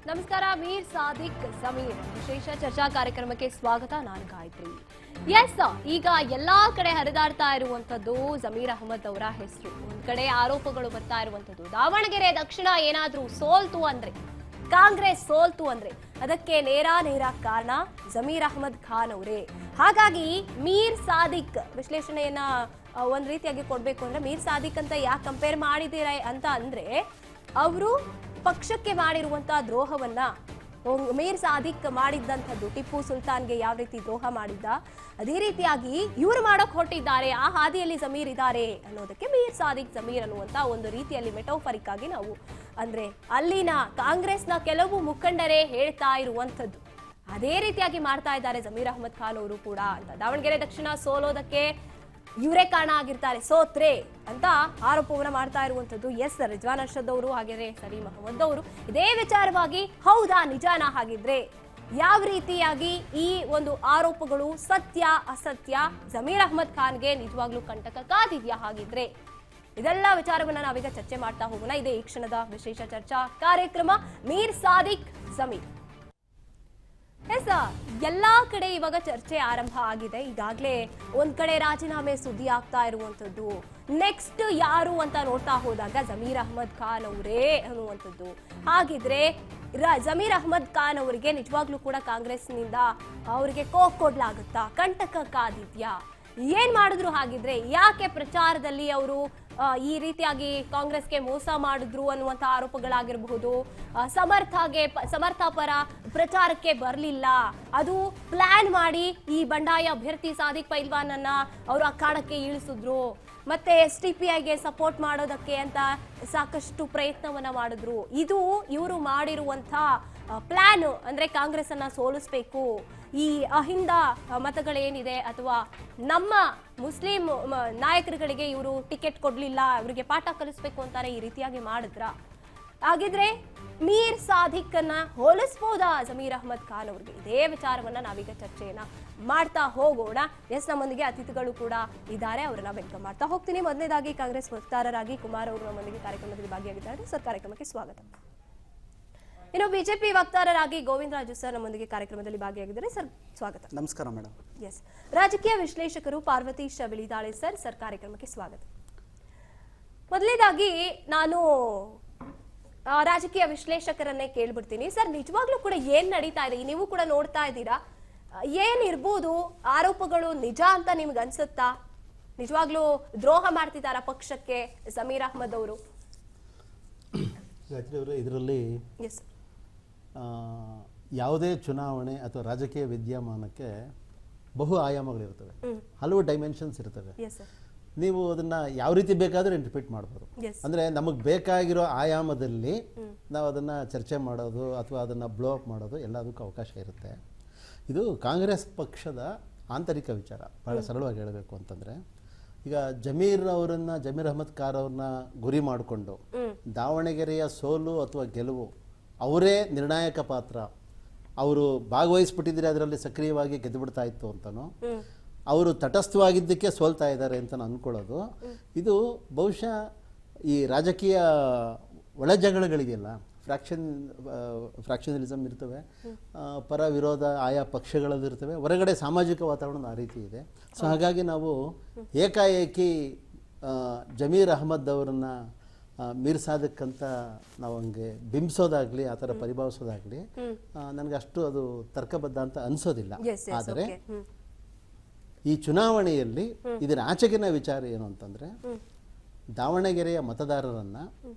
ನಮಸ್ಕಾರ. ಮೀರ್ ಸಾದಿಕ್ ಜಮೀರ್ ವಿಶೇಷ ಚರ್ಚಾ ಕಾರ್ಯಕ್ರಮಕ್ಕೆ ಸ್ವಾಗತ. ನಾನು ಗಾಯತ್ರಿ. ಎಸ್, ಈಗ ಎಲ್ಲಾ ಕಡೆ ಹರಿದಾಡ್ತಾ ಇರುವಂತದ್ದು ಜಮೀರ್ ಅಹಮದ್ ಅವರ ಹೆಸರು. ಒಂದ್ ಕಡೆ ಆರೋಪಗಳು ಬರ್ತಾ ಇರುವಂತದ್ದು, ದಾವಣಗೆರೆ ದಕ್ಷಿಣ ಏನಾದ್ರೂ ಸೋಲ್ತು ಅಂದ್ರೆ, ಕಾಂಗ್ರೆಸ್ ಸೋಲ್ತು ಅಂದ್ರೆ ಅದಕ್ಕೆ ನೇರ ಕಾರಣ ಜಮೀರ್ ಅಹಮದ್ ಖಾನ್ ಅವರೇ. ಹಾಗಾಗಿ ಮೀರ್ ಸಾದಿಕ್ ವಿಶ್ಲೇಷಣೆಯನ್ನ ಒಂದ್ ರೀತಿಯಾಗಿ ಕೊಡ್ಬೇಕು ಅಂದ್ರೆ, ಮೀರ್ ಸಾದಿಕ್ ಅಂತ ಯಾಕೆ ಕಂಪೇರ್ ಮಾಡಿದ್ದೀರಾ ಅಂತ ಅಂದ್ರೆ, ಅವರು ಪಕ್ಷಕ್ಕೆ ಮಾಡಿರುವಂತಹ ದ್ರೋಹವನ್ನ ಮೀರ್ ಸಾದಿಕ್ ಮಾಡಿದ್ದಂಥದ್ದು ಟಿಪ್ಪು ಸುಲ್ತಾನ್ಗೆ ಯಾವ ರೀತಿ ದ್ರೋಹ ಮಾಡಿದ್ದ, ಅದೇ ರೀತಿಯಾಗಿ ಇವರು ಮಾಡಕ್ ಹೊರಟಿದ್ದಾರೆ, ಆ ಹಾದಿಯಲ್ಲಿ ಜಮೀರ್ ಇದ್ದಾರೆ ಅನ್ನೋದಕ್ಕೆ ಮೀರ್ ಸಾದಿಕ್ ಜಮೀರ್ ಅನ್ನುವಂತ ಒಂದು ರೀತಿಯಲ್ಲಿ ಮೆಟೋಫರಿಕ್ ಆಗಿ ನಾವು ಅಂದ್ರೆ ಅಲ್ಲಿನ ಕಾಂಗ್ರೆಸ್ನ ಕೆಲವು ಮುಖಂಡರೇ ಹೇಳ್ತಾ ಇರುವಂಥದ್ದು. ಅದೇ ರೀತಿಯಾಗಿ ಮಾಡ್ತಾ ಇದ್ದಾರೆ ಜಮೀರ್ ಅಹಮದ್ ಖಾನ್ ಅವರು ಕೂಡ ಅಂತ. ದಾವಣಗೆರೆ ದಕ್ಷಿಣ ಸೋಲೋದಕ್ಕೆ ಇವರೇ ಕಾರಣ ಆಗಿರ್ತಾರೆ, ಸೋತ್ರೆ ಅಂತ ಆರೋಪವನ್ನ ಮಾಡ್ತಾ ಇರುವಂತದ್ದು. ಎಸ್, ರಿಜ್ವಾನ್ ಅರ್ಷದ್ ಅವರು ಹಾಗೆ ಸಲೀಂ ಅಹಮದ್ ಅವರು ಇದೇ ವಿಚಾರವಾಗಿ ಹೌದಾ ನಿಜಾನ, ಹಾಗಿದ್ರೆ ಯಾವ ರೀತಿಯಾಗಿ ಈ ಒಂದು ಆರೋಪಗಳು ಸತ್ಯ ಅಸತ್ಯ, ಜಮೀರ್ ಅಹಮದ್ ಖಾನ್ಗೆ ನಿಜವಾಗ್ಲೂ ಕಂಟಕ ಕಾದಿದ್ಯಾ, ಹಾಗಿದ್ರೆ ಇದೆಲ್ಲ ವಿಚಾರವನ್ನ ನಾವೀಗ ಚರ್ಚೆ ಮಾಡ್ತಾ ಹೋಗೋಣ. ಇದೇ ಈ ಕ್ಷಣದ ವಿಶೇಷ ಚರ್ಚಾ ಕಾರ್ಯಕ್ರಮ ಮೀರ್ ಸಾದಿಕ್ ಜಮೀರ್. ಎಸ್, ಎಲ್ಲಾ ಕಡೆ ಇವಾಗ ಚರ್ಚೆ ಆರಂಭ ಆಗಿದೆ. ಈಗಾಗಲೇ ಒಂದ್ ಕಡೆ ರಾಜೀನಾಮೆ ಸುದ್ದಿ ಆಗ್ತಾ ಇರುವಂತದ್ದು, ನೆಕ್ಸ್ಟ್ ಯಾರು ಅಂತ ನೋಡ್ತಾ ಹೋದಾಗ ಜಮೀರ್ ಅಹಮದ್ ಖಾನ್ ಅವರೇ ಅನ್ನುವಂಥದ್ದು. ಹಾಗಿದ್ರೆ ಜಮೀರ್ ಅಹಮದ್ ಖಾನ್ ಅವರಿಗೆ ನಿಜವಾಗ್ಲೂ ಕೂಡ ಕಾಂಗ್ರೆಸ್ನಿಂದ ಅವರಿಗೆ ಕೊಡ್ಲಾಗುತ್ತಾ, ಕಂಟಕ ಕಾದಿದ್ಯಾ, ಏನ್ ಮಾಡಿದ್ರು, ಹಾಗಿದ್ರೆ ಯಾಕೆ ಪ್ರಚಾರದಲ್ಲಿ ಅವರು ಈ ರೀತಿಯಾಗಿ ಕಾಂಗ್ರೆಸ್ಗೆ ಮೋಸ ಮಾಡಿದ್ರು ಅನ್ನುವಂಥ ಆರೋಪಗಳಾಗಿರಬಹುದು, ಸಮರ್ಥ ಪರ ಪ್ರಚಾರಕ್ಕೆ ಬರಲಿಲ್ಲ, ಅದು ಪ್ಲಾನ್ ಮಾಡಿ ಈ ಬಂಡಾಯ ಅಭ್ಯರ್ಥಿ ಸಾದಿಕ್ ಪೈಲ್ವಾನ್ ಅನ್ನ ಅವರು ಅಖಾಡಕ್ಕೆ ಇಳಿಸಿದ್ರು, ಮತ್ತೆ SDPIಗೆ ಸಪೋರ್ಟ್ ಮಾಡೋದಕ್ಕೆ ಅಂತ ಸಾಕಷ್ಟು ಪ್ರಯತ್ನವನ್ನ ಮಾಡಿದ್ರು. ಇದು ಇವರು ಮಾಡಿರುವಂತ ಪ್ಲಾನ್ ಅಂದ್ರೆ ಕಾಂಗ್ರೆಸ್ ಅನ್ನ ಸೋಲಿಸಬೇಕು, ಈ ಅಹಿಂದ ಮತಗಳೇನಿದೆ ಅಥವಾ ನಮ್ಮ ಮುಸ್ಲಿಂ ನಾಯಕರುಗಳಿಗೆ ಇವರು ಟಿಕೆಟ್ ಕೊಡ್ಲಿಲ್ಲ, ಇವರಿಗೆ ಪಾಠ ಕಲಿಸ್ಬೇಕು ಅಂತಾರೆ, ಈ ರೀತಿಯಾಗಿ ಮಾಡಿದ್ರ. ಹಾಗಿದ್ರೆ ಮೀರ್ ಸಾದಿಕ್ ಅನ್ನ ಹೋಲಿಸಬಹುದಾ ಜಮೀರ್ ಅಹಮದ್ ಖಾನ್ ಅವ್ರಿಗೆ? ಇದೇ ವಿಚಾರವನ್ನ ನಾವೀಗ ಚರ್ಚೆಯನ್ನ ಮಾಡ್ತಾ ಹೋಗೋಣ. ಎಸ್, ನಮ್ಮೊಂದಿಗೆ ಅತಿಥಿಗಳು ಕೂಡ ಇದ್ದಾರೆ, ಅವರನ್ನ ವೆಲ್ಕಮ್ ಮಾಡ್ತಾ ಹೋಗ್ತೀನಿ. ಮೊದಲನೇದಾಗಿ ಕಾಂಗ್ರೆಸ್ ವಕ್ತಾರರಾಗಿ ಕುಮಾರ್ ಅವರು ನಮ್ಮೊಂದಿಗೆ ಕಾರ್ಯಕ್ರಮದಲ್ಲಿ ಭಾಗಿಯಾಗಿದ್ದಾರೆ. ಸರ್, ಕಾರ್ಯಕ್ರಮಕ್ಕೆ ಸ್ವಾಗತ. ಇನ್ನು ಬಿಜೆಪಿ ವಕ್ತಾರರಾಗಿ ಗೋವಿಂದ ರಾಜು ಸರ್ ನಮ್ಮೊಂದಿಗೆ ಕಾರ್ಯಕ್ರಮದಲ್ಲಿ ಭಾಗಿಯಾಗಿದ್ದಾರೆ. ಸರ್, ಸ್ವಾಗತ. ನಮಸ್ಕಾರ ಮೇಡಮ್. ಎಸ್, ರಾಜಕೀಯ ವಿಶ್ಲೇಷಕರು ಪಾರ್ವತೀಶ್ ಬಿಳಿದಾಳೆ ಸರ್ ಕಾರ್ಯಕ್ರಮಕ್ಕೆ ಸ್ವಾಗತ. ಮೊದಲನೇದಾಗಿ ನಾನು ರಾಜಕೀಯ ವಿಶ್ಲೇಷಕರನ್ನೇ ಕೇಳ್ಬಿಡ್ತೀನಿ. ಸರ್, ನಿಜವಾಗ್ಲೂ ಕೂಡ ಏನ್ ನಡೀತಾ ಇದೆ, ನೀವು ಕೂಡ ನೋಡ್ತಾ ಇದ್ದೀರಾ, ಏನಿರ್ಬೋದು ಆರೋಪಗಳು ನಿಜ ಅಂತ ನಿಮ್ಗೆ ಅನ್ಸುತ್ತಾ? ನಿಜವಾಗ್ಲೂ ದ್ರೋಹ ಮಾಡ್ತಿದ್ದಾರಾ ಪಕ್ಷಕ್ಕೆ ಜಮೀರ್ ಅಹಮದ್ ಅವರು? ಇದರಲ್ಲಿ ಯಾವುದೇ ಚುನಾವಣೆ ಅಥವಾ ರಾಜಕೀಯ ವಿದ್ಯಮಾನಕ್ಕೆ ಬಹು ಆಯಾಮಗಳಿರ್ತವೆ, ಹಲವು ಡೈಮೆನ್ಷನ್ಸ್ ಇರ್ತವೆ. ನೀವು ಅದನ್ನ ಯಾವ ರೀತಿ ಬೇಕಾದರೂ ಇಂಟರ್ಪ್ರಿಟ್ ಮಾಡ್ಬೋದು. ಅಂದ್ರೆ ನಮಗೆ ಬೇಕಾಗಿರೋ ಆಯಾಮದಲ್ಲಿ ನಾವು ಅದನ್ನ ಚರ್ಚೆ ಮಾಡೋದು ಅಥವಾ ಅದನ್ನ ಬ್ಲೋ ಅಪ್ ಮಾಡೋದು ಎಲ್ಲದಕ್ಕೂ ಅವಕಾಶ ಇರುತ್ತೆ. ಇದು ಕಾಂಗ್ರೆಸ್ ಪಕ್ಷದ ಆಂತರಿಕ ವಿಚಾರ. ಬಹಳ ಸರಳವಾಗಿ ಹೇಳಬೇಕು ಅಂತಂದ್ರೆ, ಈಗ ಜಮೀರ್ ಅಹಮದ್ ಖಾನ್ ಅವ್ರನ್ನ ಗುರಿ ಮಾಡಿಕೊಂಡು ದಾವಣಗೆರೆಯ ಸೋಲು ಅಥವಾ ಗೆಲುವು ಅವರೇ ನಿರ್ಣಾಯಕ ಪಾತ್ರ, ಅವರು ಭಾಗವಹಿಸ್ಬಿಟ್ಟಿದ್ರೆ ಅದರಲ್ಲಿ ಸಕ್ರಿಯವಾಗಿ ಗೆದ್ದು ಬಿಡ್ತಾ ಇತ್ತು ಅಂತನೋ, ಅವರು ತಟಸ್ಥವಾಗಿದ್ದಕ್ಕೆ ಸೋಲ್ತಾ ಇದ್ದಾರೆ ಅಂತ ಅನ್ಕೊಳ್ಳೋದು, ಇದು ಬಹುಶಃ ಈ ರಾಜಕೀಯ ಒಳಜಗಳಗಳಿದೆಯಲ್ಲ, ಫ್ರಾಕ್ಷನಲಿಸಮ್ ಇರ್ತವೆ, ಪರ ವಿರೋಧ ಆಯಾ ಪಕ್ಷಗಳದ್ದು ಇರ್ತವೆ, ಹೊರಗಡೆ ಸಾಮಾಜಿಕ ವಾತಾವರಣ ಆ ರೀತಿ ಇದೆ. ಸೊ ಹಾಗಾಗಿ ನಾವು ಏಕಾಏಕಿ ಜಮೀರ್ ಅಹಮದ್ ಅವರನ್ನ ಮೀರ್ ಸಾದಿಕ್ ಅಂತ ನಾವು ಹಂಗೆ ಬಿಂಬಿಸೋದಾಗ್ಲಿ ಆ ಥರ ಪರಿಭಾವಿಸೋದಾಗ್ಲಿ ನನಗೆ ಅಷ್ಟು ಅದು ತರ್ಕಬದ್ಧ ಅಂತ ಅನ್ಸೋದಿಲ್ಲ. ಆದರೆ ಈ ಚುನಾವಣೆಯಲ್ಲಿ ಇದರ ಆಚೆಗಿನ ವಿಚಾರ ಏನು ಅಂತಂದ್ರೆ, ದಾವಣಗೆರೆಯ ಮತದಾರರನ್ನ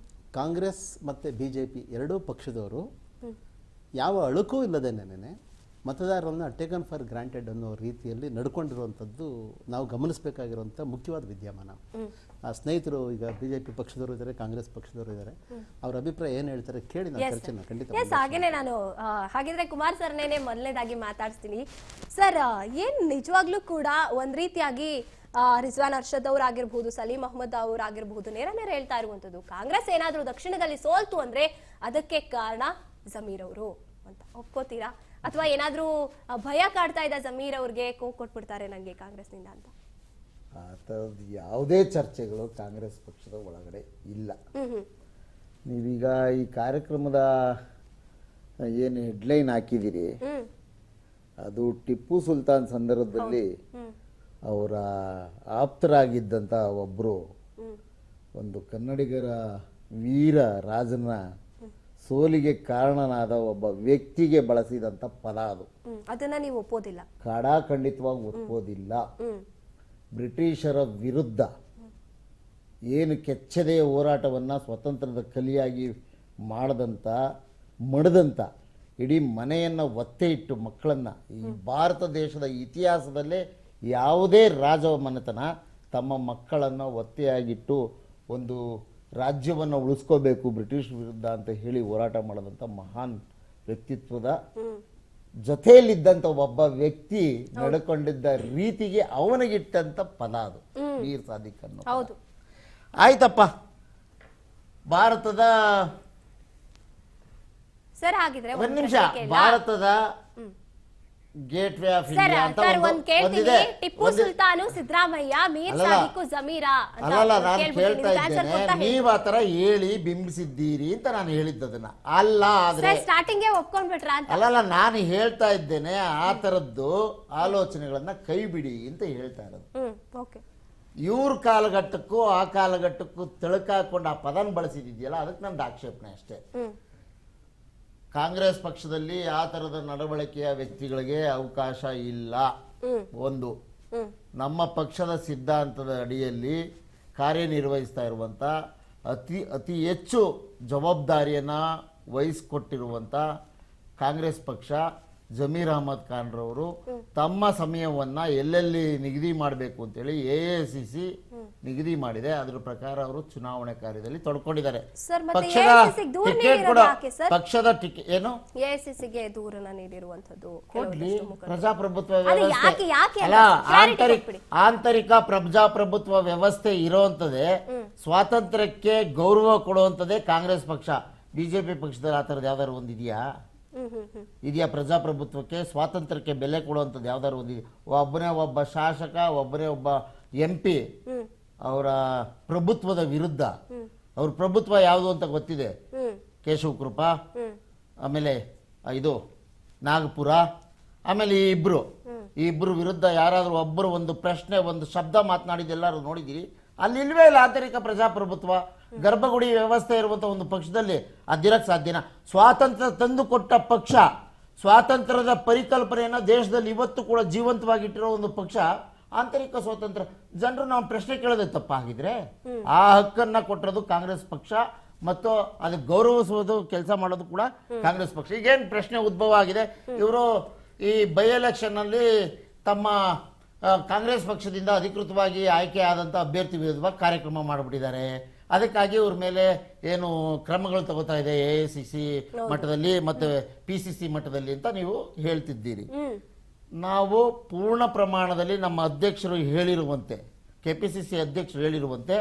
ಕಾಂಗ್ರೆಸ್ ಮತ್ತು BJP ಎರಡೂ ಪಕ್ಷದವರು ಯಾವ ಅಳುಕೂ ಇಲ್ಲದೇನೆ ಮತದಾರರನ್ನ ಟೇಕನ್ ಫಾರ್ ಗ್ರಾಂಟೆಡ್ ಅನ್ನೋ ರೀತಿಯಲ್ಲಿ ನಡ್ಕೊಂಡಿರುವಂಥದ್ದು ನಾವು ಗಮನಿಸಬೇಕಾಗಿರುವಂಥ ಮುಖ್ಯವಾದ ವಿದ್ಯಮಾನ. ಆ ಸ್ನೇಹಿತರು ಈಗ BJP ಪಕ್ಷದವರು ಇದ್ದಾರೆ, ಕಾಂಗ್ರೆಸ್ ಪಕ್ಷದವರು ಇದ್ದಾರೆ, ಅವ್ರ ಅಭಿಪ್ರಾಯ ಏನು ಹೇಳ್ತಾರೆ ಕೇಳಿ ನಾವು ಚರ್ಚೆನ ಖಂಡಿತ. ಹಾಗೇನೆ ನಾನು ಹಾಗಿದ್ರೆ ಕುಮಾರ್ ಸರ್ನೇನೆ ಮೊದಲನೇದಾಗಿ ಮಾತಾಡ್ತೀನಿ. ಸರ್, ಏನ್ ನಿಜವಾಗ್ಲೂ ಕೂಡ ಒಂದ್ ರೀತಿಯಾಗಿ ರಿಜ್ವಾನ್ ಅರ್ಷದ್ ಅವರಾಗಿರ್ಬಹುದು, ಸಲೀಂ ಅಹಮದ್ ಅವರಾಗಿರ್ಬಹುದು ನೇರ ಹೇಳ್ತಾ ಇರುವಂತದ್ದು, ಕಾಂಗ್ರೆಸ್ ಏನಾದ್ರೂ ದಕ್ಷಿಣದಲ್ಲಿ ಸೋಲ್ತು ಅಂದ್ರೆ ಅದಕ್ಕೆ ಕಾರಣ ಜಮೀರ್ ಅವರು ಅಂತ ಒಪ್ಕೋತೀರಾ? ಅಥವಾ ಏನಾದ್ರೂ ಭಯ ಕಾಡ್ತಾ ಇದ್ದ ಜಮೀರ್ ಅವ್ರಿಗೆ ಕೊಟ್ಬಿಡ್ತಾರೆ ನಂಗೆ ಕಾಂಗ್ರೆಸ್ನಿಂದ ಅಂತ? ಆ ಥರದ್ದು ಯಾವುದೇ ಚರ್ಚೆಗಳು ಕಾಂಗ್ರೆಸ್ ಪಕ್ಷದ ಒಳಗಡೆ ಇಲ್ಲ. ನೀವೀಗ ಈ ಕಾರ್ಯಕ್ರಮದ ಏನು ಹೆಡ್ಲೈನ್ ಹಾಕಿದ್ದೀರಿ ಅದು ಟಿಪ್ಪು ಸುಲ್ತಾನ್ ಸಂದರ್ಭದಲ್ಲಿ ಅವರ ಆಪ್ತರಾಗಿದ್ದಂಥ ಒಬ್ಬರು ಒಂದು ಕನ್ನಡಿಗರ ವೀರ ರಾಜನ ಸೋಲಿಗೆ ಕಾರಣನಾದ ಒಬ್ಬ ವ್ಯಕ್ತಿಗೆ ಬಳಸಿದಂಥ ಪದ ಅದು. ಅದನ್ನ ನೀವು ಒಪ್ಪೋದಿಲ್ಲ? ಖಂಡಿತವಾಗಿ ಒಪ್ಪೋದಿಲ್ಲ. ಬ್ರಿಟಿಷರ ವಿರುದ್ಧ ಏನು ಕೆಚ್ಚದೆಯ ಹೋರಾಟವನ್ನು ಸ್ವತಂತ್ರದ ಕಲಿಯಾಗಿ ಮಡದಂಥ ಇಡೀ ಮನೆಯನ್ನು ಒತ್ತೆ ಇಟ್ಟು ಮಕ್ಕಳನ್ನು, ಈ ಭಾರತ ದೇಶದ ಇತಿಹಾಸದಲ್ಲೇ ಯಾವುದೇ ರಾಜ ಮನೆತನ ತಮ್ಮ ಮಕ್ಕಳನ್ನು ಒತ್ತೆಯಾಗಿಟ್ಟು ಒಂದು ರಾಜ್ಯವನ್ನು ಉಳಿಸ್ಕೋಬೇಕು ಬ್ರಿಟಿಷ್ ವಿರುದ್ಧ ಅಂತ ಹೇಳಿ ಹೋರಾಟ ಮಾಡಿದಂಥ ಮಹಾನ್ ವ್ಯಕ್ತಿತ್ವದ ಜೊತೆಯಲ್ಲಿದ್ದಂಥ ಒಬ್ಬ ವ್ಯಕ್ತಿ ನಡ್ಕೊಂಡಿದ್ದ ರೀತಿಗೆ ಅವನಿಗಿಟ್ಟಂತ ಪದ ಅದು ವೀರ್ ಸಾದಿಕ್ ಅನ್ನೋ. ಹೌದು, ಆಯ್ತಪ್ಪ. ಭಾರತದ ಸರ್ ಹಾಗಿದ್ರೆ ಒಂದ್ ನಿಮಿಷ, ಭಾರತದ ಗೇಟ್ ವೇ ಆಫ್ ಇಂಡಿಯಾ ಅಂತ ಒಂದಿದೆ. ಟಿಪ್ಪು ಸುಲ್ತಾನು ಸಿದ್ದರಾಮಯ್ಯ ಮೀರ್ ಸಾದಿಕ್ ಜಮೀರಾ ಅಲ್ಲ, ನಾನು ಕೇಳ್ತಾ ಇದ್ದೇನೆ, ನೀವ್ ಆತರ ಹೇಳಿ ಬಿಂಬಿಸಿದ್ದೀರಿ ಅಂತ ನಾನು ಹೇಳಿದ್ದದನ್ನ ಅಲ್ಲ. ಆದ್ರೆ ಸ್ಟಾರ್ಟಿಂಗ್ ಒಪ್ಕೊಂಡ್ಬಿಟ್ರ ಅಂತ ಅಲ್ಲ, ನಾನು ಹೇಳ್ತಾ ಇದ್ದೇನೆ ಆ ತರದ್ದು ಆಲೋಚನೆಗಳನ್ನ ಕೈ ಬಿಡಿ ಅಂತ ಹೇಳ್ತಾ ಇರೋದು. ಇವ್ರ ಕಾಲಘಟ್ಟಕ್ಕೂ ಆ ಕಾಲಘಟ್ಟಕ್ಕೂ ತಿಳಕಾಕೊಂಡು ಆ ಪದನ ಬಳಸಿದ್ಯಲ್ಲ, ಅದಕ್ಕೆ ನಂದು ಆಕ್ಷೇಪಣೆ ಅಷ್ಟೇ. ಕಾಂಗ್ರೆಸ್ ಪಕ್ಷದಲ್ಲಿ ಆ ತರದ ನಡವಳಿಕೆಯ ವ್ಯಕ್ತಿಗಳಿಗೆ ಅವಕಾಶ ಇಲ್ಲ. ಒಂದು, ನಮ್ಮ ಪಕ್ಷದ ಸಿದ್ಧಾಂತದ ಅಡಿಯಲ್ಲಿ ಕಾರ್ಯನಿರ್ವಹಿಸ್ತಾ ಇರುವಂತ ಅತಿ ಹೆಚ್ಚು ಜವಾಬ್ದಾರಿಯನ್ನ ವಹಿಸಿಕೊಟ್ಟಿರುವಂತ ಕಾಂಗ್ರೆಸ್ ಪಕ್ಷ, ಜಮೀರ್ ಅಹಮದ್ ಖಾನ್ ರವರು ತಮ್ಮ ಸಮಯವನ್ನ ಎಲ್ಲೆಲ್ಲಿ ನಿಗದಿ ಮಾಡಬೇಕು ಅಂತೇಳಿ AICC ನಿಗದಿ ಮಾಡಿದೆ. ಅದರ ಪ್ರಕಾರ ಅವರು ಚುನಾವಣೆ ಕಾರ್ಯದಲ್ಲಿ ತೊಡ್ಕೊಂಡಿದ್ದಾರೆ. ಪಕ್ಷದ ಟಿಕೆಟ್ ಏನು AICCಗೆ ದೂರನ್ನ ನೀಡಿರುವಂತದ್ದು ಪ್ರಜಾಪ್ರಭುತ್ವ ವ್ಯವಸ್ಥೆ ಅಲ್ಲ, ಆಂತರಿಕ ಪ್ರಜಾಪ್ರಭುತ್ವ ವ್ಯವಸ್ಥೆ ಇರೋಂಥದ್ದೇ, ಸ್ವಾತಂತ್ರ್ಯಕ್ಕೆ ಗೌರವ ಕೊಡುವಂಥದ್ದೇ ಕಾಂಗ್ರೆಸ್ ಪಕ್ಷ. ಬಿಜೆಪಿ ಪಕ್ಷದಲ್ಲಿ ಆ ಥರದ್ದು ಯಾವ್ದಾದ್ರು ಒಂದಿದೆಯಾ? ಪ್ರಜಾಪ್ರಭುತ್ವಕ್ಕೆ, ಸ್ವಾತಂತ್ರ್ಯಕ್ಕೆ ಬೆಲೆ ಕೊಡುವಂಥದ್ದು ಯಾವ್ದಾದ್ರು ಒಂದಿದೆ? ಒಬ್ಬನೇ ಒಬ್ಬ ಶಾಸಕ, ಒಬ್ಬನೇ ಒಬ್ಬ MP ಅವರ ಪ್ರಭುತ್ವದ ವಿರುದ್ಧ, ಅವ್ರ ಪ್ರಭುತ್ವ ಯಾವುದು ಅಂತ ಗೊತ್ತಿದೆ. ಕೇಶವ್ ಕೃಪಾ, ಆಮೇಲೆ ಇದು ನಾಗಪುರ, ಆಮೇಲೆ ಈ ಇಬ್ರು ವಿರುದ್ಧ ಯಾರಾದ್ರೂ ಒಬ್ಬರು ಒಂದು ಪ್ರಶ್ನೆ, ಒಂದು ಶಬ್ದ ಮಾತನಾಡಿದ್ದೆಲ್ಲರೂ ನೋಡಿದಿರಿ? ಅಲ್ಲಿ ಇಲ್ವೇ ಇಲ್ಲ ಆಂತರಿಕ ಪ್ರಜಾಪ್ರಭುತ್ವ. ಗರ್ಭಗುಡಿ ವ್ಯವಸ್ಥೆ ಇರುವಂತಹ ಒಂದು ಪಕ್ಷದಲ್ಲಿ ಅದಿರಕ್ಕೆ ಸಾಧ್ಯನಾ? ಸ್ವಾತಂತ್ರ್ಯ ತಂದು ಕೊಟ್ಟ ಪಕ್ಷ, ಸ್ವಾತಂತ್ರ್ಯದ ಪರಿಕಲ್ಪನೆಯನ್ನ ದೇಶದಲ್ಲಿ ಇವತ್ತು ಕೂಡ ಜೀವಂತವಾಗಿಟ್ಟಿರೋ ಒಂದು ಪಕ್ಷ, ಆಂತರಿಕ ಸ್ವಾತಂತ್ರ್ಯ. ಜನರು ನಾವು ಪ್ರಶ್ನೆ ಕೇಳೋದೇ ತಪ್ಪಾಗಿದ್ರೆ, ಆ ಹಕ್ಕನ್ನ ಕೊಟ್ಟಿರೋದು ಕಾಂಗ್ರೆಸ್ ಪಕ್ಷ ಮತ್ತು ಅದಕ್ಕೆ ಗೌರವಿಸುವುದು ಕೆಲಸ ಮಾಡೋದು ಕೂಡ ಕಾಂಗ್ರೆಸ್ ಪಕ್ಷ. ಈಗೇನು ಪ್ರಶ್ನೆ ಉದ್ಭವ ಆಗಿದೆ, ಇವರು ಈ ಬೈ ಎಲೆಕ್ಷನ್ ಅಲ್ಲಿ ತಮ್ಮ ಕಾಂಗ್ರೆಸ್ ಪಕ್ಷದಿಂದ ಅಧಿಕೃತವಾಗಿ ಆಯ್ಕೆ ಆದಂಥ ಅಭ್ಯರ್ಥಿ ವಿರುದ್ಧವಾಗಿ ಕಾರ್ಯಕ್ರಮ ಮಾಡಿಬಿಟ್ಟಿದ್ದಾರೆ. ಅದಕ್ಕಾಗಿ ಇವ್ರ ಮೇಲೆ ಏನು ಕ್ರಮಗಳು ತಗೋತಾ ಇದೆ AICC ಮಟ್ಟದಲ್ಲಿ ಮತ್ತು PCC ಮಟ್ಟದಲ್ಲಿ ಅಂತ ನೀವು ಹೇಳ್ತಿದ್ದೀರಿ. ನಾವು ಪೂರ್ಣ ಪ್ರಮಾಣದಲ್ಲಿ ನಮ್ಮ ಅಧ್ಯಕ್ಷರು ಹೇಳಿರುವಂತೆ, KPCC ಅಧ್ಯಕ್ಷರು ಹೇಳಿರುವಂತೆ,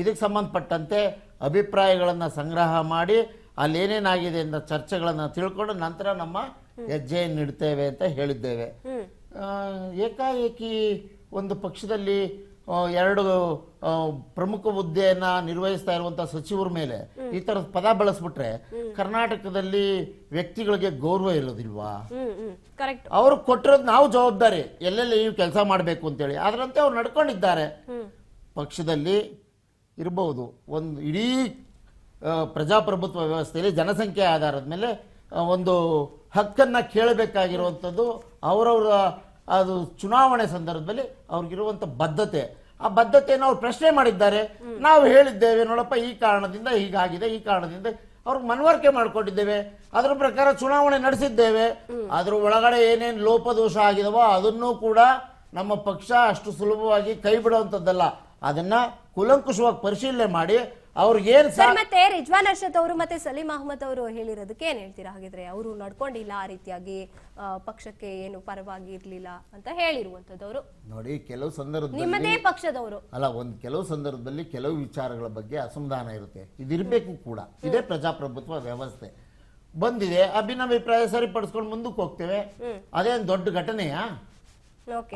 ಇದಕ್ಕೆ ಸಂಬಂಧಪಟ್ಟಂತೆ ಅಭಿಪ್ರಾಯಗಳನ್ನು ಸಂಗ್ರಹ ಮಾಡಿ ಅಲ್ಲೇನೇನಾಗಿದೆ ಅಂತ ಚರ್ಚೆಗಳನ್ನು ತಿಳ್ಕೊಂಡು ನಂತರ ನಮ್ಮ ಹೆಜ್ಜೆಯನ್ನು ಇಡ್ತೇವೆ ಅಂತ ಹೇಳಿದ್ದೇವೆ. ಏಕಾಏಕಿ ಒಂದು ಪಕ್ಷದಲ್ಲಿ ಎರಡು ಪ್ರಮುಖ ಹುದ್ದೆಯನ್ನ ನಿರ್ವಹಿಸ್ತಾ ಇರುವಂತಹ ಸಚಿವರ ಮೇಲೆ ಈ ತರದ ಪದ ಬಳಸ್ಬಿಟ್ರೆ ಕರ್ನಾಟಕದಲ್ಲಿ ವ್ಯಕ್ತಿಗಳಿಗೆ ಗೌರವ ಇರೋದಿಲ್ವಾ? ಅವ್ರು ಕೊಟ್ಟಿರೋದು ನಾವು ಜವಾಬ್ದಾರಿ, ಎಲ್ಲೆಲ್ಲಿ ನೀವು ಕೆಲಸ ಮಾಡಬೇಕು ಅಂತೇಳಿ ಅದರಂತೆ ಅವ್ರು ನಡ್ಕೊಂಡಿದ್ದಾರೆ. ಪಕ್ಷದಲ್ಲಿ ಇರಬಹುದು ಒಂದು ಇಡೀ ಪ್ರಜಾಪ್ರಭುತ್ವ ವ್ಯವಸ್ಥೆಯಲ್ಲಿ ಜನಸಂಖ್ಯೆ ಆಧಾರದ ಮೇಲೆ ಒಂದು ಹಕ್ಕನ್ನ ಕೇಳಬೇಕಾಗಿರುವಂಥದ್ದು ಅವರವರ ಅದು ಚುನಾವಣೆ ಸಂದರ್ಭದಲ್ಲಿ ಅವ್ರಿಗಿರುವಂಥ ಬದ್ಧತೆ. ಆ ಬದ್ಧತೆಯನ್ನು ಅವ್ರು ಪ್ರಶ್ನೆ ಮಾಡಿದ್ದಾರೆ. ನಾವು ಹೇಳಿದ್ದೇವೆ, ನೋಡಪ್ಪ ಈ ಕಾರಣದಿಂದ ಹೀಗಾಗಿದೆ, ಈ ಕಾರಣದಿಂದ ಅವ್ರಿಗೆ ಮನವರಿಕೆ ಮಾಡಿಕೊಂಡಿದ್ದೇವೆ, ಅದರ ಪ್ರಕಾರ ಚುನಾವಣೆ ನಡೆಸಿದ್ದೇವೆ. ಅದ್ರ ಒಳಗಡೆ ಏನೇನು ಲೋಪದೋಷ ಆಗಿದವೋ ಅದನ್ನು ಕೂಡ ನಮ್ಮ ಪಕ್ಷ ಅಷ್ಟು ಸುಲಭವಾಗಿ ಕೈ ಬಿಡುವಂಥದ್ದಲ್ಲ. ಅದನ್ನ ಕುಲಂಕುಷವಾಗಿ ಪರಿಶೀಲನೆ ಮಾಡಿ ಅವ್ರಿಗೇನು ಮತ್ತೆ ರಿಜ್ವಾನ್ ಅರ್ಷದ್ ಅವರು ಮತ್ತೆ ಸಲೀಂ ಅಹಮದ್ ಅವರು ಹೇಳಿರೋದಕ್ಕೆ ಏನ್ ಹೇಳ್ತೀರಾ? ಹಾಗಿದ್ರೆ ಅವರು ನಡ್ಕೊಂಡಿಲ್ಲ ಆ ರೀತಿಯಾಗಿ, ಪಕ್ಷಕ್ಕೆ ಏನು ಪರವಾಗಿ ಇರ್ಲಿಲ್ಲ ಅಂತ ಹೇಳಿರುವಂತದವರು. ನೋಡಿ, ಕೆಲವು ಸಂದರ್ಭದಲ್ಲಿ ನಿಮ್ಮದೇ ಪಕ್ಷದವರು ಅಲ್ಲ, ಕೆಲವು ಸಂದರ್ಭದಲ್ಲಿ ಕೆಲವು ವಿಚಾರಗಳ ಬಗ್ಗೆ ಅಸಮಾಧಾನ ಇರುತ್ತೆ, ಇದಿರ್ಬೇಕು ಕೂಡ. ಇದೇ ಪ್ರಜಾಪ್ರಭುತ್ವ ವ್ಯವಸ್ಥೆ. ಬಂದಿದೆ, ಅಭಿಪ್ರಾಯ ಸರಿಪಡಿಸ್ಕೊಂಡು ಮುಂದಕ್ಕೆ ಹೋಗ್ತೇವೆ. ಅದೇನು ದೊಡ್ಡ ಘಟನೆಯಾ?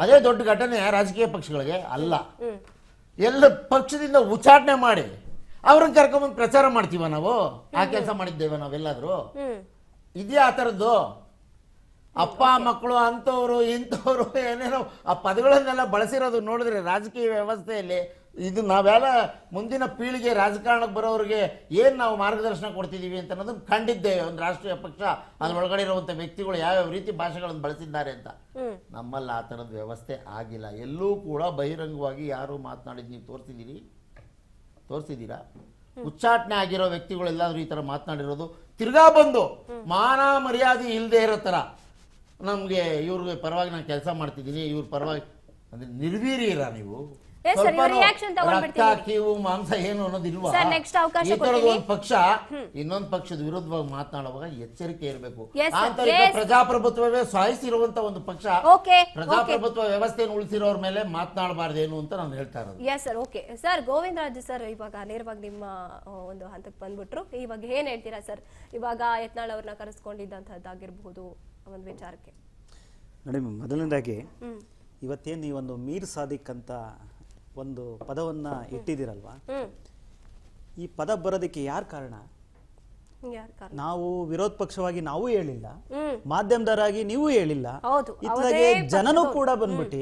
ಅದೇ ದೊಡ್ಡ ಘಟನೆಯಾ ರಾಜಕೀಯ ಪಕ್ಷಗಳಿಗೆ? ಅಲ್ಲ. ಎಲ್ಲ ಪಕ್ಷದಿಂದ ಉಚ್ಚಾಟನೆ ಮಾಡಿ ಅವ್ರನ್ನ ಕರ್ಕೊಂಡ್ಬಂದು ಪ್ರಚಾರ ಮಾಡ್ತೀವ ನಾವು? ಆ ಕೆಲಸ ಮಾಡಿದ್ದೇವೆ ನಾವೆಲ್ಲಾದ್ರೂ? ಇದೆಯಾ ಆ ಥರದ್ದು? ಅಪ್ಪ ಮಕ್ಕಳು ಅಂಥವ್ರು ಇಂಥವ್ರು ಏನೇನೋ ಆ ಪದಗಳನ್ನೆಲ್ಲ ಬಳಸಿರೋದು ನೋಡಿದ್ರೆ ರಾಜಕೀಯ ವ್ಯವಸ್ಥೆಯಲ್ಲಿ ಇದು ನಾವೆಲ್ಲ ಮುಂದಿನ ಪೀಳಿಗೆ ರಾಜಕಾರಣಕ್ಕೆ ಬರೋರಿಗೆ ಏನು ನಾವು ಮಾರ್ಗದರ್ಶನ ಕೊಡ್ತಿದ್ದೀವಿ ಅಂತ ಅನ್ನೋದನ್ನು ಕಂಡಿದ್ದೇವೆ. ಒಂದು ರಾಷ್ಟ್ರೀಯ ಪಕ್ಷ ಅದರೊಳಗಡೆ ಇರುವಂಥ ವ್ಯಕ್ತಿಗಳು ಯಾವ್ಯಾವ ರೀತಿ ಭಾಷೆಗಳನ್ನು ಬಳಸಿದ್ದಾರೆ ಅಂತ. ನಮ್ಮಲ್ಲಿ ಆ ಥರದ ವ್ಯವಸ್ಥೆ ಆಗಿಲ್ಲ. ಎಲ್ಲೂ ಕೂಡ ಬಹಿರಂಗವಾಗಿ ಯಾರು ಮಾತನಾಡಿದ್ದು ನೀವು ತೋರಿಸಿದ್ದೀರಾ? ಉಚ್ಚಾಟನೆ ಆಗಿರೋ ವ್ಯಕ್ತಿಗಳು ಎಲ್ಲಾದರೂ ಈ ಥರ ಮಾತನಾಡಿರೋದು ತಿರ್ಗಾ ಬಂದು ಮಾನ ಮರ್ಯಾದೆ ಇಲ್ಲದೆ ಇರೋ ಥರ ನಮಗೆ ಇವ್ರಿಗೆ ಪರವಾಗಿ ನಾನು ಕೆಲಸ ಮಾಡ್ತಿದ್ದೀನಿ, ಇವ್ರ ಪರವಾಗಿ ಅಂದರೆ ನಿರ್ವೀರ್ಯರ ನೀವು? ರಕ್ತ ಕೀವು ಮಾಂಸ ಏನು ಅನ್ನೋದಿಲ್ವಾ? ಈ ತರದ ಒಂದು ಪಕ್ಷ ಇನ್ನೊಂದು ಪಕ್ಷದ ವಿರುದ್ಧವಾಗಿ ಮಾತನಾಡುವಾಗ ಎಚ್ಚರಿಕೆ ಇರಬೇಕು. ಆಂತರಿಕ ಪ್ರಜಾಪ್ರಭುತ್ವವೇ ಸಾಯಿಸಿರುವಂತ ಒಂದು ಪಕ್ಷ ಪ್ರಜಾಪ್ರಭುತ್ವ ವ್ಯವಸ್ಥೆಯನ್ನು ಉಳಿಸಿರೋರ ಮೇಲೆ ಮಾತನಾಡಬಾರ್ದೇನು ಅಂತ ನಾನು ಹೇಳ್ತಾ ಇರೋದು. Yes sir, okay sir. Govinda Raju sir ಇವಾಗ ನೇರವಾಗಿ ನಿಮ್ಮ ಒಂದು ಹಂತಕ್ಕೆ ಬಂದ್ಬಿಟ್ರು. ಇವಾಗ ಏನ್ ಹೇಳ್ತೀರಾ ಸರ್? ಇವಾಗ ಯತ್ನಾಳ್ ಅವ್ರನ್ನ ಕರೆಸ್ಕೊಂಡಿದ್ದಂತಹದ್ದಾಗಿರ್ಬಹುದು ಒಂದು ವಿಚಾರಕ್ಕೆ. ನೋಡಿ, ಮೊದಲನೇದಾಗಿ ಇವತ್ತೇನು ಈ ಒಂದು ಮೀರ್ ಸಾದಿಕ್ ಅಂತ ಒಂದು ಪದವನ್ನ ಇಟ್ಟಿದ್ದೀರಲ್ವಾ, ಈ ಪದ ಬರೋದಕ್ಕೆ ಯಾರು ಕಾರಣ? ನಾವು ವಿರೋಧ ಪಕ್ಷವಾಗಿ ನಾವು ಹೇಳಿಲ್ಲ, ಮಾಧ್ಯಮದವರಾಗಿ ನೀವು ಹೇಳಿಲ್ಲ, ಇತ್ಲಾಗೆ ಜನನೂ ಕೂಡ ಬಂದ್ಬಿಟ್ಟು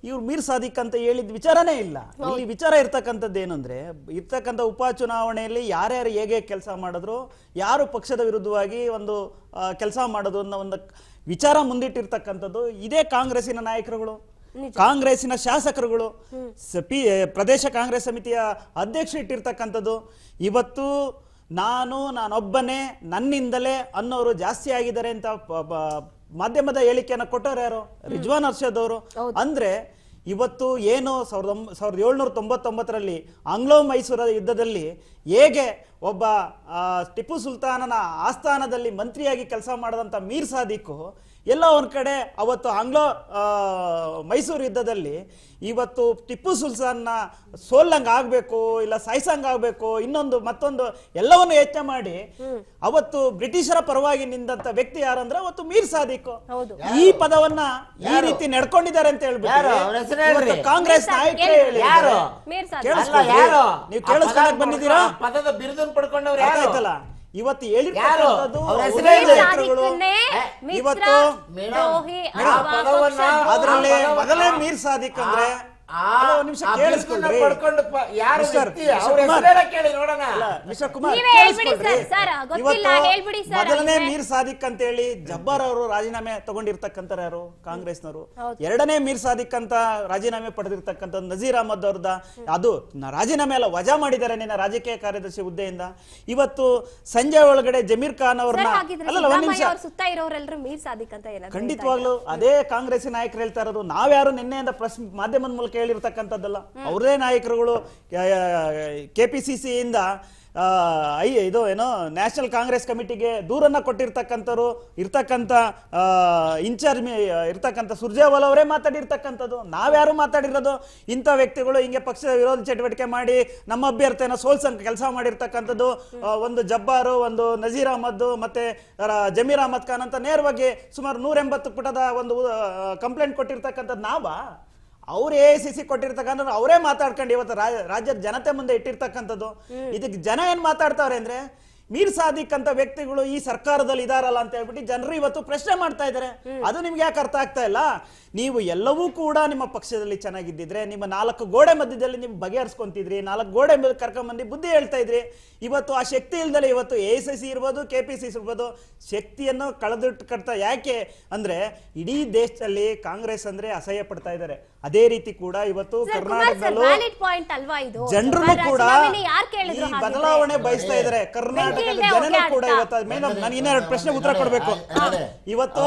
ಇವ್ರು ಮೀರ್ ಸಾದಿಕ್ ಅಂತ ಹೇಳಿದ ವಿಚಾರನೇ ಇಲ್ಲ. ಇಲ್ಲಿ ವಿಚಾರ ಇರ್ತಕ್ಕಂಥದ್ದು ಏನಂದ್ರೆ, ಇರ್ತಕ್ಕಂಥ ಉಪಚುನಾವಣೆಯಲ್ಲಿ ಯಾರ್ಯಾರು ಹೇಗೆ ಕೆಲಸ ಮಾಡಿದ್ರು, ಯಾರು ಪಕ್ಷದ ವಿರುದ್ಧವಾಗಿ ಒಂದು ಕೆಲಸ ಮಾಡೋದು ಅನ್ನೋ ಒಂದು ವಿಚಾರ ಮುಂದಿಟ್ಟಿರ್ತಕ್ಕಂಥದ್ದು ಇದೇ ಕಾಂಗ್ರೆಸ್ಸಿನ ನಾಯಕರುಗಳು, ಕಾಂಗ್ರೆಸ್ಸಿನ ಶಾಸಕರುಗಳು, ಪ್ರದೇಶ ಕಾಂಗ್ರೆಸ್ ಸಮಿತಿಯ ಅಧ್ಯಕ್ಷ ಇಟ್ಟಿರ್ತಕ್ಕಂಥದ್ದು. ಇವತ್ತು ನಾನೊಬ್ಬನೇ ನನ್ನಿಂದಲೇ ಅನ್ನೋರು ಜಾಸ್ತಿ ಆಗಿದ್ದಾರೆ ಅಂತ ಮಾಧ್ಯಮದ ಹೇಳಿಕೆಯನ್ನು ಕೊಟ್ಟವ್ರು ಯಾರು? ರಿಜ್ವಾನ್ ಅರ್ಷದ್ ಅವರು. ಅಂದ್ರೆ ಇವತ್ತು ಏನು 1799ರಲ್ಲಿ ಆಂಗ್ಲೋ ಮೈಸೂರ ಯುದ್ಧದಲ್ಲಿ ಹೇಗೆ ಒಬ್ಬ ಟಿಪ್ಪು ಸುಲ್ತಾನನ ಆಸ್ಥಾನದಲ್ಲಿ ಮಂತ್ರಿಯಾಗಿ ಕೆಲಸ ಮಾಡಿದಂಥ ಮೀರ್ ಸಾದಿಕ್ ಎಲ್ಲ ಒಂದ್ ಕಡೆ ಅವತ್ತು ಆಂಗ್ಲೋ ಮೈಸೂರು ಯುದ್ಧದಲ್ಲಿ ಇವತ್ತು ಟಿಪ್ಪು ಸುಲ್ತಾನ್ನ ಸೋಲ್ಲಂಗ್ ಆಗ್ಬೇಕು, ಇಲ್ಲ ಸಾಯ್ಸಂಗ್ ಆಗ್ಬೇಕು, ಇನ್ನೊಂದು ಮತ್ತೊಂದು ಎಲ್ಲವನ್ನು ಯೋಚನೆ ಮಾಡಿ ಅವತ್ತು ಬ್ರಿಟಿಷರ ಪರವಾಗಿ ನಿಂದಂತ ವ್ಯಕ್ತಿ ಯಾರಂದ್ರೆ ಅವತ್ತು ಮೀರ್ ಸಾದಿಕ್. ಈ ಪದವನ್ನ ಈ ರೀತಿ ನಡ್ಕೊಂಡಿದ್ದಾರೆ ಅಂತ ಹೇಳ್ಬಿಟ್ಟು ಕಾಂಗ್ರೆಸ್ ನಾಯಕರೇ ಹೇಳಿ. ನೀವು ಕೇಳಿಸ್ಕೊಳಕ್ ಬಂದಿದ್ದೀರಾ? ಪದದ ಬಿರುದನ್ನು ಪಡ್ಕೊಂಡವ್ರು ಆಯ್ತಲ್ಲ, ಇವತ್ತು ಹೇಳಿರ್ತಕ್ಕಂಥದ್ದು ಇವತ್ತು ಅದರಲ್ಲಿ ಮೊದಲೇ ಮೀರ್ ಸಾದಿಕ್ ಅಂದ್ರೆ ನಿಮಿಷ ಕೇಳಿಸ್ಕೊಳ್ರಿ ಮಿಸ್ಟರ್ ಕುಮಾರ್, ಮೊದಲನೇ ಮೀರ್ ಸಾದಿಕ್ ಅಂತ ಹೇಳಿ ಜಬ್ಬಾರ್ ಅವರು ರಾಜೀನಾಮೆ ತಗೊಂಡಿರ್ತಕ್ಕಂಥ ಯಾರು? ಕಾಂಗ್ರೆಸ್ನವರು. ಎರಡನೇ ಮೀರ್ ಸಾದಿಕ್ ಅಂತ ರಾಜೀನಾಮೆ ಪಡೆದಿರ್ತಕ್ಕಂಥ ನಜೀರ್ ಅಹಮದ್ ಅವ್ರದ ಅದು ರಾಜೀನಾಮೆ ಎಲ್ಲ ವಜಾ ಮಾಡಿದ್ದಾರೆ ನಿನ್ನ ರಾಜಕೀಯ ಕಾರ್ಯದರ್ಶಿ ಹುದ್ದೆಯಿಂದ. ಇವತ್ತು ಸಂಜೆ ಒಳಗಡೆ ಜಮೀರ್ ಖಾನ್ ಅವ್ರನ್ನ ಒಂದ್ ನಿಮಿಷ, ಖಂಡಿತವಾಗ್ಲು ಅದೇ ಕಾಂಗ್ರೆಸ್ ನಾಯಕರು ಹೇಳ್ತಾ ಇರೋದು. ನಾವ್ಯಾರು ನಿನ್ನೆಯಿಂದ ಮಾಧ್ಯಮದ ಮೂಲಕ ಹೇಳಿರ್ತಕ್ಕಂಥದ್ದಲ್ಲ. ಅವರೇ ನಾಯಕರುಗಳು ಕೆಪಿಸಿಸಿ ಇಂದ ಇದು ಏನೋ ನ್ಯಾಷನಲ್ ಕಾಂಗ್ರೆಸ್ ಕಮಿಟಿಗೆ ದೂರನ್ನ ಕೊಟ್ಟಿರ್ತಕ್ಕಂಥವ್ರು ಇರ್ತಕ್ಕಂಥ ಇನ್ಚಾರ್ಜ್ ಇರ್ತಕ್ಕಂಥ ಸುರ್ಜೇವಾಲಾ ಅವರೇ ಮಾತಾಡಿರ್ತಕ್ಕಂಥದ್ದು. ನಾವ್ಯಾರು ಮಾತಾಡಿರೋದು? ಇಂಥ ವ್ಯಕ್ತಿಗಳು ಹಿಂಗೆ ಪಕ್ಷದ ವಿರೋಧ ಚಟುವಟಿಕೆ ಮಾಡಿ ನಮ್ಮ ಅಭ್ಯರ್ಥಿಯನ್ನ ಸೋಲ್ಸಂಗ್ ಕೆಲಸ ಮಾಡಿರ್ತಕ್ಕಂಥದ್ದು ಒಂದು ಜಬ್ಬಾರು, ಒಂದು ನಜೀರ್ ಅಹಮದ್ ಮತ್ತೆ ಜಮೀರ್ ಅಹಮದ್ ಖಾನ್ ಅಂತ ನೇರವಾಗಿ ಸುಮಾರು 180 ಪುಟದ ಒಂದು ಕಂಪ್ಲೇಂಟ್ ಕೊಟ್ಟಿರ್ತಕ್ಕಂಥದ್ದು ನಾವಾ? ಅವ್ರು AICC ಕೊಟ್ಟಿರ್ತಕ್ಕಂಥ ಅವರೇ ಮಾತಾಡ್ಕೊಂಡು ಇವತ್ತು ರಾಜ್ಯದ ಜನತೆ ಮುಂದೆ ಇಟ್ಟಿರ್ತಕ್ಕಂಥದ್ದು. ಇದಕ್ಕೆ ಜನ ಏನ್ ಮಾತಾಡ್ತಾವ್ರೆ ಅಂದ್ರೆ, ಮೀರ್ ಸಾದಿಕ್ ಅಂತ ವ್ಯಕ್ತಿಗಳು ಈ ಸರ್ಕಾರದಲ್ಲಿ ಇದಾರಲ್ಲ ಅಂತ ಹೇಳ್ಬಿಟ್ಟು ಜನರು ಇವತ್ತು ಪ್ರಶ್ನೆ ಮಾಡ್ತಾ ಇದ್ದಾರೆ. ಅದು ನಿಮ್ಗೆ ಯಾಕೆ ಅರ್ಥ ಆಗ್ತಾ ಇಲ್ಲ? ನೀವು ಎಲ್ಲವೂ ಕೂಡ ನಿಮ್ಮ ಪಕ್ಷದಲ್ಲಿ ಚೆನ್ನಾಗಿದ್ದಿದ್ರೆ ನಿಮ್ಮ 4 ಗೋಡೆ ಮಧ್ಯದಲ್ಲಿ ನೀವು ಬಗೆಹರಿಸ್ಕೊಂತಿದ್ರಿ, 4 ಗೋಡೆ ಕರ್ಕೊಂಡ್ಬಂದು ಬುದ್ಧಿ ಹೇಳ್ತಾ ಇದ್ರಿ. ಇವತ್ತು ಆ ಶಕ್ತಿ ಇಲ್ದಲೆ ಇವತ್ತು AICC ಇರ್ಬೋದು, KPCC ಇರ್ಬೋದು, ಶಕ್ತಿಯನ್ನು ಕಳೆದಿಟ್ಕೊಳ್ತಾ. ಯಾಕೆ ಅಂದ್ರೆ ಇಡೀ ದೇಶದಲ್ಲಿ ಕಾಂಗ್ರೆಸ್ ಅಂದ್ರೆ ಅಸಹ್ಯ ಪಡ್ತಾ ಇದ್ದಾರೆ. ಅದೇ ರೀತಿ ಕೂಡ ಇವತ್ತು ಕರ್ನಾಟಕದಲ್ಲೂ ಜನರು ಕೂಡ ಈ ಬದಲಾವಣೆ ಬಯಸ್ತಾ ಇದ್ದಾರೆ. ಕರ್ನಾಟಕದ ಜನರು ಕೂಡ ಇವತ್ತು ನಾನು ಇನ್ನೆರಡು ಪ್ರಶ್ನೆ ಉತ್ತರ ಕೊಡ್ಬೇಕು. ಇವತ್ತು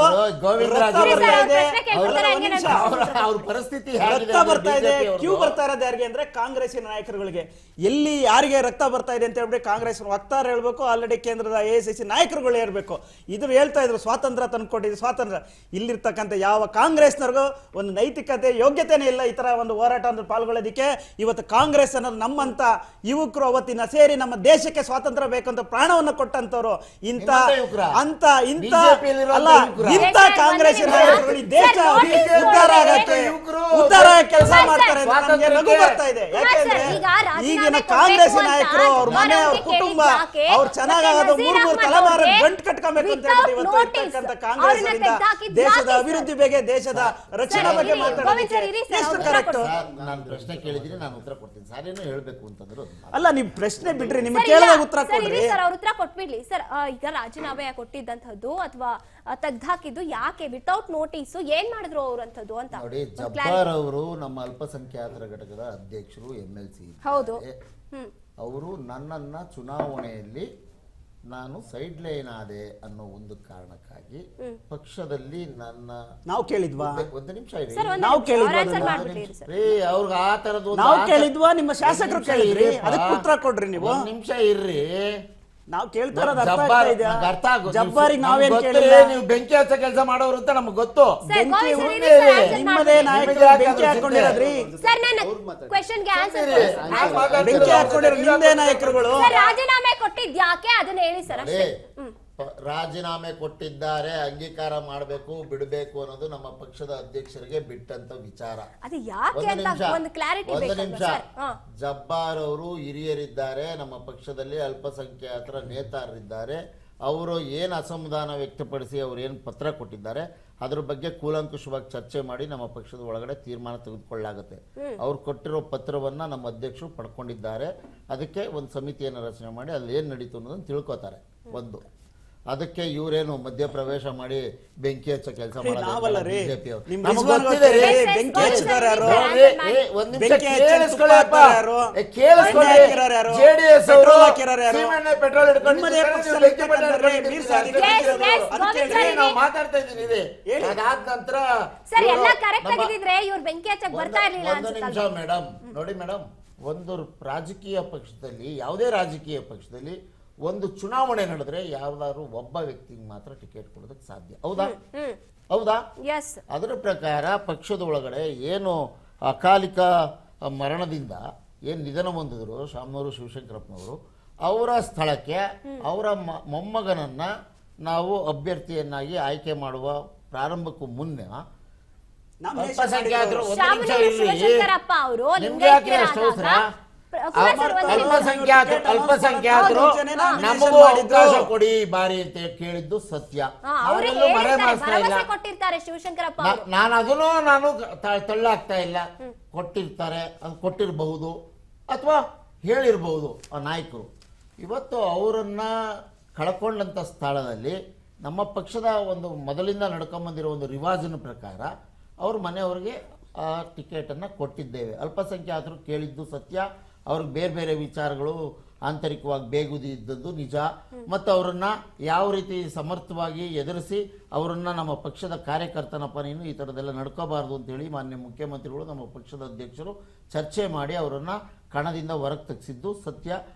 ರಕ್ತ ಬರ್ತಾ ಇದೆ, ಕ್ಯೂ ಬರ್ತಾ ಇರೋದು ಯಾರಿಗೆ ಅಂದ್ರೆ ಕಾಂಗ್ರೆಸ್ಸಿನ ನಾಯಕರುಗಳಿಗೆ. ಎಲ್ಲಿ ಯಾರಿಗೆ ರಕ್ತ ಬರ್ತಾ ಇದೆ ಅಂತ ಹೇಳ್ಬಿಟ್ಟು ಕಾಂಗ್ರೆಸ್ ವಕ್ತಾರ ಹೇಳ್ಬೇಕು, ಆಲ್ರೆಡಿ ಕೇಂದ್ರದ AICC ನಾಯಕರುಗಳು ಹೇಳ್ಬೇಕು. ಇದ್ರು ಹೇಳ್ತಾ ಇದ್ರು ಸ್ವಾತಂತ್ರ್ಯ ತಂದ್ಕೊಟ್ಟಿದ್ರು ಸ್ವಾತಂತ್ರ್ಯ. ಇಲ್ಲಿರ್ತಕ್ಕಂಥ ಯಾವ ಕಾಂಗ್ರೆಸ್ನವ್ರಿಗೂ ಒಂದು ನೈತಿಕತೆ ಯೋಗ್ಯ ಯೋಗ್ಯತೆನೇ ಇಲ್ಲ ಈ ತರ ಒಂದು ಹೋರಾಟ ಅಂದ್ರೆ ಪಾಲ್ಗೊಳ್ಳೋದಕ್ಕೆ. ಇವತ್ತು ಕಾಂಗ್ರೆಸ್ ಅನ್ನೋದು ನಮ್ಮಂತ ಯುವಕರು ಅವತ್ತಿನ ಸೇರಿ ನಮ್ಮ ದೇಶಕ್ಕೆ ಸ್ವಾತಂತ್ರ್ಯ ಬೇಕಂತ ಪ್ರಾಣವನ್ನು ಕೊಟ್ಟಂತವ್ರು ಇಂಥ ಅಂತ ಇಂಥ ಅಲ್ಲ ಇಂಥ ಕಾಂಗ್ರೆಸ್ ನಾಯಕರು ಈ ದೇಶ ಉದ್ಧಾರ ಆಗಕ್ಕೆ ಉದ್ಧಾರ ಕೆಲಸ ಮಾಡ್ತಾರೆ ಅಂತ ನಮ್ಗೆ ನಗು ಬರ್ತಾ ಇದೆ. ಯಾಕೆಂದ್ರೆ ಈಗಿನ ಕಾಂಗ್ರೆಸ್ ನಾಯಕರು ಅವ್ರ ಮನೆ ಅವ್ರ ಕುಟುಂಬ ಅವ್ರು ಚೆನ್ನಾಗಾಗೋದು ಮೂರು ತಲೆಮಾರು ಗಂಟು ಕಟ್ಕೊಬೇಕು ಅಂತ ಹೇಳ್ಬಿಟ್ಟು ಇವತ್ತು ಇರ್ತಕ್ಕಂಥ ಕಾಂಗ್ರೆಸ್ ದೇಶದ ಅಭಿವೃದ್ಧಿ ಬಗ್ಗೆ ದೇಶದ ರಕ್ಷಣೆ ಬಗ್ಗೆ ಮಾತಾಡೋದಕ್ಕೆ ಎಷ್ಟು ಕರೆಕ್ಟ್? ನಾನು ಪ್ರಶ್ನೆ ಕೇಳಿದ್ದೀನಿ, ನಾನು ಉತ್ತರ ಕೊಡ್ತೀನಿ. ಸಾರೇನೋ ಹೇಳ್ಬೇಕು ಅಂತಂದ್ರು ಅಲ್ಲ, ನೀವು ಪ್ರಶ್ನೆ ಬಿಡ್ರಿ, ನಿಮ್ಗೆ ಕೇಳಿದಾಗ ಉತ್ತರ ಕೊಡ್ರಿ ಸರ್. ಅವ್ರ ಉತ್ತರ ಕೊಟ್ಬಿಡ್ಲಿ ಸರ್. ಈಗ ರಾಜೀನಾಮೆ ಕೊಟ್ಟಿದ್ದಂಥದ್ದು ಅಥವಾ ತೆಗ್ದಾಕಿದ್ದು ಯಾಕೆ ವಿತೌಟ್ ನೋಟಿಸ್ ಏನ್ ಮಾಡಿದ್ರು ಅವ್ರು ಅಂತದ್ದು ಅಂತ ನೋಡಿ. ಜಬ್ಬಾರ್ ಅವರು ನಮ್ಮ ಅಲ್ಪಸಂಖ್ಯಾತರ ಘಟಕದ ಅಧ್ಯಕ್ಷರು, MLC. ಹೌದು. ಅವರು ನನ್ನನ್ನ ಚುನಾವಣೆಯಲ್ಲಿ ನಾನು ಸೈಡ್ ಲೈನ್ ಆದೆ ಅನ್ನೋ ಒಂದು ಕಾರಣಕ್ಕಾಗಿ ಪಕ್ಷದಲ್ಲಿ ನನ್ನ ನಾವು ಕೇಳಿದ್ವಾ? ಒಂದು ನಿಮಿಷ ಇರಿ, ನಾವು ಕೇಳಿದ್ವಾ? ಅವ್ರಿಗೆ ಆ ತರದ್ದು ನಾವು ಕೇಳಿದ್ವಾ? ನಿಮ್ಮ ಶಾಸಕರು ಕೇಳಿದ್ರಿ, ಅದಕ್ಕೆ ಉತ್ತರ ಕೊಡ್ರಿ ನೀವು. ಒಂದು ನಿಮಿಷ ಇರ್ರಿ, ನಾವು ಕೇಳ್ತಾ ಇರೋದು ಅರ್ಥ ಆಗ್ತಾ ಜಬ್ಬಾರಿಗೆ ನಾವೇನ್ ಕೇಳಿಲ್ಲ. ನೀವು ಬೆಂಕಿ ಹಚ್ಚ ಕೆಲಸ ಮಾಡೋರು ಅಂತ ನಮ್ಗೆ ಗೊತ್ತು. ನಿಮ್ಮದೇ ನಾಯಕರು ಬೆಂಕಿ ಹಾಕೊಂಡಿರೋದ್ರಿ, ಬೆಂಕಿ ಹಾಕೊಂಡಿರೋ ನಿಮ್ದೇ ನಾಯಕರುಗಳು. ರಾಜೀನಾಮೆ ಕೊಟ್ಟಿದ್ ಯಾಕೆ ಅದನ್ನ ಹೇಳಿ ಸರ್ ಅಷ್ಟೇ. ರಾಜೀನಾಮೆ ಕೊಟ್ಟಿದ್ದಾರೆ, ಅಂಗೀಕಾರ ಮಾಡಬೇಕು ಬಿಡಬೇಕು ಅನ್ನೋದು ನಮ್ಮ ಪಕ್ಷದ ಅಧ್ಯಕ್ಷರಿಗೆ ಬಿಟ್ಟಂತ ವಿಚಾರ. ಅದು ಯಾಕೆ ಅಂತ ಒಂದು ಕ್ಲಾರಿಟಿ ಒಂದು ನಿಮಿಷ. ಜಬ್ಬಾರ್ ಅವರು ಹಿರಿಯರಿದ್ದಾರೆ, ನಮ್ಮ ಪಕ್ಷದಲ್ಲಿ ಅಲ್ಪಸಂಖ್ಯಾತರ ನೇತಾರರಿದ್ದಾರೆ. ಅವರು ಏನು ಅಸಮಾಧಾನ ವ್ಯಕ್ತಪಡಿಸಿ ಅವ್ರು ಏನು ಪತ್ರ ಕೊಟ್ಟಿದ್ದಾರೆ ಅದ್ರ ಬಗ್ಗೆ ಕೂಲಂಕುಷವಾಗಿ ಚರ್ಚೆ ಮಾಡಿ ನಮ್ಮ ಪಕ್ಷದ ಒಳಗಡೆ ತೀರ್ಮಾನ ತೆಗೆದುಕೊಳ್ಳಲಾಗುತ್ತೆ. ಅವ್ರು ಕೊಟ್ಟಿರೋ ಪತ್ರವನ್ನ ನಮ್ಮ ಅಧ್ಯಕ್ಷರು ಪಡ್ಕೊಂಡಿದ್ದಾರೆ. ಅದಕ್ಕೆ ಒಂದು ಸಮಿತಿಯನ್ನು ರಚನೆ ಮಾಡಿ ಅಲ್ಲಿ ಏನು ನಡೀತು ಅನ್ನೋದನ್ನು ತಿಳ್ಕೊತಾರೆ. ಒಂದು ಅದಕ್ಕೆ ಇವರೇನು ಮಧ್ಯಪ್ರವೇಶ ಮಾಡಿ ಬೆಂಕಿ ಹಚ್ಚ ಕೆಲಸ ಮಾಡೋದು ಬಿಜೆಪಿ ಅವರು. ಜೆಡಿಎಸ್ ಅವರು ಪೆಟ್ರೋಲ್ ನಾವು ಮಾತಾಡ್ತಾ ಇದ್ದೀನಿ. ಅದಾದ ನಂತರ ಒಂದು ನಿಮಿಷ ಮೇಡಮ್, ನೋಡಿ ಮೇಡಮ್, ಒಂದು ರಾಜಕೀಯ ಪಕ್ಷದಲ್ಲಿ, ಯಾವುದೇ ರಾಜಕೀಯ ಪಕ್ಷದಲ್ಲಿ ಒಂದು ಚುನಾವಣೆ ನಡೆದ್ರೆ ಯಾವ್ದಾದ್ರು ಒಬ್ಬ ವ್ಯಕ್ತಿಗೆ ಮಾತ್ರ ಟಿಕೆಟ್ ಕೊಡೋದಕ್ಕೆ ಸಾಧ್ಯ. ಹೌದಾ? ಹೌದಾ? ಅದರ ಪ್ರಕಾರ ಪಕ್ಷದ ಒಳಗಡೆ ಏನು ಅಕಾಲಿಕ ಮರಣದಿಂದ ಏನು ನಿಧನ ಹೊಂದಿದ್ರು ಶಾಮನೂರು ಶಿವಶಂಕರಪ್ಪನವರು, ಅವರ ಸ್ಥಳಕ್ಕೆ ಅವರ ಮೊಮ್ಮಗನನ್ನ ನಾವು ಅಭ್ಯರ್ಥಿಯನ್ನಾಗಿ ಆಯ್ಕೆ ಮಾಡುವ ಪ್ರಾರಂಭಕ್ಕೂ ಮುನ್ನ ಅಲ್ಪಸಂಖ್ಯಾತರು ಅಲ್ಪಸಂಖ್ಯಾತರು ನಮಗೂ ಅವಕಾಶ ಕೊಡಿ ಬಾರಿ ಅಂತ ಕೇಳಿದ್ದು ಸತ್ಯ. ಮರೆ ಮಾಡಿಸ್ತಾ ಇಲ್ಲ ನಾನು, ಅದನ್ನು ನಾನು ತಳ್ಳಾಗ್ತಾ ಇಲ್ಲ. ಕೊಟ್ಟಿರ್ತಾರೆ, ಅದು ಕೊಟ್ಟಿರಬಹುದು ಅಥವಾ ಹೇಳಿರಬಹುದು ಆ ನಾಯಕರು. ಇವತ್ತು ಅವರನ್ನ ಕಳ್ಕೊಂಡಂಥ ಸ್ಥಳದಲ್ಲಿ ನಮ್ಮ ಪಕ್ಷದ ಒಂದು ಮೊದಲಿಂದ ನಡ್ಕೊಂಬಂದಿರೋ ಒಂದು ರಿವಾಜಿನ ಪ್ರಕಾರ ಅವ್ರ ಮನೆಯವ್ರಿಗೆ ಆ ಟಿಕೆಟನ್ನು ಕೊಟ್ಟಿದ್ದೇವೆ. ಅಲ್ಪಸಂಖ್ಯಾತರು ಕೇಳಿದ್ದು ಸತ್ಯ. ಅವ್ರಿಗೆ ಬೇರೆ ಬೇರೆ ವಿಚಾರಗಳು ಆಂತರಿಕವಾಗಿ ಬೇಗುದಿ ಇದ್ದದ್ದು ನಿಜ. ಮತ್ತು ಅವರನ್ನು ಯಾವ ರೀತಿ ಸಮರ್ಥವಾಗಿ ಎದುರಿಸಿ ಅವರನ್ನು ನಮ್ಮ ಪಕ್ಷದ ಕಾರ್ಯಕರ್ತನಪ್ಪ ನೀನು ಈ ಥರದ್ದೆಲ್ಲ ನಡ್ಕೋಬಾರ್ದು ಅಂತೇಳಿ ಮಾನ್ಯ ಮುಖ್ಯಮಂತ್ರಿಗಳು ನಮ್ಮ ಪಕ್ಷದ ಅಧ್ಯಕ್ಷರು ಚರ್ಚೆ ಮಾಡಿ ಅವರನ್ನು ಕಣದಿಂದ ಹೊರಗೆ ತೆಗೆಸಿದ್ದು ಸತ್ಯ.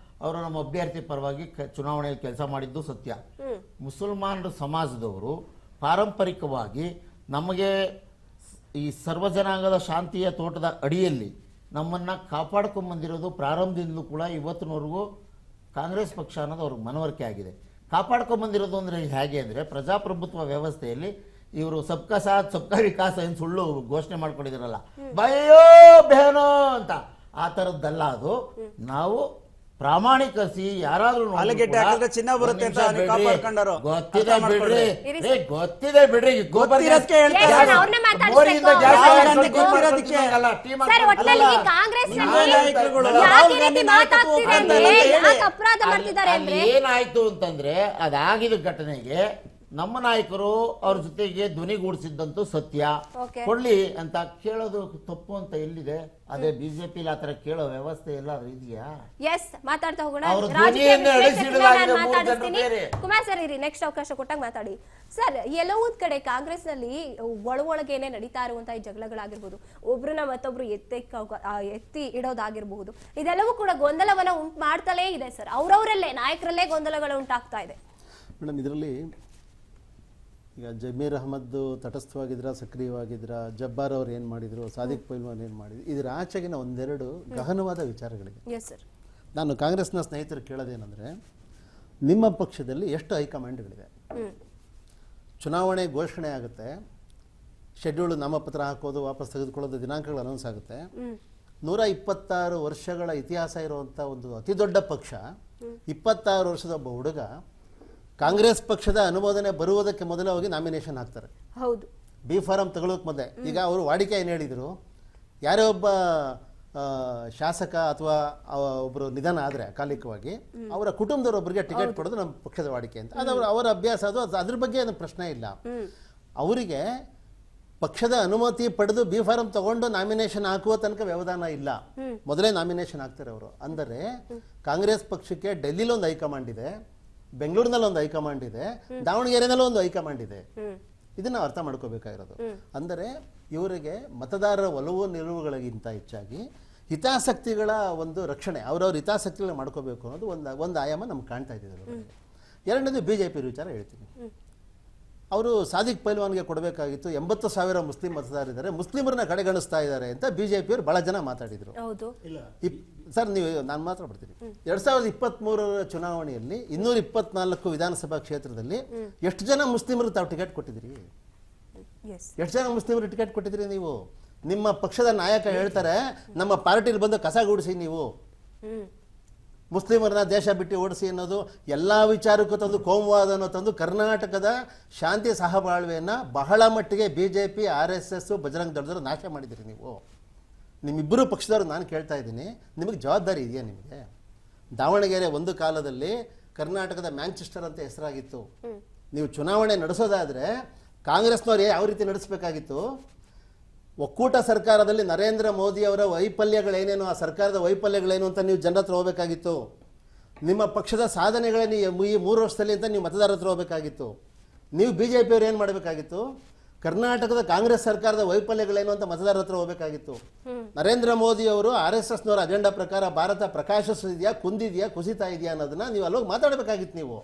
ಅವರು ನಮ್ಮ ಅಭ್ಯರ್ಥಿ ಪರವಾಗಿ ಚುನಾವಣೆಯಲ್ಲಿ ಕೆಲಸ ಮಾಡಿದ್ದು ಸತ್ಯ. ಮುಸಲ್ಮಾನರ ಸಮಾಜದವರು ಪಾರಂಪರಿಕವಾಗಿ ನಮಗೆ ಈ ಸರ್ವಜನಾಂಗದ ಶಾಂತಿಯ ತೋಟದ ಅಡಿಯಲ್ಲಿ ನಮ್ಮನ್ನು ಕಾಪಾಡ್ಕೊಂಬಂದಿರೋದು ಪ್ರಾರಂಭದಿಂದಲೂ ಕೂಡ ಇವತ್ತಿನವರೆಗೂ ಕಾಂಗ್ರೆಸ್ ಪಕ್ಷ ಅನ್ನೋದು ಅವ್ರಿಗೆ ಮನವರಿಕೆ ಆಗಿದೆ. ಕಾಪಾಡ್ಕೊಂಬಂದಿರೋದು ಅಂದರೆ ಹೇಗೆ ಅಂದರೆ, ಪ್ರಜಾಪ್ರಭುತ್ವ ವ್ಯವಸ್ಥೆಯಲ್ಲಿ ಇವರು ಸಬ್ಕಾ ಸಾಥ್ ಸಬ್ಕಾ ವಿಕಾಸ್ ಏನು ಸುಳ್ಳು ಘೋಷಣೆ ಮಾಡ್ಕೊಂಡಿದ್ದೀರಲ್ಲ, ಬಯ್ಯೋ ಬೇನೋ ಅಂತ, ಆ ಥರದ್ದಲ್ಲ. ಅದು ನಾವು ಪ್ರಾಮಾಣಿಕಸಿ ಯಾರಾದ್ರೂ ಚಿನ್ನ ಬರುತ್ತೆ ಅಂತ ಗೊತ್ತಿದೆ ಬಿಡ್ರಿ, ಏನಾಯ್ತು ಅಂತಂದ್ರೆ ಅದಾಗಿದ್ದ ಘಟನೆಗೆ ನಮ್ಮ ನಾಯಕರು ಅವ್ರ ಜೊತೆಗೆ ಧ್ವನಿಗೂಡಿಸಿದ್ದಂತೂ ಸತ್ಯ. ಕೊಡ್ಲಿ ಅಂತ ಕೇಳೋದು ತಪ್ಪು ಅಂತ ಎಲ್ಲಿದೆ? ಅದೇ ಬಿಜೆಪಿ ಆತರ ಕೇಳೋ ವ್ಯವಸ್ಥೆ ಎಲ್ಲ ಇದೆಯಾ? ಮಾತಾಡ್ತಾ ಹೋಗೋಣ. ಕುಮಾರ್ ಸರ್ ಇರಿ, ನೆಕ್ಸ್ಟ್ ಅವಕಾಶ ಕೊಟ್ಟಾಗ ಮಾತಾಡಿ. ಸರ್, ಎಲ್ಲವೂ ಕಡೆ ಕಾಂಗ್ರೆಸ್ ನಲ್ಲಿ ಒಳಗೇನೆ ನಡೀತಾ ಇರುವಂತಹ ಜಗಳಗಳಾಗಿರ್ಬೋದು, ಒಬ್ರನ್ನ ಮತ್ತೊಬ್ರು ಎತ್ತಿ ಇಡೋದಾಗಿರ್ಬಹುದು, ಇದೆಲ್ಲವೂ ಕೂಡ ಗೊಂದಲವನ್ನ ಉಂಟು ಮಾಡ್ತಲೇ ಇದೆ ಸರ್. ಅವರವರಲ್ಲೇ ನಾಯಕರಲ್ಲೇ ಗೊಂದಲಗಳು ಉಂಟಾಗ್ತಾ ಇದೆ. ಮೇಡಮ್, ಇದರಲ್ಲಿ ಈಗ ಜಮೀರ್ ಅಹಮದ್ ತಟಸ್ಥವಾಗಿದ್ರ, ಸಕ್ರಿಯವಾಗಿದ್ರ, ಜಬ್ಬಾರ್ ಅವ್ರು ಏನು ಮಾಡಿದ್ರು, ಸಾದಿಕ್ ಪೈಲ್ವಾನ್ ಏನು ಮಾಡಿದ್ರು, ಇದರ ಆಚೆಗಿನ ಒಂದೆರಡು ಗಹನವಾದ ವಿಚಾರಗಳಿವೆ. Yes sir. ನಾನು ಕಾಂಗ್ರೆಸ್ನ ಸ್ನೇಹಿತರು ಕೇಳೋದೇನೆಂದರೆ, ನಿಮ್ಮ ಪಕ್ಷದಲ್ಲಿ ಎಷ್ಟು ಹೈಕಮಾಂಡ್ಗಳಿವೆ? ಚುನಾವಣೆ ಘೋಷಣೆ ಆಗುತ್ತೆ, ಶೆಡ್ಯೂಲ್ ನಾಮಪತ್ರ ಹಾಕೋದು, ವಾಪಸ್ ತೆಗೆದುಕೊಳ್ಳೋದು, ದಿನಾಂಕಗಳು ಅನೌನ್ಸ್ ಆಗುತ್ತೆ. 126 ವರ್ಷಗಳ ಇತಿಹಾಸ ಇರುವಂಥ ಒಂದು ಅತಿ ದೊಡ್ಡ ಪಕ್ಷ, 26 ವರ್ಷದ ಒಬ್ಬ ಹುಡುಗ ಕಾಂಗ್ರೆಸ್ ಪಕ್ಷದ ಅನುಮೋದನೆ ಬರುವುದಕ್ಕೆ ಮೊದಲೇ ಹೋಗಿ ನಾಮಿನೇಷನ್ ಹಾಕ್ತಾರೆ. ಹೌದು. ಬಿ ಫಾರಂ ತಗೊಳ್ಳೋಕೆ ಮೊದಲೇ. ಈಗ ಅವರು ವಾಡಿಕೆ ಏನು ಹೇಳಿದರು, ಯಾರೇ ಒಬ್ಬ ಶಾಸಕ ಅಥವಾ ಒಬ್ಬರು ನಿಧನ ಆದರೆ ಅಕಾಲಿಕವಾಗಿ ಅವರ ಕುಟುಂಬದವರೊಬ್ಬರಿಗೆ ಟಿಕೆಟ್ ಕೊಡೋದು ನಮ್ಮ ಪಕ್ಷದ ವಾಡಿಕೆ ಅಂತ. ಅದು ಅವರ ಅಭ್ಯಾಸ, ಅದು ಅದ್ರ ಬಗ್ಗೆ ಏನು ಪ್ರಶ್ನೆ ಇಲ್ಲ. ಅವರಿಗೆ ಪಕ್ಷದ ಅನುಮತಿ ಪಡೆದು ಬಿ ಫಾರಂ ತಗೊಂಡು ನಾಮಿನೇಷನ್ ಹಾಕುವ ತನಕ ವ್ಯವಧಾನ ಇಲ್ಲ, ಮೊದಲೇ ನಾಮಿನೇಷನ್ ಹಾಕ್ತಾರೆ ಅವರು. ಅಂದರೆ ಕಾಂಗ್ರೆಸ್ ಪಕ್ಷಕ್ಕೆ ಡೆಲ್ಲಿಲಿ ಒಂದು ಹೈಕಮಾಂಡ್ ಇದೆ, ಬೆಂಗಳೂರಿನಲ್ಲಿ ಒಂದು ಹೈಕಮಾಂಡ್ ಇದೆ, ದಾವಣಗೆರೆನಲ್ಲಿ ಒಂದು ಹೈಕಮಾಂಡ್ ಇದೆ. ಇದನ್ನ ಅರ್ಥ ಮಾಡ್ಕೋಬೇಕಾಗಿರೋದು. ಅಂದರೆ ಇವರಿಗೆ ಮತದಾರರ ಒಲವು ನಿಲುವುಗಳಿಗಿಂತ ಹೆಚ್ಚಾಗಿ ಹಿತಾಸಕ್ತಿಗಳ ಒಂದು ರಕ್ಷಣೆ, ಅವರವ್ರ ಹಿತಾಸಕ್ತಿಗಳನ್ನ ಮಾಡ್ಕೋಬೇಕು ಅನ್ನೋದು ಒಂದು ಆಯಾಮ ನಮ್ಗೆ ಕಾಣ್ತಾ ಇದ್ದಿದ್ದಾರೆ. ಎರಡನೇದು BJP ವಿಚಾರ ಹೇಳ್ತೀನಿ. ಅವರು ಸಾದಿಕ್ ಪೈಲ್ವಾನ್ಗೆ ಕೊಡಬೇಕಾಗಿತ್ತು, 80,000 ಮುಸ್ಲಿಂ ಮತದಾರರಿದ್ದಾರೆ, ಮುಸ್ಲಿಮರನ್ನ ಕಡೆಗಣಿಸ್ತಾ ಇದ್ದಾರೆ ಅಂತ BJP ಬಹಳ ಜನ ಮಾತಾಡಿದರು. ಸರ್, ನೀವು ನಾನು ಮಾತ್ರ ಬರ್ತೀನಿ. 2023 ಚುನಾವಣೆಯಲ್ಲಿ 224 ವಿಧಾನಸಭಾ ಕ್ಷೇತ್ರದಲ್ಲಿ ಎಷ್ಟು ಜನ ಮುಸ್ಲಿಮರು ತಾವು ಟಿಕೆಟ್ ಕೊಟ್ಟಿದ್ದೀರಿ? ಎಷ್ಟು ಜನ ಮುಸ್ಲಿಮರು ಟಿಕೆಟ್ ಕೊಟ್ಟಿದ್ದೀರಿ ನೀವು? ನಿಮ್ಮ ಪಕ್ಷದ ನಾಯಕ ಹೇಳ್ತಾರೆ, ನಮ್ಮ ಪಾರ್ಟಿಲಿ ಬಂದು ಕಸ ಗುಡಿಸಿ, ನೀವು ಮುಸ್ಲಿಮರನ್ನ ದೇಶ ಬಿಟ್ಟು ಓಡಿಸಿ ಅನ್ನೋದು, ಎಲ್ಲ ವಿಚಾರಕ್ಕೂ ತಂದು ಕೋಮುವಾದನ ತಂದು ಕರ್ನಾಟಕದ ಶಾಂತಿ ಸಹಬಾಳ್ವೆಯನ್ನು ಬಹಳ ಮಟ್ಟಿಗೆ BJP, RSS, ಬಜರಂಗ್ ದಳದವರು ನಾಶ ಮಾಡಿದ್ದೀರಿ ನೀವು. ನಿಮ್ಮಿಬ್ಬರು ಪಕ್ಷದವ್ರು ನಾನು ಕೇಳ್ತಾ ಇದ್ದೀನಿ, ನಿಮಗೆ ಜವಾಬ್ದಾರಿ ಇದೆಯಾ ನಿಮಗೆ? ದಾವಣಗೆರೆ ಒಂದು ಕಾಲದಲ್ಲಿ ಕರ್ನಾಟಕದ ಮ್ಯಾಂಚೆಸ್ಟರ್ ಅಂತ ಹೆಸರಾಗಿತ್ತು. ನೀವು ಚುನಾವಣೆ ನಡೆಸೋದಾದರೆ ಕಾಂಗ್ರೆಸ್ನವ್ರು ಯಾವ ರೀತಿ ನಡೆಸಬೇಕಾಗಿತ್ತು? ಒಕ್ಕೂಟ ಸರ್ಕಾರದಲ್ಲಿ ನರೇಂದ್ರ ಮೋದಿ ಅವರ ವೈಫಲ್ಯಗಳೇನೇನು, ಆ ಸರ್ಕಾರದ ವೈಫಲ್ಯಗಳೇನು ಅಂತ ನೀವು ಜನರ ಹತ್ರ ಹೋಗಬೇಕಾಗಿತ್ತು. ನಿಮ್ಮ ಪಕ್ಷದ ಸಾಧನೆಗಳೇನು ಈ 3 ವರ್ಷದಲ್ಲಿ ಅಂತ ನೀವು ಮತದಾರರ ಹತ್ರ ಹೋಗಬೇಕಾಗಿತ್ತು. ನೀವು BJP ಅವ್ರು ಏನು ಮಾಡಬೇಕಾಗಿತ್ತು? ಕರ್ನಾಟಕದ ಕಾಂಗ್ರೆಸ್ ಸರ್ಕಾರದ ವೈಫಲ್ಯಗಳೇನು ಅಂತ ಮತದಾರರ ಹತ್ರ ಹೋಗಬೇಕಾಗಿತ್ತು. ನರೇಂದ್ರ ಮೋದಿ ಅವರು RSSನವರ ಅಜೆಂಡಾ ಪ್ರಕಾರ ಭಾರತ ಪ್ರಕಾಶಿಸಿದೆಯಾ, ಕುಂದಿದೆಯಾ, ಕುಸಿತಾ ಇದೆಯಾ ಅನ್ನೋದನ್ನ ನೀವು ಅಲ್ಲೋಗಿ ಮಾತಾಡಬೇಕಾಗಿತ್ತು. ನೀವು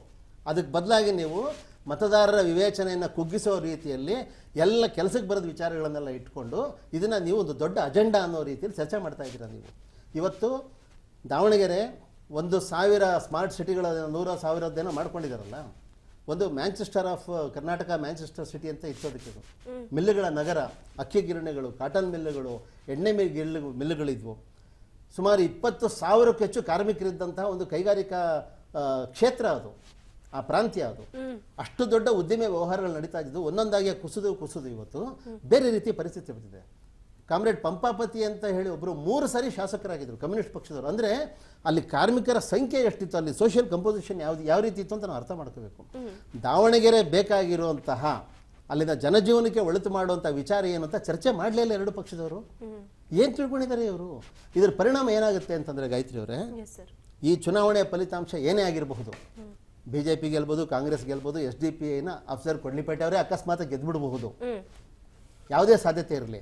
ಅದಕ್ಕೆ ಬದಲಾಗಿ ನೀವು ಮತದಾರರ ವಿವೇಚನೆಯನ್ನು ಕುಗ್ಗಿಸೋ ರೀತಿಯಲ್ಲಿ ಎಲ್ಲ ಕೆಲಸಕ್ಕೆ ಬರೋದು ವಿಚಾರಗಳನ್ನೆಲ್ಲ ಇಟ್ಕೊಂಡು ಇದನ್ನು ನೀವು ಒಂದು ದೊಡ್ಡ ಅಜೆಂಡಾ ಅನ್ನೋ ರೀತಿಯಲ್ಲಿ ಚರ್ಚೆ ಮಾಡ್ತಾ ಇದ್ದೀರಾ. ನೀವು ಇವತ್ತು ದಾವಣಗೆರೆ 1,000 ಸ್ಮಾರ್ಟ್ ಸಿಟಿಗಳ 100,000 ಮಾಡ್ಕೊಂಡಿದ್ದಾರಲ್ಲ, ಒಂದು Manchester of Karnataka, Manchester city ಅಂತ ಇತ್ತೋದಕ್ಕೆ. ಮಿಲ್ಲುಗಳ ನಗರ, ಅಕ್ಕಿ ಗಿರಣಿಗಳು, ಕಾಟನ್ ಮಿಲ್ಲುಗಳು, ಎಣ್ಣೆ ಮಿಲ್ಲುಗಳಿದ್ವು. ಸುಮಾರು 20,000ಕ್ಕೂ ಹೆಚ್ಚು ಕಾರ್ಮಿಕರಿದ್ದಂತಹ ಒಂದು ಕೈಗಾರಿಕಾ ಕ್ಷೇತ್ರ ಅದು, ಆ ಪ್ರಾಂತ್ಯ ಅದು. ಅಷ್ಟು ದೊಡ್ಡ ಉದ್ದಿಮೆ ವ್ಯವಹಾರಗಳು ನಡೀತಾ ಇದ್ದು ಒಂದೊಂದಾಗಿ ಕುಸಿದು ಇವತ್ತು ಬೇರೆ ರೀತಿ ಪರಿಸ್ಥಿತಿ ಬಂದಿದೆ. ಕಾಮ್ರೇಡ್ ಪಂಪಾಪತಿ ಅಂತ ಹೇಳಿ ಒಬ್ಬರು 3 ಸಾರಿ ಶಾಸಕರಾಗಿದ್ದರು ಕಮ್ಯುನಿಸ್ಟ್ ಪಕ್ಷದವರು. ಅಂದರೆ ಅಲ್ಲಿ ಕಾರ್ಮಿಕರ ಸಂಖ್ಯೆ ಎಷ್ಟಿತ್ತು, ಅಲ್ಲಿ ಸೋಷಿಯಲ್ ಕಂಪೋಸಿಷನ್ ಯಾವ ರೀತಿ ಇತ್ತು ಅಂತ ನಾವು ಅರ್ಥ ಮಾಡ್ಕೋಬೇಕು. ದಾವಣಗೆರೆ ಬೇಕಾಗಿರುವಂತಹ ಅಲ್ಲಿನ ಜನಜೀವನಕ್ಕೆ ಒಳಿತು ಮಾಡುವಂಥ ವಿಚಾರ ಏನು ಅಂತ ಚರ್ಚೆ ಮಾಡಲೇ ಇಲ್ಲ ಎರಡು ಪಕ್ಷದವರು. ಏನು ತಿಳ್ಕೊಂಡಿದ್ದಾರೆ ಇವರು? ಇದರ ಪರಿಣಾಮ ಏನಾಗುತ್ತೆ ಅಂತಂದರೆ ಗಾಯತ್ರಿ ಅವರೇ, ಈ ಚುನಾವಣೆಯ ಫಲಿತಾಂಶ ಏನೇ ಆಗಿರಬಹುದು, BJP ಗೆಲ್ಬೋದು, ಕಾಂಗ್ರೆಸ್ ಗೆಲ್ಬೋದು, SDPIನ ಅಫ್ಸರ್ ಕೊಡ್ಲಿಪೇಟೆ ಅವರೇ ಅಕಸ್ಮಾತ್ ಗೆದ್ಬಿಡಬಹುದು, ಯಾವುದೇ ಸಾಧ್ಯತೆ ಇರಲಿ.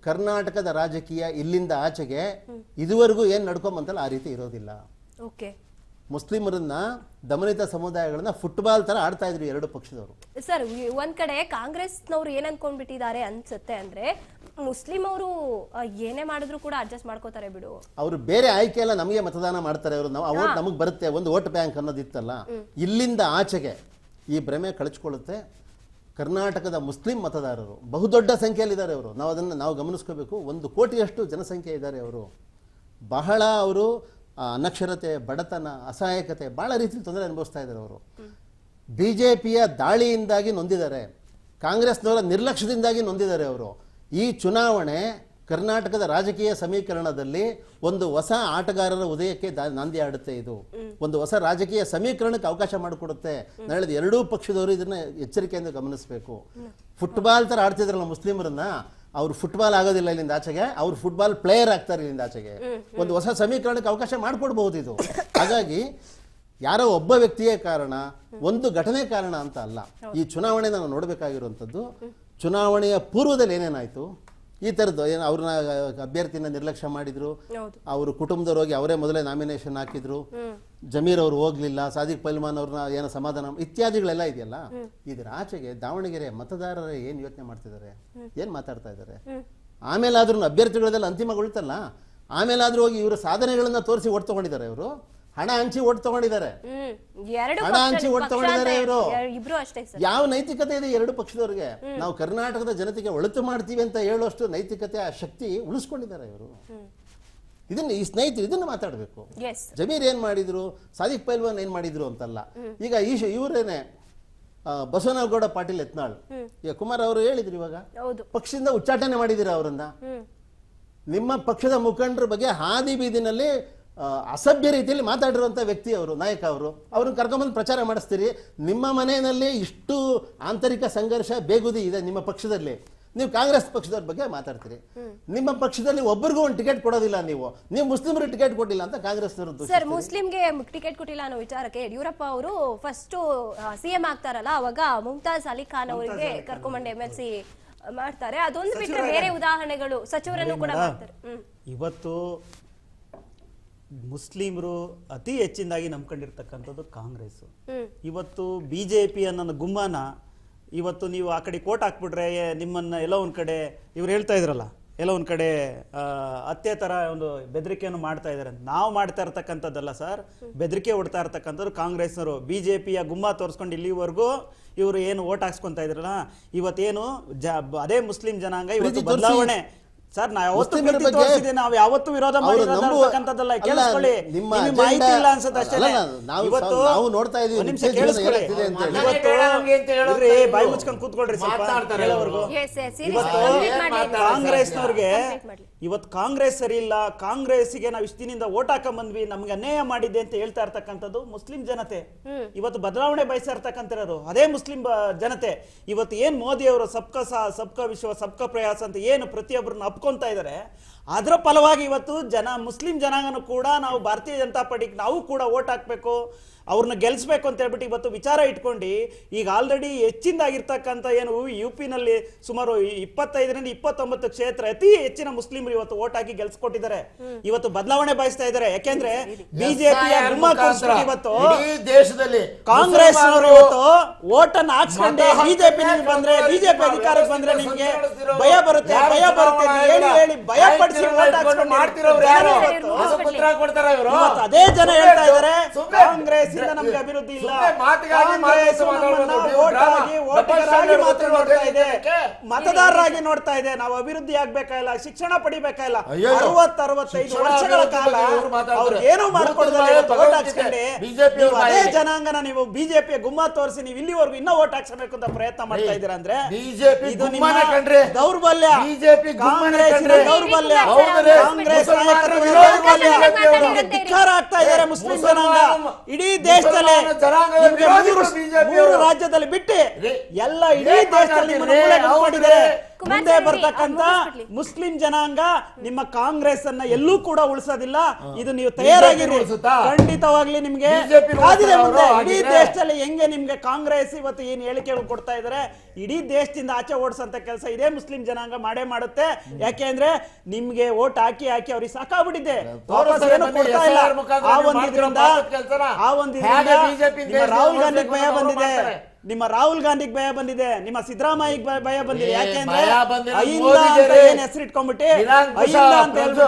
ಕರ್ನಾಟಕದ ರಾಜಕೀಯ ಇಲ್ಲಿಂದ ಆಚೆಗೆ ಇದುವರೆಗೂ ಏನು ನಡ್ಕೊಂಬಂತಲ್ಲ ಆ ರೀತಿ ಇರೋದಿಲ್ಲ. ಮುಸ್ಲಿಮರನ್ನ, ದಮನಿತ ಸಮುದಾಯಗಳನ್ನ ಫುಟ್ಬಾಲ್ ತರ ಆಡ್ತಾ ಇದ್ರು ಎರಡು ಪಕ್ಷದವರು. ಸರ್, ಒಂದ್ ಕಡೆ ಕಾಂಗ್ರೆಸ್ನವ್ರು ಏನ್ ಅನ್ಕೊಂಡ್ಬಿಟ್ಟಿದ್ದಾರೆ ಅನ್ಸುತ್ತೆ ಅಂದ್ರೆ, ಮುಸ್ಲಿಂ ಅವರು ಏನೇ ಮಾಡಿದ್ರು ಕೂಡ ಅಡ್ಜಸ್ಟ್ ಮಾಡ್ಕೋತಾರೆ ಬಿಡು, ಅವರು ಬೇರೆ ಆಯ್ಕೆ ಎಲ್ಲ ನಮಗೆ ಮತದಾನ ಮಾಡ್ತಾರೆ, ಅವರು ಓಟ್ ನಮಗೆ ಬರುತ್ತೆ, ಒಂದು ವೋಟ್ ಬ್ಯಾಂಕ್ ಅನ್ನೋದಿತ್ತಲ್ಲ, ಇಲ್ಲಿಂದ ಆಚೆಗೆ ಈ ಭ್ರಮೆ ಕಳಚ್ಕೊಳ್ಳುತ್ತೆ. ಕರ್ನಾಟಕದ ಮುಸ್ಲಿಂ ಮತದಾರರು ಬಹುದೊಡ್ಡ ಸಂಖ್ಯೆಯಲ್ಲಿದ್ದಾರೆ. ಅವರು ನಾವು ಗಮನಿಸ್ಕೋಬೇಕು. 1 ಕೋಟಿಯಷ್ಟು ಜನಸಂಖ್ಯೆ ಇದ್ದಾರೆ. ಅವರು ಬಹಳ ಅವರು ಅನಕ್ಷರತೆ, ಬಡತನ, ಅಸಹಾಯಕತೆ ಭಾಳ ರೀತಿಯಲ್ಲಿ ತೊಂದರೆ ಅನುಭವಿಸ್ತಾ ಇದ್ದಾರೆ. ಅವರು BJPಯ ದಾಳಿಯಿಂದಾಗಿ ನೊಂದಿದ್ದಾರೆ, ಕಾಂಗ್ರೆಸ್ನವರ ನಿರ್ಲಕ್ಷ್ಯದಿಂದಾಗಿ ನೊಂದಿದ್ದಾರೆ. ಅವರು ಈ ಚುನಾವಣೆ ಕರ್ನಾಟಕದ ರಾಜಕೀಯ ಸಮೀಕರಣದಲ್ಲಿ ಒಂದು ಹೊಸ ಆಟಗಾರರ ಉದಯಕ್ಕೆ ನಾಂದಿ ಆಡುತ್ತೆ. ಇದು ಒಂದು ಹೊಸ ರಾಜಕೀಯ ಸಮೀಕರಣಕ್ಕೆ ಅವಕಾಶ ಮಾಡಿಕೊಡುತ್ತೆ. ನಾನು ಹೇಳಿದ ಎರಡೂ ಪಕ್ಷದವರು ಇದನ್ನ ಎಚ್ಚರಿಕೆಯಿಂದ ಗಮನಿಸಬೇಕು. ಫುಟ್ಬಾಲ್ ತರ ಆಡ್ತಿದ್ರಲ್ಲ ಮುಸ್ಲಿಮರನ್ನ, ಅವ್ರು ಫುಟ್ಬಾಲ್ ಆಗೋದಿಲ್ಲ ಇಲ್ಲಿಂದ ಆಚೆಗೆ, ಅವ್ರು ಫುಟ್ಬಾಲ್ ಪ್ಲೇಯರ್ ಆಗ್ತಾರೆ ಇಲ್ಲಿಂದ ಆಚೆಗೆ. ಒಂದು ಹೊಸ ಸಮೀಕರಣಕ್ಕೆ ಅವಕಾಶ ಮಾಡಿಕೊಡ್ಬಹುದು ಇದು. ಹಾಗಾಗಿ ಯಾರೋ ಒಬ್ಬ ವ್ಯಕ್ತಿಯೇ ಕಾರಣ, ಒಂದು ಘಟನೆ ಕಾರಣ ಅಂತ ಅಲ್ಲ. ಈ ಚುನಾವಣೆ ನಾವು ನೋಡಬೇಕಾಗಿರುವಂಥದ್ದು, ಚುನಾವಣೆಯ ಪೂರ್ವದಲ್ಲಿ ಏನೇನಾಯಿತು, ಈ ಥರದ್ದು ಏನು ಅವ್ರನ್ನ ಅಭ್ಯರ್ಥಿನ ನಿರ್ಲಕ್ಷ್ಯ ಮಾಡಿದ್ರು, ಹೌದು. ಅವರು ಕುಟುಂಬದವ್ರು ಹೋಗಿ ಅವರೇ ಮೊದಲೇ ನಾಮಿನೇಷನ್ ಹಾಕಿದ್ರು, ಜಮೀರ್ ಅವರು ಹೋಗ್ಲಿಲ್ಲ, ಸಾದಿಕ್ ಪೈಲ್ವಾನ್ ಅವ್ರನ್ನ ಏನೋ ಸಮಾಧಾನ ಇತ್ಯಾದಿಗಳೆಲ್ಲ ಇದೆಯಲ್ಲ, ಇದರ ಆಚೆಗೆ ದಾವಣಗೆರೆ ಮತದಾರರೇ ಏನು ಯೋಚನೆ ಮಾಡ್ತಿದ್ದಾರೆ, ಏನು ಮಾತಾಡ್ತಾ ಇದ್ದಾರೆ. ಆಮೇಲಾದ್ರೂ ಅಭ್ಯರ್ಥಿಗಳದೆಲ್ಲ ಅಂತಿಮಗೊಳ್ತಲ್ಲ, ಆಮೇಲಾದ್ರೂ ಹೋಗಿ ಇವರ ಸಾಧನೆಗಳನ್ನ ತೋರಿಸಿ ಓಟ್ ತಗೊಂಡಿದ್ದಾರೆ. ಇವರು ಹಣ ಹಂಚಿ ಓಟ್ ತಗೊಂಡಿದ್ದಾರೆ, ಹಣ ಹಂಚಿ ಓಟ್ ತಗೊಂಡಿದ್ದಾರೆ ಇವರು. ಇಬ್ರು ಅಷ್ಟೇ ಸರ್. ಯಾವ ನೈತಿಕತೆ ಇದೆ ಎರಡು ಪಕ್ಷದವ್ರಿಗೆ? ನಾವು ಕರ್ನಾಟಕದ ಜನತೆಗೆ ಒಳಿತು ಮಾಡ್ತೀವಿ ಅಂತ ಹೇಳುವಷ್ಟು ನೈತಿಕತೆ, ಆ ಶಕ್ತಿ ಉಳಿಸ್ಕೊಂಡಿದ್ದಾರೆ ಇವರು. ಇದನ್ನ ಈ ಸ್ನೇಹಿತರು ಇದನ್ನ ಮಾತಾಡಬೇಕು. ಜಮೀರ್ ಏನ್ ಮಾಡಿದ್ರು, ಸಾದಿಕ್ ಪೈಲ್ವಾನ್ ಏನ್ ಮಾಡಿದ್ರು ಅಂತಲ್ಲ. ಈಗ ಇವರೇನೆ ಬಸವನಗೌಡ ಪಾಟೀಲ್ ಯತ್ನಾಳ್, ಈಗ ಕುಮಾರ್ ಅವರು ಹೇಳಿದ್ರು, ಇವಾಗ ಪಕ್ಷದಿಂದ ಉಚ್ಚಾಟನೆ ಮಾಡಿದಿರ ಅವರನ್ನ. ನಿಮ್ಮ ಪಕ್ಷದ ಮುಖಂಡರ ಬಗ್ಗೆ ಹಾದಿ ಬೀದಿನಲ್ಲಿ ಅಸಭ್ಯ ರೀತಿಯಲ್ಲಿ ಮಾತಾಡಿರುವಂಥ ವ್ಯಕ್ತಿ ಅವರು, ನಾಯಕ ಅವರು. ಅವ್ರನ್ನ ಕರ್ಕೊಂಬಂದು ಪ್ರಚಾರ ಮಾಡಿಸ್ತೀರಿ. ನಿಮ್ಮ ಮನೆಯಲ್ಲಿ ಇಷ್ಟು ಆಂತರಿಕ ಸಂಘರ್ಷ ಬೇಗುದಿ ಇದೆ ನಿಮ್ಮ ಪಕ್ಷದಲ್ಲಿ, ನೀವು ಕಾಂಗ್ರೆಸ್ ಪಕ್ಷದವ್ರ ಬಗ್ಗೆ ಮಾತಾಡ್ತೀರಿ. ನಿಮ್ಮ ಪಕ್ಷದಲ್ಲಿ ಒಬ್ಬರಿಗೂ ಒಂದು ಟಿಕೆಟ್ ಕೊಡೋದಿಲ್ಲ, ನೀವು ಮುಸ್ಲಿಮರಿಗೆ ಟಿಕೆಟ್ ಕೊಟ್ಟಿಲ್ಲ ಅಂತ ಕಾಂಗ್ರೆಸ್ನವರು. ಸರ್, ಮುಸ್ಲಿಂಗೆ ಟಿಕೆಟ್ ಕೊಟ್ಟಿಲ್ಲ ಅನ್ನೋ ವಿಚಾರಕ್ಕೆ ಯಡಿಯೂರಪ್ಪ ಅವರು ಫಸ್ಟ್ ಸಿಎಂ ಆಗ್ತಾರಲ್ಲ, ಅವಾಗ ಮುಮ್ತಾಜ್ ಅಲಿ ಖಾನ್ ಅವರಿಗೆ ಕರ್ಕೊಂಬಂಡು MLC ಮಾಡ್ತಾರೆ. ಅದೊಂದು ಬಿಟ್ಟರೆ ಬೇರೆ ಉದಾಹರಣೆಗಳು ಸಚಿವರನ್ನು ಕೂಡ ಮಾಡ್ತಾರೆ. ಇವತ್ತು ಮುಸ್ಲಿಮರು ಅತಿ ಹೆಚ್ಚಿನದಾಗಿ ನಂಬ್ಕೊಂಡಿರ್ತಕ್ಕಂಥದ್ದು ಕಾಂಗ್ರೆಸ್. ಇವತ್ತು BJP ಅನ್ನೋ ಗುಮ್ಮನ ಇವತ್ತು ನೀವು ಆ ಕಡೆ ಕೋಟ್ ಹಾಕ್ಬಿಟ್ರೆ ನಿಮ್ಮನ್ನ ಎಲ್ಲೋ ಒಂದ್ ಕಡೆ ಇವ್ರು ಹೇಳ್ತಾ ಇದ್ರಲ್ಲ, ಎಲ್ಲೋ ಒಂದ್ ಕಡೆ ಹತ್ಯೆ ತರ ಒಂದು ಬೆದರಿಕೆಯನ್ನು ಮಾಡ್ತಾ ಇದಾರೆ. ನಾವು ಮಾಡ್ತಾ ಇರ್ತಕ್ಕಂಥದ್ದಲ್ಲ ಸರ್, ಬೆದರಿಕೆ ಹೊಡ್ತಾ ಇರ್ತಕ್ಕಂಥದ್ದು ಕಾಂಗ್ರೆಸ್ನವರು. BJPಯ ಗುಮ್ಮ ತೋರಿಸ್ಕೊಂಡು ಇಲ್ಲಿವರೆಗೂ ಇವರು ಏನು ಓಟ್ ಹಾಕ್ಸ್ಕೊಂತ ಇದ್ರಲ್ಲ, ಇವತ್ತೇನು ಅದೇ ಮುಸ್ಲಿಂ ಜನಾಂಗ ಇವತ್ತು ಬದಲಾವಣೆ. ಸರ್, ನಾವು ಯಾವತ್ತೂ ವಿರೋಧ ಮಾಡಿರ್ತಕ್ಕಂಥದ್ದಲ್ಲ. ಕೇಳಿಸ್ಕೊಳ್ಳಿ, ನಿಮಗೆ ಮಾಹಿತಿ ಇಲ್ಲ ಅನ್ಸುತ್ತೆ ಅಷ್ಟೇ. ಬಾಯಿ ಮುಚ್ಕೊಂಡು ಕೂತ್ಕೊಳ್ರಿ ಸ್ವಲ್ಪ. ಕಾಂಗ್ರೆಸ್ನವ್ರಿಗೆ ಇವತ್ತು ಕಾಂಗ್ರೆಸ್ ಸರಿ ಇಲ್ಲ, ಕಾಂಗ್ರೆಸ್ಗೆ ನಾವು ಇಷ್ಟು ದಿನದಿಂದ ಓಟ್ ಹಾಕ ಬಂದ್ವಿ, ನಮ್ಗೆ ಅನ್ಯಾಯ ಮಾಡಿದೆ ಅಂತ ಹೇಳ್ತಾ ಇರ್ತಕ್ಕಂಥದ್ದು ಮುಸ್ಲಿಂ ಜನತೆ. ಇವತ್ತು ಬದಲಾವಣೆ ಬಯಸ್ತಾ ಇರ್ತಕ್ಕಂಥದ್ದು ಅದೇ ಮುಸ್ಲಿಂ ಜನತೆ. ಇವತ್ತು ಏನ್ ಮೋದಿ ಅವರು ಸಬ್ಕಾ ಸಾಥ್ ಸಬ್ಕಾ ವಿಶ್ವ ಸಬ್ಕಾ ಪ್ರಯಾಸ ಅಂತ ಏನು ಪ್ರತಿಯೊಬ್ಬರನ್ನ ಅಪ್ಕೊಂತ ಇದ್ದಾರೆ, ಅದರ ಫಲವಾಗಿ ಇವತ್ತು ಮುಸ್ಲಿಂ ಜನಾಂಗನೂ ಕೂಡ ನಾವು ಭಾರತೀಯ ಜನತಾ ಪಾರ್ಟಿಗೆ ನಾವು ಕೂಡ ಓಟ್ ಹಾಕ್ಬೇಕು, ಅವ್ರನ್ನ ಗೆಲ್ಸ್ಬೇಕು ಅಂತ ಹೇಳ್ಬಿಟ್ಟು ಇವತ್ತು ವಿಚಾರ ಇಟ್ಕೊಂಡು ಈಗ ಆಲ್ರೆಡಿ ಹೆಚ್ಚಿನದಾಗಿರ್ತಕ್ಕಂಥ ಏನು UP ನಲ್ಲಿ ಸುಮಾರು 25ರಿಂದ 29 ಕ್ಷೇತ್ರ ಅತಿ ಹೆಚ್ಚಿನ ಮುಸ್ಲಿಮರು ಇವತ್ತು ಓಟ್ ಹಾಕಿ ಗೆಲ್ಸ್ಕೊಟ್ಟಿದ್ದಾರೆ. ಇವತ್ತು ಬದಲಾವಣೆ ಬಯಸ್ತಾ ಇದ್ದಾರೆ. ಯಾಕೆಂದ್ರೆ ಬಿಜೆಪಿಯ ಇವತ್ತು ದೇಶದಲ್ಲಿ ಕಾಂಗ್ರೆಸ್ ಅವರು ಇವತ್ತು ಓಟ್ ಅನ್ನು ಹಾಕ್ಸ್ಕೊಂಡೆ ಬಿಜೆಪಿ ಬಂದ್ರೆ, ಬಿಜೆಪಿ ಅಧಿಕಾರಕ್ಕೆ ಬಂದ್ರೆ ನಿಮ್ಗೆ ಭಯ ಬರುತ್ತೆ ಹೇಳಿ ಭಯ ಪಡಿಸಿ ಓಟ್ ಹಾಕ್ಸ್ಕೊಂಡು ಅದೇ ಜನ ಹೇಳ್ತಾ ಇದ್ದಾರೆ ಕಾಂಗ್ರೆಸ್ ನಮ್ಗೆ ಅಭಿವೃದ್ಧಿ ಇಲ್ಲ, ಮತದಾರರಾಗಿ ನೋಡ್ತಾ ಇದೆ, ನಾವು ಅಭಿವೃದ್ಧಿ ಆಗ್ಬೇಕಾಗಿಲ್ಲ, ಶಿಕ್ಷಣ ಪಡಿಬೇಕಾಗಿಲ್ಲ. 60-65 ವರ್ಷಗಳ ಕಾಲ ಏನು ಮಾಡ್ಕೊಡ್ತಾರೆ. ಅದೇ ಜನಾಂಗನ ನೀವು ಬಿಜೆಪಿಯ ಗುಮ್ಮ ತೋರಿಸಿ ನೀವು ಇಲ್ಲಿವರೆಗೂ ಇನ್ನೂ ಓಟ್ ಹಾಕ್ಸಬೇಕು ಅಂತ ಪ್ರಯತ್ನ ಮಾಡ್ತಾ ಇದ್ದೀರಾ ಅಂದ್ರೆ ಇದು ನಿಮ್ಮ ದೌರ್ಬಲ್ಯ, ಕಾಂಗ್ರೆಸ್ ದೌರ್ಬಲ್ಯ, ಕಾಂಗ್ರೆಸ್ ಧಿಕ್ಕಾರ ಆಗ್ತಾ ಇದ್ದಾರೆ ಮುಸ್ಲಿಂ ಜನಾಂಗ. ಇಡೀ ದೇಶದಲ್ಲಿ ಮೂರು ರಾಜ್ಯದಲ್ಲಿ ಬಿಟ್ಟು ಎಲ್ಲ ಇಡೀ ದೇಶದಲ್ಲಿ ಮುಂದೆ ಬರ್ತಕ್ಕಂತ ಮುಸ್ಲಿಂ ಜನಾಂಗ ನಿಮ್ಮ ಕಾಂಗ್ರೆಸ್ ಅನ್ನ ಎಲ್ಲೂ ಕೂಡ ಉಳಿಸೋದಿಲ್ಲ. ಇದು ನೀವು ತಯಾರಾಗಿರಿ, ಖಂಡಿತವಾಗ್ಲಿ ನಿಮ್ಗೆ ಇಡೀ ದೇಶದಲ್ಲಿ ಹೆಂಗೆ ನಿಮ್ಗೆ ಕಾಂಗ್ರೆಸ್ ಇವತ್ತು ಏನ್ ಹೇಳಿಕೆಗಳು ಕೊಡ್ತಾ ಇದಾರೆ, ಇಡೀ ದೇಶದಿಂದ ಆಚೆ ಓಡಿಸಂತ ಕೆಲಸ ಇದೇ ಮುಸ್ಲಿಂ ಜನಾಂಗ ಮಾಡೇ ಮಾಡುತ್ತೆ. ಯಾಕೆಂದ್ರೆ ನಿಮ್ಗೆ ಓಟ್ ಹಾಕಿ ಅವ್ರಿಗೆ ಸಾಕಾಗ್ಬಿಟ್ಟಿದೆ, ವಾಪಸ್ ಏನು ಕೊಡ್ತಾ ಇಲ್ಲ. ರಾಹುಲ್ ಗಾಂಧಿಗೆ ಭಯ ಬಂದಿದೆ, ನಿಮ್ಮ ರಾಹುಲ್ ಗಾಂಧಿಗೆ ಭಯ ಬಂದಿದೆ, ನಿಮ್ಮ ಸಿದ್ದರಾಮಯ್ಯಗೆ ಭಯ ಬಂದಿದೆ. ಯಾಕೆಂದ್ರೆ ಏನ್ ಹೆಸರಿಟ್ಕೊಂಡ್ಬಿಟ್ಟು ಅಂತ ಹೇಳ್ಬಿಟ್ಟು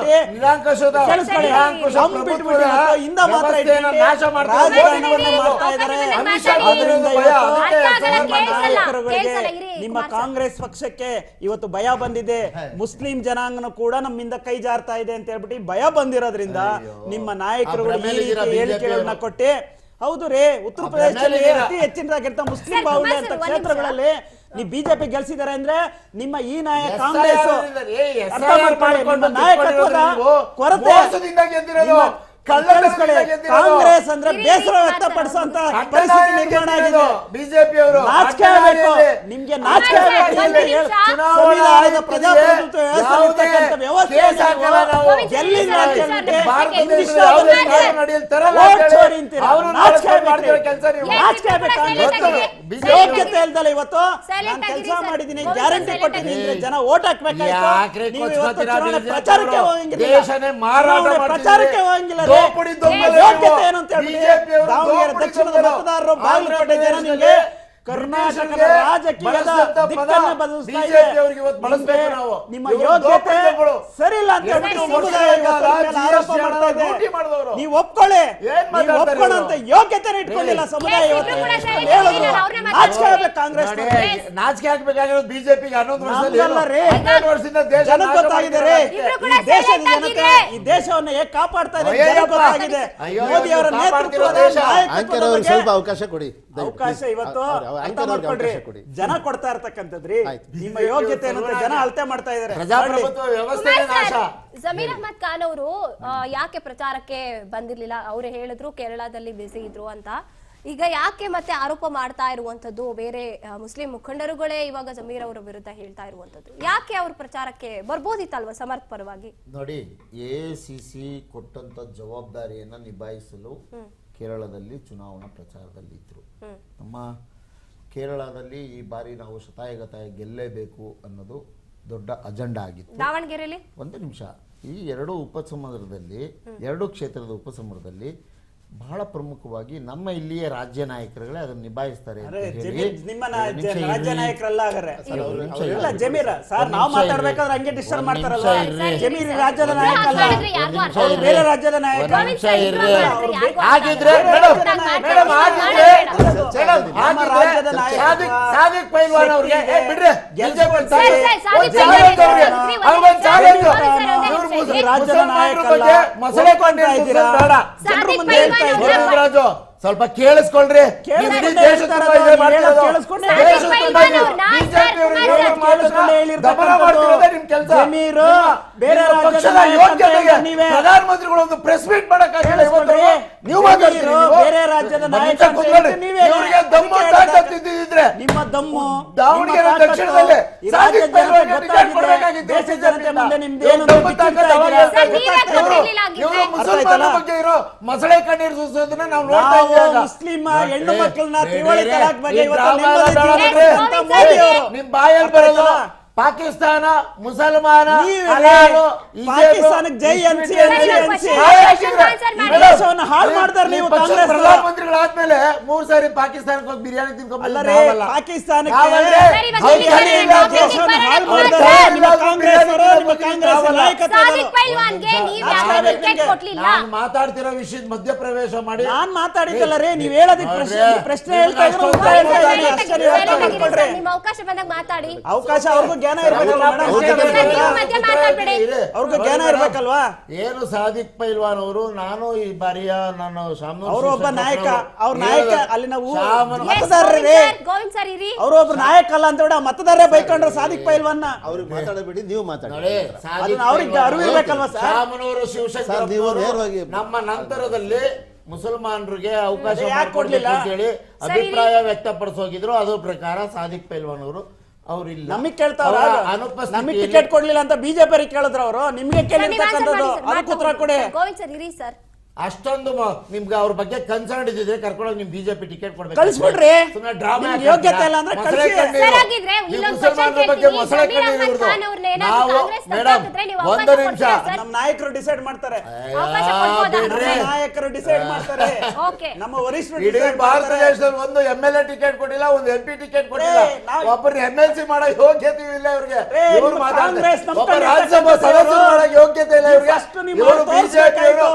ಮಾತ್ರ ಮಾಡ್ತಾ ಇದ್ದಾರೆ. ನಿಮ್ಮ ಕಾಂಗ್ರೆಸ್ ಪಕ್ಷಕ್ಕೆ ಇವತ್ತು ಭಯ ಬಂದಿದೆ, ಮುಸ್ಲಿಂ ಜನಾಂಗನು ಕೂಡ ನಮ್ಮಿಂದ ಕೈ ಜಾರ್ತಾ ಇದೆ ಅಂತ ಹೇಳ್ಬಿಟ್ಟು ಭಯ ಬಂದಿರೋದ್ರಿಂದ ನಿಮ್ಮ ನಾಯಕರುಗಳು ಈ ರೀತಿ ಹೇಳಿಕೆಗಳನ್ನ ಕೊಟ್ಟು, ಹೌದು ರೇ, ಉತ್ತರ ಪ್ರದೇಶದಲ್ಲಿ ಅತಿ ಹೆಚ್ಚಿನದಾಗಿರ್ತ ಮುಸ್ಲಿಂ ಬಾಹುಳ್ಯ ಅಂತ ಕ್ಷೇತ್ರಗಳಲ್ಲಿ ನೀವು ಬಿಜೆಪಿ ಗೆಲ್ಸಿದ್ದಾರೆ ಅಂದ್ರೆ ನಿಮ್ಮ ಈ ನಾಯಕ ಕಾಂಗ್ರೆಸ್ ನಾಯಕತ್ವದ ಕೊರತೆ, ಕಾಂಗ್ರೆಸ್ ಅಂದ್ರೆ ಬೇಸರ ವ್ಯಕ್ತಪಡಿಸುವಂತ ಪರಿಸ್ಥಿತಿ ನಿರ್ಮಾಣ ಆಗಿದೆ. ಬಿಜೆಪಿ ಅವರು ನಾಚಿಕೆ ಆಗಬೇಕು, ನಿಮ್ಗೆ ನಾಚಿಕೆ ಆಗಬೇಕು. ಸಂವಿಧಾನದ ಪ್ರಜಾಪ್ರಭುತ್ವ ವ್ಯವಸ್ಥೆ ಎಲ್ಲಿಂದ ಯೋಗ್ಯತೆ ಇಲ್ದಲ್ಲ ಇವತ್ತು ನಾನು ಕೆಲಸ ಮಾಡಿದ್ದೀನಿ, ಗ್ಯಾರಂಟಿ ಕೊಟ್ಟಿದ್ದೀನಿ, ಜನ ಓಟ್ ಹಾಕ್ಬೇಕಾಯ್ತು. ನೀವು ಇವತ್ತು ಚುನಾವಣೆ ಪ್ರಚಾರಕ್ಕೆ ಹೋಗಂಗಿಲ್ಲ, ಪ್ರಚಾರಕ್ಕೆ ಹೋಗಂಗಿಲ್ಲ. ಯೋಗ್ಯತೆ ಏನು ಅಂತ ಹೇಳ್ಬಿಟ್ಟು ದಾವಣಗೆರೆ ದಕ್ಷಿಣದ ಮತದಾರರು ಬಾಗಲಕೋಟೆ ಜನ ನಿಮಗೆ ಕರ್ನಾಟಕದ ರಾಜಕೀಯದ ದಿಕ್ಕನ್ನ ಬದಲಿಸ್ತಾ ಇದೆ. ನಿಮ್ಮ ಯೋಗ್ಯತೆ ಸರಿ ಇಲ್ಲ ಅಂತ ಹೇಳ್ಬಿಟ್ಟು ಆರೋಪ ಮಾಡ್ತಾ ಇದೆ. ನೀವು ಒಪ್ಕೊಳ್ಳಿ, ನೀವು ಒಪ್ಕೊಳ್ಳೋಂತ ಯೋಗ್ಯತೆ ಇಟ್ಕೊಂಡಿಲ್ಲ ಸಮುದಾಯ. ನಾಚಿಕೆ ಆಗ್ಬೇಕು ಕಾಂಗ್ರೆಸ್, ನಾಚಿಕೆ ಆಗ್ಬೇಕಾಗಿರೋದು ಬಿಜೆಪಿಗೆ. 11 ವರ್ಷದಿಂದ ಜನಕ್ಕೆ ಗೊತ್ತಾಗಿದೆ, ಈ ದೇಶದ ಜನತೆ ಈ ದೇಶವನ್ನು ಹೇಗೆ ಕಾಪಾಡ್ತಾ ಇದೆ ಜನಕ್ಕೆ ಗೊತ್ತಾಗಿದೆ. ಮೋದಿ ಅವರ ನೇತೃತ್ವದ ನಾಯಕತ್ವದ ಸ್ವಲ್ಪ ಅವಕಾಶ ಕೊಡಿ, ಅವಕಾಶ ಇವತ್ತು ಅರ್ಥ ಮಾಡ್ಕೊಳ್ರಿ. ಜನ ಕೊಡ್ತಾ ಇರ್ತಕ್ಕಂಥದ್ರಿ, ನಿಮ್ಮ ಯೋಗ್ಯತೆ ಏನಂತ ಜನ ಅಳತೆ ಮಾಡ್ತಾ ಇದಾರೆ. ಪ್ರಜಾಪ್ರಭುತ್ವ ವ್ಯವಸ್ಥೆ ನಾಶ. ಜಮೀರ್ ಅಹ್ಮದ್ ಖಾನ್ ಅವರು ಯಾಕೆ ಪ್ರಚಾರಕ್ಕೆ ಬಂದಿರ್ಲಿಲ್ಲ? ಅವರು ಹೇಳಿದ್ರು ಕೇರಳದಲ್ಲಿ ಬಿಸಿ ಇದ್ರು ಅಂತ. ಈಗ ಯಾಕೆ ಮತ್ತೆ ಆರೋಪ ಮಾಡ್ತಾ ಇರುವಂತದ್ದು? ಬೇರೆ ಮುಸ್ಲಿಂ ಮುಖಂಡರುಗಳೇ ಇವಾಗ ಜಮೀರ್ ಅವರ ವಿರುದ್ಧ ಹೇಳ್ತಾ ಇರುವಂತದ್ದು. ಯಾಕೆ ಅವ್ರ ಪ್ರಚಾರಕ್ಕೆ ಬರ್ಬೋದಿತ್ತಲ್ವಾ ಸಮರ್ಪರವಾಗಿ? ನೋಡಿ, AICC ಕೊಟ್ಟಂತ ಜವಾಬ್ದಾರಿಯನ್ನ ನಿಭಾಯಿಸಲು ಕೇರಳದಲ್ಲಿ ಚುನಾವಣಾ ಪ್ರಚಾರದಲ್ಲಿ ಇದ್ರು. ನಮ್ಮ ಕೇರಳದಲ್ಲಿ ಈ ಬಾರಿ ನಾವು ಶತಾಯಗತಾಯ ಗೆಲ್ಲೇಬೇಕು ಅನ್ನೋದು ದೊಡ್ಡ ಅಜೆಂಡಾ ಆಗಿತ್ತು. ದಾವಣಗೆರೆಯಲ್ಲಿ ಒಂದು ನಿಮಿಷ, ಈ ಎರಡು ಉಪಸಮರದಲ್ಲಿ, ಎರಡು ಕ್ಷೇತ್ರದ ಉಪಸಮರದಲ್ಲಿ ಬಹಳ ಪ್ರಮುಖವಾಗಿ ನಮ್ಮ ಇಲ್ಲಿಯ ರಾಜ್ಯ ನಾಯಕರುಗಳೇ ಅದನ್ನು ನಿಭಾಯಿಸ್ತಾರೆ. ನಿಮ್ಮ ರಾಜ್ಯ ನಾಯಕರಲ್ಲ ಹಾಗಾದ್ರೆ ಜಮೀರ್ ಸರ್, ನಾವು ಮಾತಾಡ್ಬೇಕಾದ್ರೆ ಹಂಗೆ ಡಿಸ್ಟರ್ಬ್ ಮಾಡ್ತಾರಲ್ಲ. ಜಮೀರ್ ರಾಜ್ಯದ ನಾಯಕ ಅಲ್ಲ, ಬೇರೆ ರಾಜ್ಯದ ನಾಯಕ. ಸಾದಿಕ್ ಪೈಲ್ವಾನ್ ಅವ್ರಿಗೆ ರಾಜ್ಯದ ನಾಯಕ ಮಸಳೆ ಕೊಂಡಿದ್ದೀರಾ? ರಾಜು ಸ್ವಲ್ಪ ಕೇಳಿಸ್ಕೊಳ್ರಿ. ಪ್ರಧಾನಮಂತ್ರಿಗಳು ಒಂದು ಪ್ರೆಸ್ ಮೀಟ್ ಮಾಡಕ್ಕಾಗಿಲ್ಲ. ನೀವು ಬೇರೆ ರಾಜ್ಯದ ನಾಯಕ ದಮ್ಮಿದ್ರೆ ನಿಮ್ಮ ದಮ್ಮು ದಾವಣಗೆರೆ ದಕ್ಷಿಣದಲ್ಲಿ ದೇಶದ ಜನತೆ ಮುಂದೆ ನಿಮ್ದೇನು ಬಗ್ಗೆ ಇರೋ ಮಸಳೆ ಕಣ್ಣೀರು ಸೂಸೋದನ್ನ ನಾವು ನೋಡ್ತಾ ಇದ್ದೀವಿ. ಮುಸ್ಲಿಂ ಹೆಣ್ಣು ಮಕ್ಕಳನ್ನ ತ್ರಿವಳಿ ತಲಾಕ್ ಬಗ್ಗೆ ನಿಮ್ ಬಾಯಲ್ಲಿ ಬರೋದು ಪಾಕಿಸ್ತಾನ, ಮುಸಲ್ಮಾನ, ಪಾಕಿಸ್ತಾನಕ್ಕೆ ಜೈ ಅನ್ಸಿ ಹಾಳು ಮಾಡ್ತಾರೆ ನೀವು. ಪ್ರಧಾನಮಂತ್ರಿಗಳಾದ್ಮೇಲೆ 3 ಸಾರಿ ಪಾಕಿಸ್ತಾನಕ್ಕೆ ಹೋಗಿ ಬಿರಿಯಾನಿ ತಿನ್ಕೊಂಡ್ರೆ ಪಾಕಿಸ್ತಾನಕ್ಕೆ ಹಾಳು ಮಾಡ್ತಾರೆ ನಿಮ್ಮ ಕಾಂಗ್ರೆಸ್ ನಾನು ಮಾತಾಡ್ತಿರೋ ವಿಷಯದ ಮಧ್ಯಪ್ರವೇಶ ಮಾಡಿ ನಾನ್ ಮಾತಾಡಿದ್ದಲ್ಲ ರೀ, ನೀವ್ ಹೇಳೋದಕ್ಕೆ ಪ್ರಶ್ನೆ ಹೇಳ್ತಾ ಇದ್ರು. ಅವಕಾಶ ಬಂದಾಗ ಮಾತಾಡಿ. ಅವಕಾಶ ಅವ್ರಿಗೂ ಜ್ಞಾನ ಇರ್ಬೇಕಲ್ವಾ? ಅವ್ರಿಗೂ ಜ್ಞಾನ ಇರ್ಬೇಕಲ್ವಾ? ಏನು ಸಾದಿಕ್ ಪೈಲ್ವಾನ್ ಅವರು, ನಾನು ಈ ಬಾರಿಯ ನಾನು ಅವರು ಒಬ್ಬ ನಾಯಕ, ಅವ್ರ ನಾಯಕ ಅಲ್ಲಿ ನಾವು ಮತದಾರರೇ, ಅವರು ಒಬ್ಬ ನಾಯಕ ಅಲ್ಲ ಅಂತ ಹೇಳಿ ಮತದಾರರೇ ಬೈಕೊಂಡ್ರು ಸಾದಿಕ್ ಪೈಲ್ವಾನ್. ಅವ್ರಿಗೆ ಮಾತಾಡಬೇಡಿ, ನೀವು ಮಾತಾಡಿ. ಅವ್ರಿಗೆ ಅರಿವು ಇರ್ಬೇಕಲ್ವಾ ಸರ್? ಶಾಮನೂರು ಶಿವಶಂಕರ್ ನಮ್ಮ ನಂತರದಲ್ಲಿ ಮುಸಲ್ಮಾನರಿಗೆ ಅವಕಾಶ ಕೊಡ್ಲಿಲ್ಲ ಅಂತ ಹೇಳಿ ಅಭಿಪ್ರಾಯ ವ್ಯಕ್ತಪಡಿಸೋಗಿದ್ರು. ಅದ್ರ ಪ್ರಕಾರ ಸಾದಿಕ್ ಪೈಲ್ವಾನ್ ಅವರು ಅವ್ರಿಲ್ಲ, ನಮಗ್ ಕೇಳ್ತಾವ್ರ, ನಮಗ್ ಟಿಕೆಟ್ ಕೊಡ್ಲಿಲ್ಲ ಅಂತ ಬಿಜೆಪಿ ಕೇಳಿದ್ರು. ಅವರು ನಿಮ್ಗೆ ಕೇಳಿರ್ತಕ್ಕಂಥದ್ದು ಅದಕ್ಕೆ ಉತ್ತರ ಕೊಡಿ. ಗೋವಿಂದ್ ಸರ್ ಇರಿ ಸರ್. ಅಷ್ಟೊಂದು ನಿಮ್ಗೆ ಅವ್ರ ಬಗ್ಗೆ ಕನ್ಸರ್ನ್ ಇದ್ದಿದ್ರೆ ಕರ್ಕೊಂಡೋಗಿ ನಿಮ್ ಬಿಜೆಪಿ ಟಿಕೆಟ್ ಕೊಡ್ಬೇಕು. ಕಳಿಸ್ಬಿಡ್ರಿ, ಡ್ರಾಮಾ ಯೋಗ್ಯತೆ ಇಲ್ಲ ಅಂದ್ರೆ ಮುಸಲ್ಮಾನರ ಬಗ್ಗೆ ಮೊಸಳೆ ಕಣ್ಣೀರು. ಒಂದು ನಿಮಿಷ, ನಮ್ಮ ನಾಯಕರು ಡಿಸೈಡ್ ಮಾಡ್ತಾರೆ. ನಾಯಕರು ಡಿಸೈಡ್ ಮಾಡ್ತಾರೆ. ನಮ್ಮ ವರಿಷ್ಠರು ಇಡೀ ಭಾರತ ದೇಶದಲ್ಲಿ ಒಂದು MLA ಟಿಕೆಟ್ ಕೊಟ್ಟಿಲ್ಲ, ಒಂದು MP ಟಿಕೆಟ್ ಕೊಟ್ಟಿಲ್ಲ, ಒಬ್ಬರು MLC ಮಾಡೋ ಯೋಗ್ಯತೆ ಇಲ್ಲ ಇವ್ರಿಗೆ. ಇವ್ರು ಮಾತಾಡ್ತಾರೆ ಒಬ್ಬ ರಾಜ್ಯಸಭಾ ಸದಸ್ಯರು ಮಾಡೋ ಯೋಗ್ಯತೆ ಇಲ್ಲ ಇವ್ರಿಗೆ. ಇವರು ಬಿಜೆಪಿ ಅವರು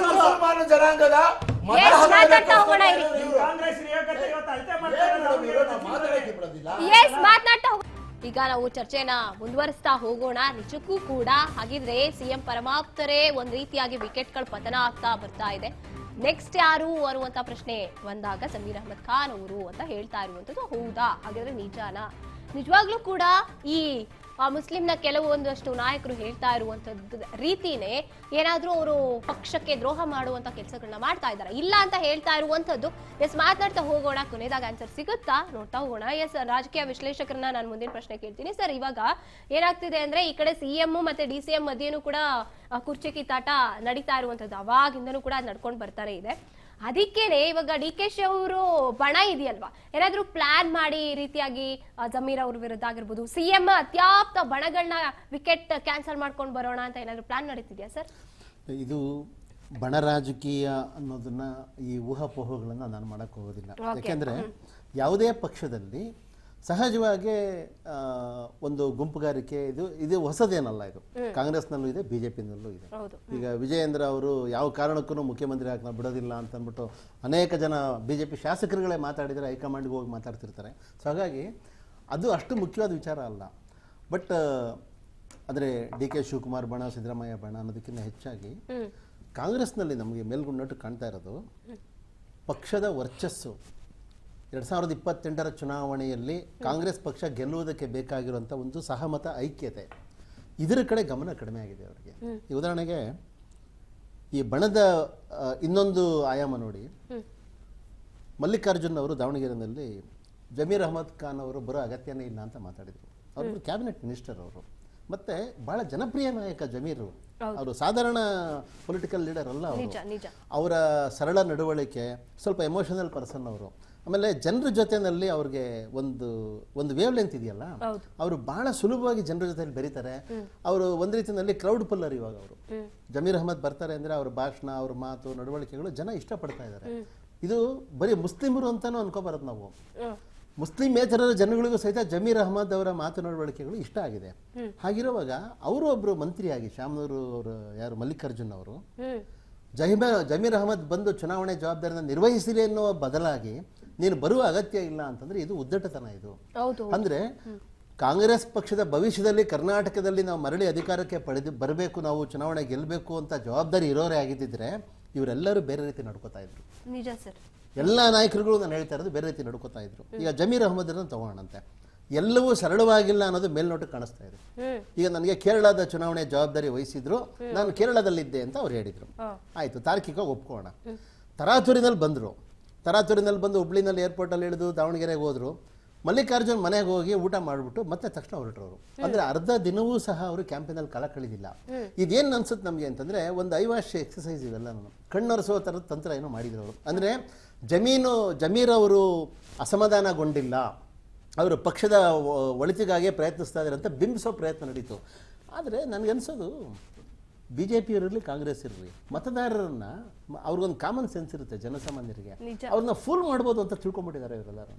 ಮುಸಲ್ಮಾನ ಜನಾಂಗದ ಈಗ ನಾವು ಚರ್ಚೆನ ಮುಂದುವರಿಸ್ತಾ ಹೋಗೋಣ. ನಿಜಕ್ಕೂ ಕೂಡ ಹಾಗಿದ್ರೆ ಸಿಎಂ ಪರಮಾಪ್ತರೇ ಒಂದ್ ರೀತಿಯಾಗಿ ವಿಕೆಟ್ಗಳು ಪತನ ಆಗ್ತಾ ಬರ್ತಾ ಇದೆ. ನೆಕ್ಸ್ಟ್ ಯಾರು ಅನ್ನುವಂತ ಪ್ರಶ್ನೆ ಬಂದಾಗ ಜಮೀರ್ ಅಹ್ಮದ್ ಖಾನ್ ಅವರು ಅಂತ ಹೇಳ್ತಾ ಇರುವಂತದ್ದು ಹೌದಾ? ಹಾಗಾದ್ರೆ ನಿಜಾನ? ನಿಜವಾಗ್ಲೂ ಕೂಡ ಈ ಮುಸ್ಲಿಂನ ಕೆಲವೊಂದಷ್ಟು ನಾಯಕರು ಹೇಳ್ತಾ ಇರುವಂತದ್ದು ರೀತಿನೇ ಏನಾದ್ರೂ ಅವರು ಪಕ್ಷಕ್ಕೆ ದ್ರೋಹ ಮಾಡುವಂತ ಕೆಲಸಗಳನ್ನ ಮಾಡ್ತಾ ಇದ್ದಾರೆ ಇಲ್ಲ ಅಂತ ಹೇಳ್ತಾ ಇರುವಂತದ್ದು. ಎಸ್, ಮಾತನಾಡ್ತಾ ಹೋಗೋಣ, ಕೊನೆದಾಗ ಆನ್ಸರ್ ಸಿಗುತ್ತಾ ನೋಡ್ತಾ ಹೋಗೋಣ. ಎಸ್, ರಾಜಕೀಯ ವಿಶ್ಲೇಷಕರನ್ನ ನಾನು ಮುಂದಿನ ಪ್ರಶ್ನೆ ಕೇಳ್ತೀನಿ. ಸರ್, ಇವಾಗ ಏನಾಗ್ತಿದೆ ಅಂದ್ರೆ ಈ ಕಡೆ ಸಿಎಂ ಮತ್ತೆ DCM ಮಧ್ಯೆನೂ ಕೂಡ ಕುರ್ಚಿ ಕಿತ್ತಾಟ ನಡೀತಾ ಇರುವಂತದ್ದು ಅವಾಗಿಂದನೂ ಕೂಡ ನಡ್ಕೊಂಡು ಬರ್ತಾನೆ ಇದೆ. ಅದಕ್ಕೇನೆ ಇವಾಗ DK ಅವರು ಬಣ ಇದೆಯಲ್ವಾ, ಏನಾದ್ರೂ ಪ್ಲಾನ್ ಮಾಡಿ ಈ ರೀತಿಯಾಗಿ ಜಮೀರ್ ಅವ್ರ ವಿರುದ್ಧ ಆಗಿರ್ಬೋದು, CM ಅತ್ಯಾಪ್ತ ಬಣಗಳನ್ನ ವಿಕೆಟ್ ಕ್ಯಾನ್ಸಲ್ ಮಾಡ್ಕೊಂಡು ಬರೋಣ ಅಂತ ಏನಾದ್ರು ಪ್ಲಾನ್ ನಡೀತಿದ್ಯಾ ಸರ್? ಇದು ಬಣ ರಾಜಕೀಯ ಅನ್ನೋದನ್ನ ಈ ಊಹಾಪೋಹಗಳನ್ನ ನಾನು ಮಾಡಕ್ ಹೋಗೋದಿಲ್ಲ. ಯಾಕೆಂದ್ರೆ ಯಾವುದೇ ಪಕ್ಷದಲ್ಲಿ ಸಹಜವಾಗಿ ಒಂದು ಗುಂಪುಗಾರಿಕೆ ಇದು ಹೊಸದೇನಲ್ಲ. ಇದು ಕಾಂಗ್ರೆಸ್ನಲ್ಲೂ ಇದೆ, ಬಿಜೆಪಿನಲ್ಲೂ ಇದೆ. ಈಗ ವಿಜಯೇಂದ್ರ ಅವರು ಯಾವ ಕಾರಣಕ್ಕೂ ಮುಖ್ಯಮಂತ್ರಿ ಆಗಿ ನಾವು ಬಿಡೋದಿಲ್ಲ ಅಂತ ಅಂದ್ಬಿಟ್ಟು ಅನೇಕ ಜನ ಬಿಜೆಪಿ ಶಾಸಕರುಗಳೇ ಮಾತಾಡಿದರೆ ಹೈಕಮಾಂಡ್ಗೆ ಹೋಗಿ ಮಾತಾಡ್ತಿರ್ತಾರೆ. ಸೊ ಹಾಗಾಗಿ ಅದು ಅಷ್ಟು ಮುಖ್ಯವಾದ ವಿಚಾರ ಅಲ್ಲ. ಬಟ್ ಅಂದರೆ DK ಶಿವಕುಮಾರ್ ಬಣ, ಸಿದ್ದರಾಮಯ್ಯ ಬಣ ಅನ್ನೋದಕ್ಕಿಂತ ಹೆಚ್ಚಾಗಿ ಕಾಂಗ್ರೆಸ್ನಲ್ಲಿ ನಮಗೆ ಮೇಲ್ಗುನ್ನಟ್ಟು ಕಾಣ್ತಾ ಇರೋದು ಪಕ್ಷದ ವರ್ಚಸ್ಸು. 2028ರ ಚುನಾವಣೆಯಲ್ಲಿ ಕಾಂಗ್ರೆಸ್ ಪಕ್ಷ ಗೆಲ್ಲುವುದಕ್ಕೆ ಬೇಕಾಗಿರುವಂಥ ಒಂದು ಸಹಮತ, ಐಕ್ಯತೆ, ಇದರ ಕಡೆ ಗಮನ ಕಡಿಮೆ ಆಗಿದೆ ಅವರಿಗೆ. ಈ ಉದಾಹರಣೆಗೆ ಈ ಬಣದ ಇನ್ನೊಂದು ಆಯಾಮ ನೋಡಿ. ಮಲ್ಲಿಕಾರ್ಜುನ್ ಅವರು ದಾವಣಗೆರೆಯಲ್ಲಿ ಜಮೀರ್ ಅಹಮದ್ ಖಾನ್ ಅವರು ಬರೋ ಅಗತ್ಯನೇ ಇಲ್ಲ ಅಂತ ಮಾತಾಡಿದರು. ಅವರು ಕ್ಯಾಬಿನೆಟ್ ಮಿನಿಸ್ಟರ್ ಅವರು, ಮತ್ತೆ ಬಹಳ ಜನಪ್ರಿಯ ನಾಯಕ ಜಮೀರ್. ಅವರು ಸಾಧಾರಣ ಪೊಲಿಟಿಕಲ್ ಲೀಡರ್ ಅಲ್ಲ ಅವರು. ಅವರ ಸರಳ ನಡವಳಿಕೆ, ಸ್ವಲ್ಪ ಎಮೋಷನಲ್ ಪರ್ಸನ್ ಅವರು. ಆಮೇಲೆ ಜನರ ಜೊತೆನಲ್ಲಿ ಅವ್ರಿಗೆ ಒಂದು ವೇವ್ ಲೆಂತ್ ಇದೆಯಲ್ಲ, ಅವರು ಬಹಳ ಸುಲಭವಾಗಿ ಜನರ ಜೊತೆಲಿ ಬೆರೀತಾರೆ. ಅವರು ಒಂದು ರೀತಿಯಲ್ಲಿ ಕ್ರೌಡ್ ಪುಲ್ಲರ್. ಇವಾಗ ಅವರು ಜಮೀರ್ ಅಹಮದ್ ಬರ್ತಾರೆ ಅಂದ್ರೆ ಅವ್ರ ಭಾಷಣ, ಅವ್ರ ಮಾತು, ನಡವಳಿಕೆಗಳು ಜನ ಇಷ್ಟಪಡ್ತಾ ಇದ್ದಾರೆ. ಇದು ಬರೀ ಮುಸ್ಲಿಮರು ಅಂತಾನು ಅನ್ಕೋಬಾರದು ನಾವು. ಮುಸ್ಲಿಮೇತರರ ಜನಗಳಿಗೂ ಸಹಿತ ಜಮೀರ್ ಅಹಮದ್ ಅವರ ಮಾತು, ನಡವಳಿಕೆಗಳು ಇಷ್ಟ ಆಗಿದೆ. ಹಾಗಿರುವಾಗ ಅವರು ಒಬ್ರು ಮಂತ್ರಿಯಾಗಿ ಶಾಮನೂರು ಅವರು ಯಾರು ಮಲ್ಲಿಕಾರ್ಜುನ್ ಅವರು ಜಮೀರ್ ಅಹಮದ್ ಬಂದು ಚುನಾವಣೆ ಜವಾಬ್ದಾರಿನ ನಿರ್ವಹಿಸಿರಿ ಎನ್ನುವ ಬದಲಾಗಿ ನೀನು ಬರುವ ಅಗತ್ಯ ಇಲ್ಲ ಅಂತಂದ್ರೆ ಇದು ಉದ್ದಟತನ. ಇದು ಅಂದ್ರೆ ಕಾಂಗ್ರೆಸ್ ಪಕ್ಷದ ಭವಿಷ್ಯದಲ್ಲಿ ಕರ್ನಾಟಕದಲ್ಲಿ ನಾವು ಮರಳಿ ಅಧಿಕಾರಕ್ಕೆ ಬರಬೇಕು, ನಾವು ಚುನಾವಣೆ ಗೆಲ್ಲಬೇಕು ಅಂತ ಜವಾಬ್ದಾರಿ ಇರೋರೇ ಆಗಿದ್ದಿದ್ರೆ ಇವರೆಲ್ಲರೂ ಬೇರೆ ರೀತಿ ನಡ್ಕೋತಾ ಇದ್ರು. ನಿಜ ಸರ್. ಎಲ್ಲ ನಾಯಕರುಗಳು ನಾನು ಹೇಳ್ತಾ ಇರೋದು ಬೇರೆ ರೀತಿ ನಡ್ಕೋತಾ ಇದ್ರು. ಈಗ ಜಮೀರ್ ಅಹಮದ್ ತಗೋಣಂತೆ, ಎಲ್ಲವೂ ಸರಳವಾಗಿಲ್ಲ ಅನ್ನೋದು ಮೇಲ್ನೋಟಕ್ಕೆ ಕಾಣಿಸ್ತಾ ಇದೆ. ಈಗ ನನಗೆ ಕೇರಳದ ಚುನಾವಣೆ ಜವಾಬ್ದಾರಿ ವಹಿಸಿದ್ರು, ನಾನು ಕೇರಳದಲ್ಲಿದ್ದೆ ಅಂತ ಅವ್ರು ಹೇಳಿದ್ರು. ಆಯ್ತು, ತಾರ್ಕಿಕವಾಗಿ ಒಪ್ಕೋಣ. ತರಾತುರಿನಲ್ಲಿ ಬಂದು ಹುಬ್ಳಿನಲ್ಲಿ ಏರ್ಪೋರ್ಟಲ್ಲಿ ಇಳಿದು ದಾವಣಗೆರೆಗೆ ಹೋದ್ರು. ಮಲ್ಲಿಕಾರ್ಜುನ್ ಮನೆಗೆ ಹೋಗಿ ಊಟ ಮಾಡಿಬಿಟ್ಟು ಮತ್ತೆ ತಕ್ಷಣ ಹೊರಟರು. ಅಂದ್ರೆ ಅರ್ಧ ದಿನವೂ ಸಹ ಅವರು ಕ್ಯಾಂಪೇನಲ್ಲಿ ಕಳ ಕಳಿದಿಲ್ಲ. ಇದೇನು ಅನ್ಸುತ್ತೆ ನಮಗೆ ಅಂತಂದ್ರೆ ಒಂದು ಐವಾಶ್ ಎಕ್ಸಸೈಸ್ ಇವೆಲ್ಲ. ನಾನು ಕಣ್ಣೊರೆಸೋ ಥರದ ತಂತ್ರ ಏನೋ ಮಾಡಿದ್ರು ಅವರು. ಅಂದ್ರೆ ಜಮೀರ್ ಅವರು ಅಸಮಾಧಾನಗೊಂಡಿಲ್ಲ, ಅವರು ಪಕ್ಷದ ಒಳಿತಿಗಾಗಿ ಪ್ರಯತ್ನಿಸ್ತಾ ಇದ್ದಾರೆ ಅಂತ ಬಿಂಬಿಸೋ ಪ್ರಯತ್ನ ನಡೀತು. ಆದರೆ ನನಗನ್ಸೋದು BJP ಇರಲಿ, ಕಾಂಗ್ರೆಸ್ ಇರಲಿ, ಮತದಾರರನ್ನ ಅವ್ರಿಗೊಂದು ಕಾಮನ್ ಸೆನ್ಸ್ ಇರುತ್ತೆ, ಜನಸಾಮಾನ್ಯರಿಗೆ ಅವ್ರನ್ನ ಫೂಲ್ ಮಾಡ್ಬೋದು ಅಂತ ತಿಳ್ಕೊಂಡ್ಬಿಟ್ಟಿದ್ದಾರೆ ಇವರೆಲ್ಲರೂ.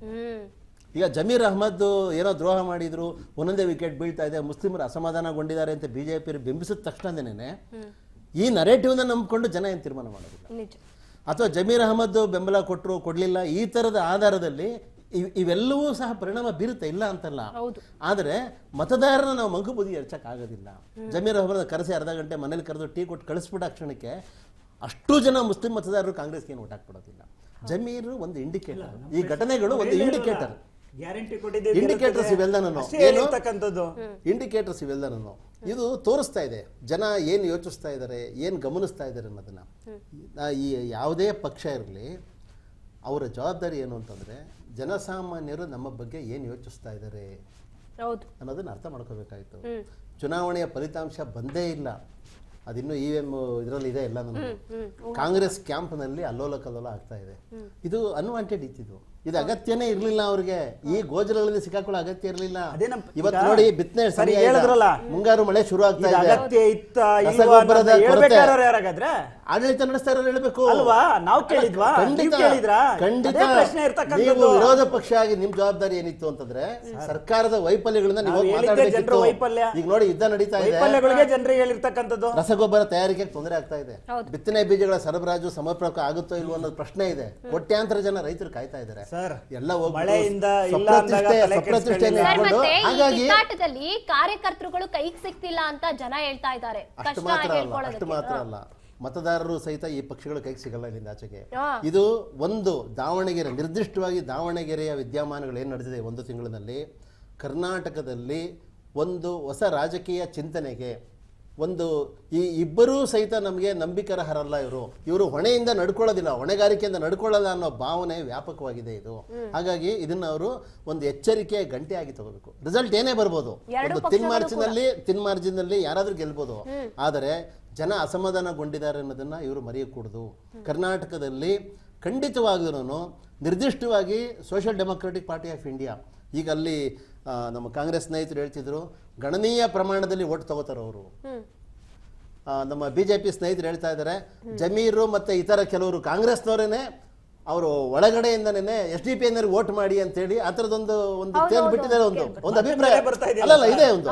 ಈಗ ಜಮೀರ್ ಅಹಮದ್ ಏನೋ ದ್ರೋಹ ಮಾಡಿದ್ರು, ಒಂದೊಂದೇ ವಿಕೆಟ್ ಬೀಳ್ತಾ ಇದೆ, ಮುಸ್ಲಿಮರು ಅಸಮಾಧಾನಗೊಂಡಿದ್ದಾರೆ ಅಂತ BJP ಬಿಂಬಿಸಿದ ತಕ್ಷಣನೇ ಈ ನರೇಟಿವ್ನ ನಂಬಿಕೊಂಡು ಜನ ಏನು ತೀರ್ಮಾನ ಮಾಡೋದಿಲ್ಲ. ಅಥವಾ ಜಮೀರ್ ಅಹಮದ್ ಬೆಂಬಲ ಕೊಟ್ಟರು ಕೊಡಲಿಲ್ಲ, ಈ ಥರದ ಆಧಾರದಲ್ಲಿ ಇವೆಲ್ಲವೂ ಸಹ ಪರಿಣಾಮ ಬೀರುತ್ತೆ, ಇಲ್ಲ ಅಂತಲ್ಲ. ಆದರೆ ಮತದಾರನ ನಾವು ಮಂಕು ಬುದ್ಧಿ ಆಗೋದಿಲ್ಲ. ಜಮೀರ್ ಅಹಮದ್ ಕರೆಸಿ ಅರ್ಧ ಗಂಟೆ ಮನೇಲಿ ಕರೆದು ಟೀ ಕೊಟ್ಟು ಕಳಿಸ್ಬಿಟ್ಟ ಕ್ಷಣಕ್ಕೆ ಅಷ್ಟು ಜನ ಮುಸ್ಲಿಂ ಮತದಾರರು ಕಾಂಗ್ರೆಸ್ಗೆ ಏನು ಓಟ್ ಹಾಕ್ಬಿಡೋದಿಲ್ಲ. ಜಮೀರ್ ಒಂದು ಇಂಡಿಕೇಟರ್, ಈ ಘಟನೆಗಳು ಒಂದು ಇಂಡಿಕೇಟರ್. ಇಂಡಿಕೇಟರ್ಸ್ ಇವೆಲ್ಲನೂ ಇದು ತೋರಿಸ್ತಾ ಇದೆ ಜನ ಏನು ಯೋಚಿಸ್ತಾ ಇದ್ದಾರೆ, ಏನು ಗಮನಿಸ್ತಾ ಇದ್ದಾರೆ ಅನ್ನೋದನ್ನ. ಈ ಯಾವುದೇ ಪಕ್ಷ ಇರಲಿ, ಅವರ ಜವಾಬ್ದಾರಿ ಏನು ಅಂತಂದ್ರೆ ಜನಸಾಮಾನ್ಯರು ನಮ್ಮ ಬಗ್ಗೆ ಏನು ಯೋಚಿಸ್ತಾ ಇದ್ದಾರೆ ಅನ್ನೋದನ್ನ ಅರ್ಥ ಮಾಡ್ಕೋಬೇಕಾಯ್ತು. ಚುನಾವಣೆಯ ಫಲಿತಾಂಶ ಬಂದೇ ಇಲ್ಲ, ಅದಿನ್ನೂ EVM ಇದರಲ್ಲಿ ಇದೆ ಎಲ್ಲ. ಕಾಂಗ್ರೆಸ್ ಕ್ಯಾಂಪ್ನಲ್ಲಿ ಅಲ್ಲೋಲ ಕಲ್ಲೋಲ ಆಗ್ತಾ ಇದೆ. ಇದು ಅನ್ವಾಂಟೆಡ್ ಇತ್ತಿದು, ಇದು ಅಗತ್ಯನೇ ಇರಲಿಲ್ಲ ಅವ್ರಿಗೆ. ಈ ಗೋಜಲಲ್ಲಿ ಸಿಕ್ಕಾಕೊಳ್ಳೋ ಅಗತ್ಯ ಇರಲಿಲ್ಲ. ಇವತ್ತು ನೋಡಿ ಬಿತ್ತನೆ ಮುಂಗಾರು ಮಳೆ ಶುರು ಆಗ್ತಾ ಇದೆ, ರಸಗೊಬ್ಬರದ ಕೊರತೆ, ಆಡಳಿತ ನಡೆಸ್ತಾ ಇರೋರು ಹೇಳ್ಬೇಕು. ಖಂಡಿತ ನೀವು ವಿರೋಧ ಪಕ್ಷ ಆಗಿ ನಿಮ್ ಜವಾಬ್ದಾರಿ ಏನಿತ್ತು ಅಂತಂದ್ರೆ ಸರ್ಕಾರದ ವೈಫಲ್ಯಗಳನ್ನ ನೀವು ಮಾತಾಡಬೇಕಿತ್ತು. ಈಗ ನೋಡಿ ಯುದ್ಧ ನಡೀತಾ ಇದೆ, ಜನರಿಗೆ ಹೇಳಿರ್ತಕ್ಕಂಥದ್ದು ರಸಗೊಬ್ಬರ ತಯಾರಿಕೆಗೆ ತೊಂದರೆ ಆಗ್ತಾ ಇದೆ, ಬಿತ್ತನೆ ಬೀಜಗಳ ಸರಬರಾಜು ಸಮರ್ಪಕ ಆಗುತ್ತೋ ಇಲ್ವೋ ಅನ್ನೋದು ಪ್ರಶ್ನೆ ಇದೆ. ಕೋಟ್ಯಾಂತರ ಜನ ರೈತರು ಕಾಯ್ತಾ ಇದ್ದಾರೆ. ಎಲ್ಲ ಕಿತ್ತಾಟದಲ್ಲಿ ಕಾರ್ಯಕರ್ತರುಗಳು ಕೈಗೆ ಸಿಕ್ತಿಲ್ಲ ಅಂತ ಜನ ಹೇಳ್ತಾ ಇದ್ದಾರೆ. ಅಷ್ಟು ಮಾತ್ರ ಅಲ್ಲ, ಮತದಾರರು ಸಹಿತ ಈ ಪಕ್ಷಗಳ ಕೈಗೆ ಸಿಗಲ್ಲ ಇಲ್ಲಿಂದ ಆಚೆಗೆ. ಇದು ಒಂದು ದಾವಣಗೆರೆ, ನಿರ್ದಿಷ್ಟವಾಗಿ ದಾವಣಗೆರೆಯ ವಿದ್ಯಮಾನಗಳು ಏನು ನಡೆದಿದೆ ಒಂದು ತಿಂಗಳಿನಲ್ಲಿ, ಕರ್ನಾಟಕದಲ್ಲಿ ಒಂದು ಹೊಸ ರಾಜಕೀಯ ಚಿಂತನೆಗೆ ಒಂದು ಈ ಇಬ್ಬರೂ ಸಹಿತ ನಮಗೆ ನಂಬಿಕರಹರಲ್ಲ. ಇವರು ಹೊಣೆಯಿಂದ ನಡ್ಕೊಳ್ಳೋದಿಲ್ಲ, ಹೊಣೆಗಾರಿಕೆಯಿಂದ ನಡ್ಕೊಳ್ಳಲ್ಲ ಅನ್ನೋ ಭಾವನೆ ವ್ಯಾಪಕವಾಗಿದೆ ಇದು. ಹಾಗಾಗಿ ಇದನ್ನ ಅವರು ಒಂದು ಎಚ್ಚರಿಕೆಯ ಗಂಟೆಯಾಗಿ ತಗೋಬೇಕು. ರಿಸಲ್ಟ್ ಏನೇ ಬರ್ಬೋದು, ಒಂದು ತಿನ್ ಮಾರ್ಜಿನಲ್ಲಿ ಯಾರಾದ್ರೂ ಗೆಲ್ಬೋದು, ಆದರೆ ಜನ ಅಸಮಾಧಾನಗೊಂಡಿದ್ದಾರೆ ಅನ್ನೋದನ್ನ ಇವರು ಮರೆಯಕೂಡದು. ಕರ್ನಾಟಕದಲ್ಲಿ ಖಂಡಿತವಾಗ್ಲೂ ನಿರ್ದಿಷ್ಟವಾಗಿ social democratic party of India, ಈಗ ಅಲ್ಲಿ ನಮ್ಮ ಕಾಂಗ್ರೆಸ್ ಸ್ನೇಹಿತರು ಹೇಳ್ತಿದ್ರು ಗಣನೀಯ ಪ್ರಮಾಣದಲ್ಲಿ ಓಟ್ ತಗೋತಾರೆ ಅವರು. ನಮ್ಮ ಬಿಜೆಪಿ ಸ್ನೇಹಿತರು ಹೇಳ್ತಾ ಇದ್ದಾರೆ ಜಮೀರು ಮತ್ತೆ ಇತರ ಕೆಲವರು ಕಾಂಗ್ರೆಸ್ನವರೇನೆ ಅವರು ಒಳಗಡೆಯಿಂದನೇ SDP ವೋಟ್ ಮಾಡಿ ಅಂತ ಹೇಳಿ ಆ ಥರದೊಂದು ತೇಲ್ ಬಿಟ್ಟಿದ್ದಾರೆ. ಒಂದು ಅಭಿಪ್ರಾಯ ಅಲ್ಲಲ್ಲ ಇದೆ ಒಂದು.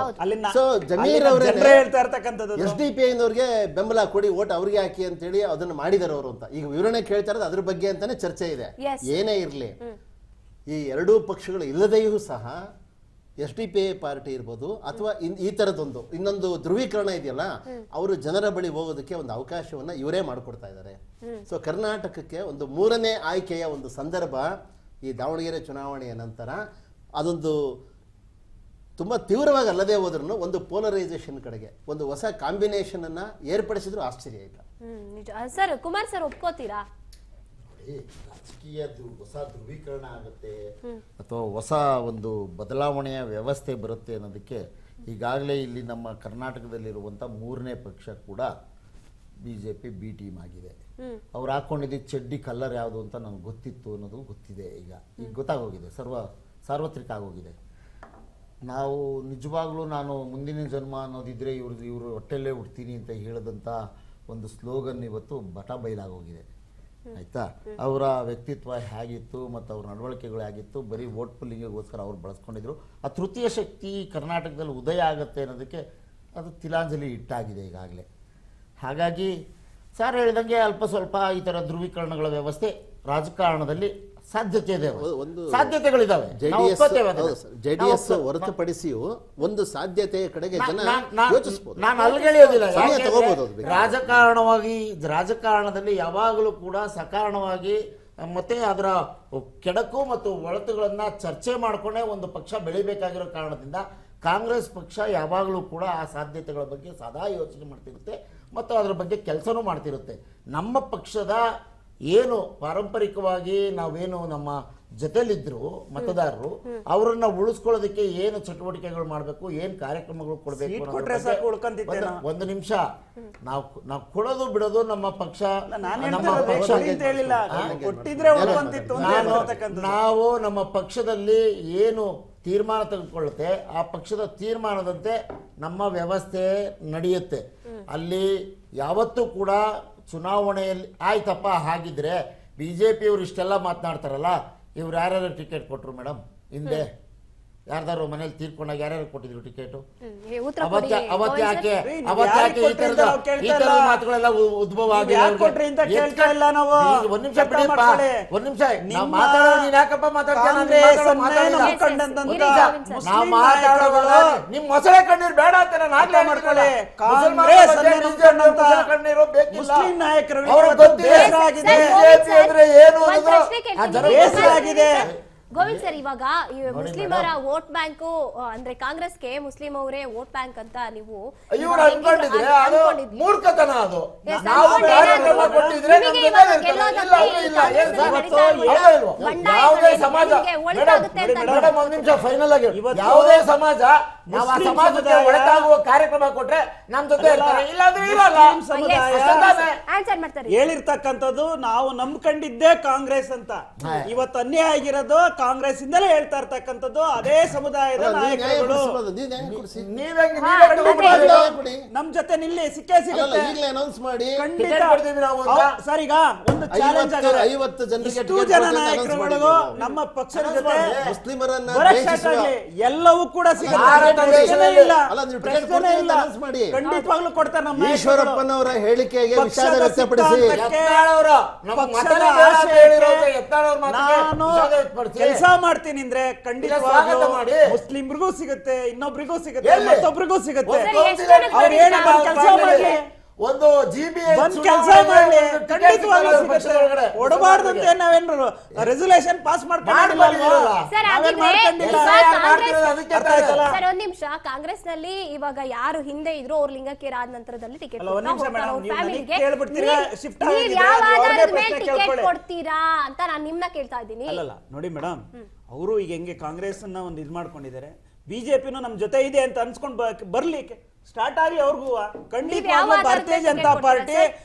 ಸೊ ಜಮೀರ್ ಅವರೇ SDP ಬೆಂಬಲ ಕೊಡಿ, ಓಟ್ ಅವ್ರಿಗೆ ಹಾಕಿ ಅಂತ ಹೇಳಿ ಅದನ್ನ ಮಾಡಿದಾರೆ ಅವರು ಅಂತ ಈಗ ವಿವರಣೆ ಕೇಳ್ತಾ ಇರೋದು ಅದ್ರ ಬಗ್ಗೆ ಅಂತಾನೆ ಚರ್ಚೆ ಇದೆ. ಏನೇ ಇರಲಿ, ಈ ಎರಡೂ ಪಕ್ಷಗಳು ಇಲ್ಲದೆಯೂ ಸಹ SDP ಪಾರ್ಟಿ ಇರ್ಬೋದು ಅಥವಾ ಈ ತರದೊಂದು ಇನ್ನೊಂದು ಧ್ರುವೀಕರಣ ಇದೆಯಲ್ಲ, ಅವರು ಜನರ ಬಳಿ ಹೋಗೋದಕ್ಕೆ ಒಂದು ಅವಕಾಶವನ್ನ ಇವರೇ ಮಾಡಿಕೊಡ್ತಾ ಇದ್ದಾರೆ. ಸೊ ಕರ್ನಾಟಕಕ್ಕೆ ಒಂದು ಮೂರನೇ ಆಯ್ಕೆಯ ಒಂದು ಸಂದರ್ಭ ಈ ದಾವಣಗೆರೆ ಚುನಾವಣೆಯ ನಂತರ ಅದೊಂದು ತುಂಬಾ ತೀವ್ರವಾಗಿ ಅಲ್ಲದೆ ಹೋದ್ರೂ ಒಂದು ಪೋಲರೈಸೇಷನ್ ಕಡೆಗೆ ಒಂದು ಹೊಸ ಕಾಂಬಿನೇಷನ್ ಅನ್ನ ಏರ್ಪಡಿಸಿದ್ರು ಆಶ್ಚರ್ಯ ಇಲ್ಲ. ಸರ್ ಕುಮಾರ್ ಸರ್ ಒಪ್ಕೋತೀರಾ? ರಾಜಕೀಯ ಹೊಸ ಧ್ರುವೀಕರಣ ಆಗುತ್ತೆ ಅಥವಾ ಹೊಸ ಒಂದು ಬದಲಾವಣೆಯ ವ್ಯವಸ್ಥೆ ಬರುತ್ತೆ ಅನ್ನೋದಕ್ಕೆ ಈಗಾಗಲೇ ಇಲ್ಲಿ ನಮ್ಮ ಕರ್ನಾಟಕದಲ್ಲಿರುವಂಥ ಮೂರನೇ ಪಕ್ಷ ಕೂಡ BJP B ಟೀಮ್ ಆಗಿದೆ. ಅವ್ರು ಹಾಕೊಂಡಿದ್ದ ಚಡ್ಡಿ ಕಲ್ಲರ್ ಯಾವುದು ಅಂತ ನಮ್ಗೆ ಗೊತ್ತಿತ್ತು ಅನ್ನೋದು ಗೊತ್ತಿದೆ. ಈಗ ಗೊತ್ತಾಗೋಗಿದೆ, ಸಾರ್ವತ್ರಿಕ ಆಗೋಗಿದೆ. ನಾವು ನಿಜವಾಗ್ಲೂ ನಾನು ಮುಂದಿನ ಜನ್ಮ ಅನ್ನೋದಿದ್ರೆ ಇವರು ಹೊಟ್ಟೆಲ್ಲೇ ಹುಡ್ತೀನಿ ಅಂತ ಹೇಳಿದಂಥ ಒಂದು ಸ್ಲೋಗನ್ ಇವತ್ತು ಬಟ ಬಯಲಾಗೋಗಿದೆ. ಆಯ್ತಾ, ಅವರ ವ್ಯಕ್ತಿತ್ವ ಹೇಗಿತ್ತು ಮತ್ತು ಅವ್ರ ನಡವಳಿಕೆಗಳು ಹೇಗಿತ್ತು, ಬರೀ ವೋಟ್ ಪುಲ್ಲಿಂಗಿಗೋಸ್ಕರ ಅವ್ರು ಬಳಸ್ಕೊಂಡಿದ್ರು. ಆ ತೃತೀಯ ಶಕ್ತಿ ಕರ್ನಾಟಕದಲ್ಲಿ ಉದಯ ಆಗುತ್ತೆ ಅನ್ನೋದಕ್ಕೆ ಅದು ತಿಲಾಂಜಲಿ ಇಟ್ಟಾಗಿದೆ ಈಗಾಗಲೇ. ಹಾಗಾಗಿ ಸರ್ ಹೇಳಿದಂಗೆ ಅಲ್ಪ ಸ್ವಲ್ಪ ಈ ಥರ ಧ್ರುವೀಕರಣಗಳ ವ್ಯವಸ್ಥೆ ರಾಜಕಾರಣದಲ್ಲಿ ಸಾಧ್ಯತೆ ಇದೆ, ಸಾಧ್ಯತೆಗಳಿದಾವೆ. JDS ಹೊರತುಪಡಿಸಿಯೂ ಒಂದು ಸಾಧ್ಯತೆಯ ಕಡೆಗೆ ಜನ ಯೋಚಿಸಬಹುದು. ನಾನು ಅಲ್ಗೆಳೆಯೋದಿಲ್ಲ, ರಾಜಕಾರಣದಲ್ಲಿ ಯಾವಾಗಲೂ ಕೂಡ ಸಕಾರಣವಾಗಿ ಮತ್ತೆ ಅದರ ಕೆಡಕು ಮತ್ತು ಒಳತುಗಳನ್ನ ಚರ್ಚೆ ಮಾಡಿಕೊಂಡೇ ಒಂದು ಪಕ್ಷ ಬೆಳಿಬೇಕಾಗಿರೋ ಕಾರಣದಿಂದ ಕಾಂಗ್ರೆಸ್ ಪಕ್ಷ ಯಾವಾಗಲೂ ಕೂಡ ಆ ಸಾಧ್ಯತೆಗಳ ಬಗ್ಗೆ ಸದಾ ಯೋಚನೆ ಮಾಡ್ತಿರುತ್ತೆ ಮತ್ತು ಅದರ ಬಗ್ಗೆ ಕೆಲಸನೂ ಮಾಡ್ತಿರುತ್ತೆ. ನಮ್ಮ ಪಕ್ಷದ ಏನು ಪಾರಂಪರಿಕವಾಗಿ ನಾವೇನು ನಮ್ಮ ಜೊತೆಲಿದ್ರು ಮತದಾರರು ಅವರನ್ನ ಉಳಿಸ್ಕೊಳ್ಳೋದಕ್ಕೆ ಏನು ಚಟುವಟಿಕೆಗಳು ಮಾಡಬೇಕು, ಏನು ಕಾರ್ಯಕ್ರಮಗಳು ಕೊಡಬೇಕು, ಒಂದು ನಿಮಿಷ ನಾವು ಕೊಡೋದು ಬಿಡೋದು ನಮ್ಮ ಪಕ್ಷ ನಾವು ನಮ್ಮ ಪಕ್ಷದಲ್ಲಿ ಏನು ತೀರ್ಮಾನ ತೆಗೆದುಕೊಳ್ಳುತ್ತೆ ಆ ಪಕ್ಷದ ತೀರ್ಮಾನದಂತೆ ನಮ್ಮ ವ್ಯವಸ್ಥೆ ನಡೆಯುತ್ತೆ. ಅಲ್ಲಿ ಯಾವತ್ತೂ ಕೂಡ ಚುನಾವಣೆಯಲ್ಲಿ ಆಯ್ತಪ್ಪ ಹಾಗಿದ್ರೆ BJP ಅವರು ಇಷ್ಟೆಲ್ಲ ಮಾತನಾಡ್ತಾರಲ್ಲ, ಇವ್ರು ಯಾರ್ಯಾರು ಟಿಕೆಟ್ ಕೊಟ್ಟರು ಮೇಡಮ್? ಹಿಂದೆ ಯಾರ್ದಾರು ಮನೇಲಿ ತೀರ್ಕೊಂಡಾಗ ಯಾರ್ಯಾರು ಕೊಟ್ಟಿದ್ರು ಟಿಕೆಟ್? ಅವತ್ತು ಯಾಕೆ ಈ ತರದ ಮಾತುಗಳೆಲ್ಲ ಉದ್ಭವ ಆಗಿದೆ? ಒಂದ್ ನಿಮಿಷ ಬಿಡಿಪ್ಪ, ಒಂದ್ ನಿಮಿಷ ನಾವು ಮಾತಾಡೋ, ನೀನ್ ಯಾಕಪ್ಪ ನಾವು ಮಾತಾಡೋದು ನಿಮ್ ಮೊಸಳೆ ಕಣ್ಣೀರು ಬೇಡ ಅಂತ ನಾನು ಮಾಡ್ಕೊಳ್ಳಿ. ಕಣ್ಣೀರು ಬೇಕಿಲ್ಲ, ಅವ್ರಿಗೆ ಗೊತ್ತಿದೆ ಅಂದ್ರೆ ಏನು ಆಗಿದೆ. ಗೋವಿಂದ್ ಸರ್, ಇವಾಗ ಮುಸ್ಲಿಮರ ವೋಟ್ ಬ್ಯಾಂಕ್ ಅಂದ್ರೆ ಕಾಂಗ್ರೆಸ್ಗೆ ಮುಸ್ಲಿಂ ಅವರೇ ವೋಟ್ ಬ್ಯಾಂಕ್ ಅಂತ ನೀವು ಮೂರ್ಖತನ. ಅದು ಯಾವುದೇ ಸಮಾಜ ಫೈನಲ್ ಆಗಿ ಯಾವುದೇ ಸಮಾಜ ನಾವು ಆ ಸಮಾಜಕ್ಕೆ ಒಳಗಾಗುವ ಕಾರ್ಯಕ್ರಮ ಕೊಟ್ರೆ ನಮ್ ಜೊತೆ ಇರ್ತಾರೆ, ಇಲ್ಲಾಂದ್ರೆ ಇರಲ್ಲ. ಹೇಳಿರ್ತಕ್ಕಂಥದ್ದು ನಾವು ನಂಬ್ಕೊಂಡಿದ್ದೇ ಕಾಂಗ್ರೆಸ್ ಅಂತ. ಇವತ್ತು ಅನ್ಯಾಯ ಆಗಿರೋದು ಕಾಂಗ್ರೆಸ್ ಇಂದಲೇ ಹೇಳ್ತಾ ಇರ್ತಕ್ಕಂಥದ್ದು ಅದೇ ಸಮುದಾಯದ ನಾಯಕರುಗಳು. ನಮ್ ಜೊತೆ ನಿಲ್ಲಿ ಸಿಕ್ಕೇ ಸಿಗುತ್ತೆ. ಸರ್, ಈಗ ಒಂದು ಚಾಲೆಂಜ್ ಆಗಿದೆ, 50 ಜನ ನಾಯಕರುಗಳು ನಮ್ಮ ಪಕ್ಷದ ಜೊತೆ ಎಲ್ಲವೂ ಕೂಡ ಸಿಗುತ್ತೆ. ಖಂಡಿತವಾಗ್ಲೂ ಕೊಡ್ತಾರೆ. ನಮ್ಮ ಈಶ್ವರಪ್ಪನವರ ಹೇಳಿಕೆಗೆ ವಿಷಾದ ವ್ಯಕ್ತಪಡಿಸಿ ಕೆಲಸ ಮಾಡ್ತೀನಿ ಅಂದ್ರೆ ಖಂಡಿತವಾಗ್ಲೂ ಮುಸ್ಲಿಮ್ರಿಗೂ ಸಿಗುತ್ತೆ, ಇನ್ನೊಬ್ರಿಗೂ ಸಿಗುತ್ತೆ, ಮತ್ತೊಬ್ರಿಗೂ ಸಿಗುತ್ತೆ. ಅವ್ರು ಏನು ಕೆಲಸ ಮಾಡ್ಲಿ, ಒಂದು GBI ಬಂದ್ ಕೆಲಸ ಮಾಡಿ ಖಂಡಿತವಾಗ್ಲೂ ಸಿಗುತ್ತೆ. ಕೊಡಬಾರ್ದು ಅಂತ ನಾವೇನು ರೆಸಲ್ಯೂಷನ್ ಪಾಸ್ ಮಾಡ್ಕೊಂಡಿಲ್ಲ. ಸರ್ ಒಂದ್ ನಿಮಿಷ, ಕಾಂಗ್ರೆಸ್ ನಲ್ಲಿ ಇವಾಗ ಯಾರು ಹಿಂದೆ ಇದ್ರು ಅವ್ರ ಲಿಂಗಕ್ಕೆ ಆದ ನಂತರದಲ್ಲಿ ಟಿಕೆಟ್ ಕೊಡ್ತೀರಾ ಅಂತ ನಾನು ನಿಮ್ನ ಕೇಳ್ತಾ ಇದ್ದೀನಿ. ಅಲ್ಲಲ್ಲ ನೋಡಿ ಮೇಡಮ್, ಅವರು ಈಗ ಹೆಂಗೆ ಕಾಂಗ್ರೆಸ್ ಅನ್ನ ಒಂದು ಇದು ಮಾಡ್ಕೊಂಡಿದ್ದಾರೆ, ಬಿಜೆಪಿನೂ ನಮ್ ಜೊತೆ ಇದೆ ಅಂತ ಅನ್ಸ್ಕೊಂಡ್ ಬರ್ಲಿಕ್ಕೆ ಸ್ಟಾರ್ಟ್ ಆಗ್ಲಿ. ಅವ್ರಿಗೂ ಖಂಡಿತವಾಗ್ಲೂ ಭಾರತೀಯ ಜನತಾ ಪಾರ್ಟಿ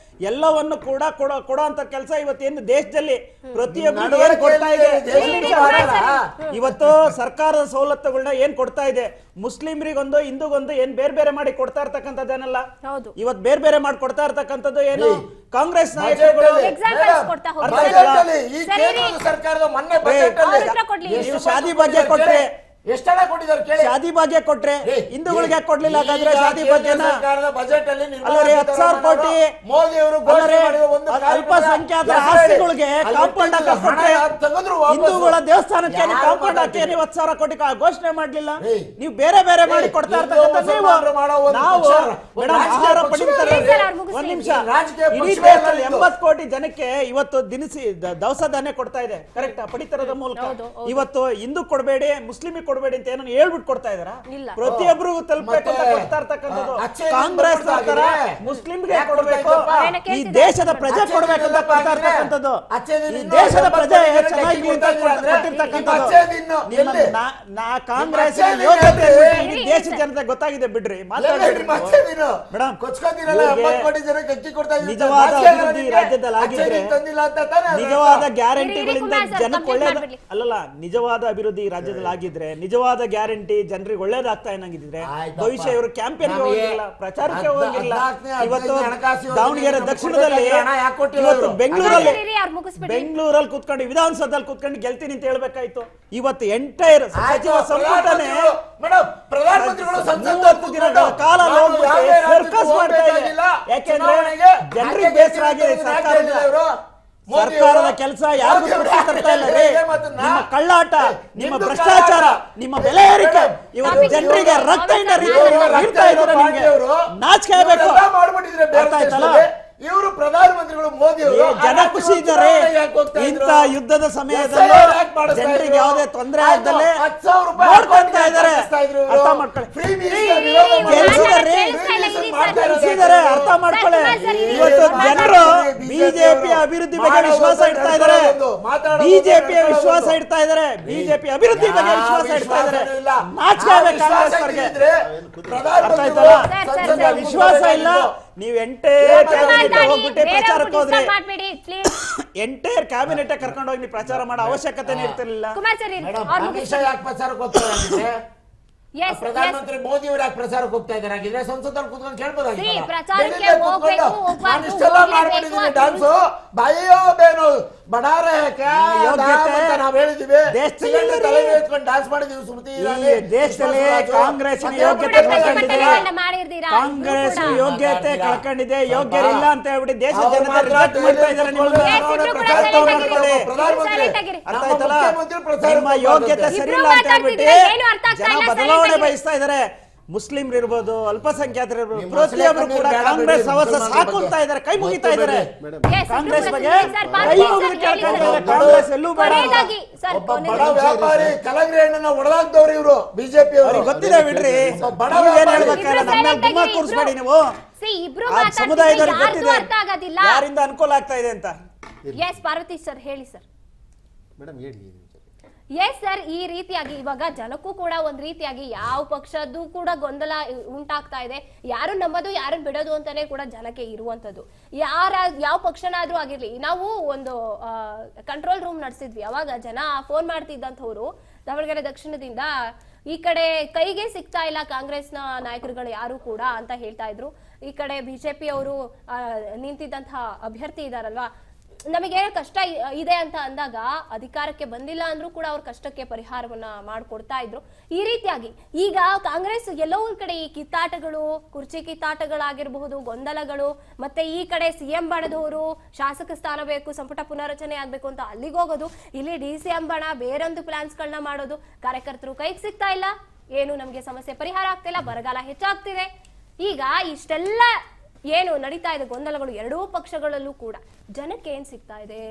ಎಲ್ಲವನ್ನು ಕೂಡ ಕೊಡೋ ಅಂತ ಕೆಲಸ ಇವತ್ತೇನು ದೇಶದಲ್ಲಿ ಪ್ರತಿಯೊಬ್ಬರು ಏನ್ ಕೊಡ್ತಾ ಇದೆ, ಇವತ್ತು ಸರ್ಕಾರದ ಸವಲತ್ತುಗಳನ್ನ ಏನ್ ಕೊಡ್ತಾ ಇದೆ, ಮುಸ್ಲಿಮರಿಗೊಂದು ಹಿಂದೂಗೊಂದು ಏನ್ ಬೇರೆ ಬೇರೆ ಮಾಡಿ ಕೊಡ್ತಾ ಇರ್ತಕ್ಕಂಥದ್ದೇನಲ್ಲ, ಇವತ್ತು ಬೇರೆ ಬೇರೆ ಮಾಡಿ ಕೊಡ್ತಾ ಇರ್ತಕ್ಕಂಥದ್ದು ಏನು ಕಾಂಗ್ರೆಸ್ ನಾಯಕರುಗಳು. ನೀವು ಶಾದಿ ಬಗ್ಗೆ ಕೊಟ್ರೆ ಎಷ್ಟೆಲ್ಲ ಕೊಟ್ಟಿದ್ದಾರೆ ಕೇಳಿ. ಶಾದಿ ಭಾಗ್ಯ ಕೊಟ್ರೆ ಹಿಂದೂಗಳಿಗೆ ಕೊಡ್ಲಿಲ್ಲ, ಹಾಗಾದ್ರೆ ಶಾದಿ ಭಾಗ್ಯನ ಬಜೆಟ್ ಅಲ್ಲಿ 10,000 ಕೋಟಿ ಮೋದಿ ಅವರು ಅಲ್ಪಸಂಖ್ಯಾತರ ಆಸ್ತಿಗಳಿಗೆ ಕಾಂಪೌಂಡ್ ಹಾಕಿ ಕೊಟ್ರೆ ಹಿಂದೂಗಳ ದೇವಸ್ಥಾನಕ್ಕೆ ಕಾಂಪೌಂಡ್ ಹಾಕಿ 10,000 ಕೋಟಿ ಘೋಷಣೆ ಮಾಡ್ಲಿಲ್ಲ. ನೀವು ಬೇರೆ ಬೇರೆ ಮಾಡಿ ಕೊಡ್ತಾ ಇರ್ತಕ್ಕಂಥ ನಾವು ಆಹಾರ ಪಡಿತಾರೆ. ಒಂದ್ ನಿಮಿಷ, ಇಡೀ ದೇಶದಲ್ಲಿ 80 ಕೋಟಿ ಜನಕ್ಕೆ ಇವತ್ತು ದಿನಸಿ ದವಸ ಧಾನ್ಯ ಕೊಡ್ತಾ ಇದೆ, ಕರೆಕ್ಟ್, ಪಡಿತರದ ಮೂಲಕ. ಇವತ್ತು ಹಿಂದೂ ಕೊಡಬೇಡಿ, ಮುಸ್ಲಿಮಿಗೆ ಕೊಡಬೇಡಿ ಅಂತ ಏನೋ ಹೇಳ್ಬಿಟ್ಟು ಕೊಡ್ತಾ ಇದಾರ? ಪ್ರತಿಯೊಬ್ಬರಿಗೂ ತಲುಪಬೇಕು ಅಂತ ಕೊಡ್ತಾ ಇರ್ತಕ್ಕಂಥದ್ದು ಕಾಂಗ್ರೆಸ್ ಸರ್ಕಾರ. ಮುಸ್ಲಿಂಗೆ ಕೊಡಬೇಕು, ಈ ದೇಶದ ಪ್ರಜೆ ಕೊಡಬೇಕು ಅಂತ ಕೊಡ್ತಾ ಇರ್ತಕ್ಕಂಥದ್ದು, ಈ ದೇಶದ ಪ್ರಜೆ ಚೆನ್ನಾಗಿ ಅಂತ ಕೊಟ್ಟಿರ್ತಕ್ಕಂಥದ್ದು. ಕಾಂಗ್ರೆಸ್ ಯೋಗ್ಯತೆ ದೇಶದ ಜನತೆ ಗೊತ್ತಾಗಿದೆ ಬಿಡ್ರಿ, ಮಾತಾಡ್ಬೇಡ್ರಿ ಮೇಡಮ್. ನಿಜವಾದ ಅಭಿವೃದ್ಧಿ ರಾಜ್ಯದಲ್ಲಿ ಆಗಿದ್ರೆ, ನಿಜವಾದ ಗ್ಯಾರಂಟಿಗಳಿಂದ ಜನಕ್ಕೆ ಒಳ್ಳೇದ ಅಲ್ಲಲ್ಲ, ನಿಜವಾದ ಅಭಿವೃದ್ಧಿ ರಾಜ್ಯದಲ್ಲಿ ಆಗಿದ್ರೆ, ನಿಜವಾದ ಗ್ಯಾರಂಟಿ ಜನರಿಗೆ ಒಳ್ಳೇದಾಗ್ತಾ ಏನಾಗಿದ್ರೆ ಭವಿಷ್ಯ ಇವರು ಕ್ಯಾಂಪೇನ್ಗೆ ಹೋಗಿಲ್ಲ, ಪ್ರಚಾರಕ್ಕೆ ಹೋಗಿಲ್ಲ. ಇವತ್ತು ದಾವಣಗೆರೆ ದಕ್ಷಿಣದಲ್ಲಿ, ಇವತ್ತು ಬೆಂಗಳೂರಲ್ಲಿ ಕುತ್ಕೊಂಡು ವಿಧಾನಸೌಧದಲ್ಲಿ ಕುತ್ಕೊಂಡು ಗೆಲ್ತೀನಿ ಅಂತ ಹೇಳ್ಬೇಕಾಯ್ತು. ಇವತ್ತು ಎಂಟೈರ್ ಸಚಿವ ಸಂಪುಟನೇ 30 ದಿನಗಳ ಕಾಲ ಸರ್ಕಸ್ ಮಾಡ್ತಾ ಇದೆ. ಯಾಕೆಂದ್ರೆ ಜನರಿಗೆ ಬೇಸರ ಆಗಿದೆ ಸರ್ಕಾರದ ಕೆಲಸ ಯಾರಿಗೂ ತರ್ತಾ ಇಲ್ಲ ರೀ. ನಿಮ್ಮ ಕಳ್ಳಾಟ, ನಿಮ್ಮ ಭ್ರಷ್ಟಾಚಾರ, ನಿಮ್ಮ ಬೆಲೆ ಏರಿಕೆ ಇವತ್ತು ಜನರಿಗೆ ರಕ್ತ ಇಡ್ತಾ ಇದ್ದಾರೆ. ನಿಮಗೆ ನಾಚಿಕೆ ಆಗಬೇಕು, ಅರ್ಥ ಆಯ್ತಲ್ಲ? ಇವರು ಪ್ರಧಾನಮಂತ್ರಿಗಳು ಮೋದಿ ಅವರು ಜನ ಖುಷಿ ಇದ್ದಾರೆ. ಇಂಥ ಯುದ್ಧದ ಸಮಯದಲ್ಲಿ ಜನರಿಗೆ ಯಾವುದೇ ತೊಂದರೆ ಆಗದಲ್ಲೇ ನೋಡ್ಕೊಳ್ತಾ ಇದ್ದಾರೆ. ಅರ್ಥ ಮಾಡ್ಕೊಳ್ಳಿ, ಅರ್ಥ ಮಾಡ್ಕೊಳ್ಳಿ. ಇವತ್ತು ಜನರು ಬಿಜೆಪಿ ಅಭಿವೃದ್ಧಿ ಬಗ್ಗೆ ವಿಶ್ವಾಸ ಇಡ್ತಾ ಇದ್ದಾರೆ, ಬಿಜೆಪಿ ವಿಶ್ವಾಸ ಇಡ್ತಾ ಇದ್ದಾರೆ, ಬಿಜೆಪಿ ಅಭಿವೃದ್ಧಿ ಬಗ್ಗೆ ವಿಶ್ವಾಸ ಇಡ್ತಾ ಇದ್ದಾರೆ. ನಾಚಿಕೆ ಆಗಬೇಕು ಕಾಂಗ್ರೆಸ್ ಅವರಿಗೆ, ಅರ್ಥ ಆಯ್ತಲ್ಲ? ವಿಶ್ವಾಸ ಇಲ್ಲ. ನೀವು ಎಂಟೈರ್ ಕ್ಯಾಬಿನೆಟ್ ಹೋಗ್ಬಿಟ್ಟು ಪ್ರಚಾರಕ್ಕೆ ಹೋದ್ರೆ, ಎಂಟೈರ್ ಕ್ಯಾಬಿನೆಟ್ ಕರ್ಕೊಂಡು ಹೋಗಿ ಪ್ರಚಾರ ಮಾಡೋ ಅವಶ್ಯಕತೆ ಇರ್ತಿರ್ಲಿಲ್ಲ. ಅಮಿತ್ ಶಾ ಯಾಕೆ ಪ್ರಚಾರಕ್ಕೆ ಹೋಗ್ತಾರೆ? ಪ್ರಧಾನಮಂತ್ರಿ ಮೋದಿ ಅವರು ಯಾಕೆ ಪ್ರಚಾರಕ್ಕೆ ಹೋಗ್ತಾ ಇದ್ದಾರೆ? ಆಗಿದ್ರೆ ಸಂಸದಲ್ಲಿ ಕೂತ್ಕೊಂಡು ಕೇಳ್ಬೋದಾಗಿಲ್ಲ. ಮಾಡ್ಬಿಟ್ಟಿದ್ದೀನಿ ಡಾನ್ಸು, ಬಾಯೋ ಬೇನು ಬಡಾರೆ ನಾವ್ ಹೇಳಿದೀವಿ, ತಲೆ ಎತ್ಕೊಂಡು ಡಾನ್ಸ್ ಮಾಡಿದೀವಿ. ಸುಮತಿ ದೇಶದಲ್ಲಿ ಕಾಂಗ್ರೆಸ್ ಯೋಗ್ಯತೆ ಕಳ್ಕೊಂಡಿದೆ, ಕಾಂಗ್ರೆಸ್ ಯೋಗ್ಯತೆ ಕಳ್ಕೊಂಡಿದೆ, ಯೋಗ್ಯರಿಲ್ಲ ಅಂತ ಹೇಳ್ಬಿಟ್ಟು ದೇಶದ ಜನತೆ ರಿಜೆಕ್ಟ್ ಮಾಡ್ತಾ ಇದ್ದಾರೆ. ಅರ್ಥ ಆಯ್ತಲ್ಲ? ನಿಮ್ಮ ಯೋಗ್ಯತೆ ಸರಿ ಇಲ್ಲ ಅಂತ ಹೇಳ್ಬಿಟ್ಟು ಜನ ಬದಲಾವಣೆ ಬಯಸ್ತಾ ಇದ್ದಾರೆ. ಮುಸ್ಲಿಮ್ರು ಇರ್ಬೋದು, ಅಲ್ಪಸಂಖ್ಯಾತರು ಇರ್ಬೋದು, ಪ್ರತಿಯೊಬ್ಬರು ಕೂಡ ಕಾಂಗ್ರೆಸ್ ಅವಶ್ಯ ಸಾಕುತ್ತಾ ಇದ್ದಾರೆ, ಕೈ ಮುಗಿತಾ ಇದ್ದಾರೆ. ಕಾಂಗ್ರೆಸ್ ಬಗ್ಗೆ ಕೈ ಮುಗಿದು ಕೇಳ್ತಾ ಇದ್ದಾರೆ. ಕಾಂಗ್ರೆಸ್ ಎಲ್ಲೂ ಬೇಡ. ಒಬ್ಬ ಬಡ ವ್ಯಾಪಾರಿ ಕಲಂಗಡಿ ಹಣ್ಣನ್ನ ಒಡೆದಾಕ್ದವ್ರು ಇವರು ಬಿಜೆಪಿ ಅವರು. ಗೊತ್ತಿದೆ ಬಿಡ್ರಿ, ಏನ್ ಹೇಳ್ಬೇಕಾದ್ರೆ ನಮ್ಮ ಗುಮ್ಮ ಕೂರಿಸ್ಬೇಡಿ ನೀವು. ಸಮುದಾಯದವ್ರಿಗೆ ಗೊತ್ತಿದೆ ಯಾರಿಂದ ಅನುಕೂಲ ಆಗ್ತಾ ಇದೆ ಅಂತ. ಎಸ್ ಪಾರ್ವತಿ ಸರ್ ಹೇಳಿ ಸರ್. ಮೇಡಮ್ ಹೇಳಿ. ಎಸ್ ಸರ್, ಈ ರೀತಿಯಾಗಿ ಇವಾಗ ಜನಕ್ಕೂ ಕೂಡ ಒಂದ್ ರೀತಿಯಾಗಿ ಯಾವ ಪಕ್ಷದ್ದು ಕೂಡ ಗೊಂದಲ ಉಂಟಾಗ್ತಾ ಇದೆ. ಯಾರು ನಂಬೋದು ಯಾರನ್ನ ಬಿಡೋದು ಅಂತಾನೆ ಕೂಡ ಜನಕ್ಕೆ ಇರುವಂತದ್ದು. ಯಾವ ಪಕ್ಷನಾದ್ರೂ ಆಗಿರ್ಲಿ, ನಾವು ಒಂದು ಕಂಟ್ರೋಲ್ ರೂಮ್ ನಡೆಸಿದ್ವಿ. ಅವಾಗ ಜನ ಫೋನ್ ಮಾಡ್ತಿದ್ದಂಥವ್ರು ದಾವಣಗೆರೆ ದಕ್ಷಿಣದಿಂದ ಈ ಕಡೆ ಕೈಗೆ ಸಿಗ್ತಾ ಇಲ್ಲ ಕಾಂಗ್ರೆಸ್ನ ನಾಯಕರುಗಳು ಯಾರು ಕೂಡ ಅಂತ ಹೇಳ್ತಾ ಇದ್ರು. ಈ ಕಡೆ ಬಿಜೆಪಿ ಅವರು ನಿಂತಿದ್ದಂತಹ ಅಭ್ಯರ್ಥಿ ಇದಾರಲ್ವಾ, ನಮಗೆ ಕಷ್ಟ ಇದೆ ಅಂತ ಅಂದಾಗ ಅಧಿಕಾರಕ್ಕೆ ಬಂದಿಲ್ಲ ಅಂದ್ರೂ ಕೂಡ ಅವ್ರ ಕಷ್ಟಕ್ಕೆ ಪರಿಹಾರವನ್ನ ಮಾಡ್ಕೊಡ್ತಾ ಇದ್ರು. ಈ ರೀತಿಯಾಗಿ ಈಗ ಕಾಂಗ್ರೆಸ್ ಎಲ್ಲೋ ಒಂದ್ ಕಡೆ ಈ ಕಿತ್ತಾಟಗಳು, ಕುರ್ಚಿ ಕಿತ್ತಾಟಗಳಾಗಿರಬಹುದು, ಗೊಂದಲಗಳು, ಮತ್ತೆ ಈ ಕಡೆ ಸಿಎಂ ಬಣದವರು ಶಾಸಕ ಸ್ಥಾನ ಬೇಕು, ಸಂಪುಟ ಪುನರಚನೆ ಆಗ್ಬೇಕು ಅಂತ ಅಲ್ಲಿಗೆ ಹೋಗೋದು, ಇಲ್ಲಿ ಡಿಸಿಎಂ ಬಣ ಬೇರೊಂದು ಪ್ಲಾನ್ಸ್ ಗಳನ್ನ ಮಾಡೋದು. ಕಾರ್ಯಕರ್ತರು ಕೈಗೆ ಸಿಗ್ತಾ ಇಲ್ಲ, ಏನು ನಮ್ಗೆ ಸಮಸ್ಯೆ ಪರಿಹಾರ ಆಗ್ತಿಲ್ಲ, ಬರಗಾಲ ಹೆಚ್ಚಾಗ್ತಿದೆ. ಈಗ ಇಷ್ಟೆಲ್ಲ ಏನು ನಡೀತಾ ಇದೆ ಗೊಂದಲಗಳು ಎರಡೂ ಪಕ್ಷಗಳಲ್ಲೂ ಕೂಡ ಜನಕ್ಕೆ ಏನ್ ಸಿಗ್ತಾ ಇದೆ?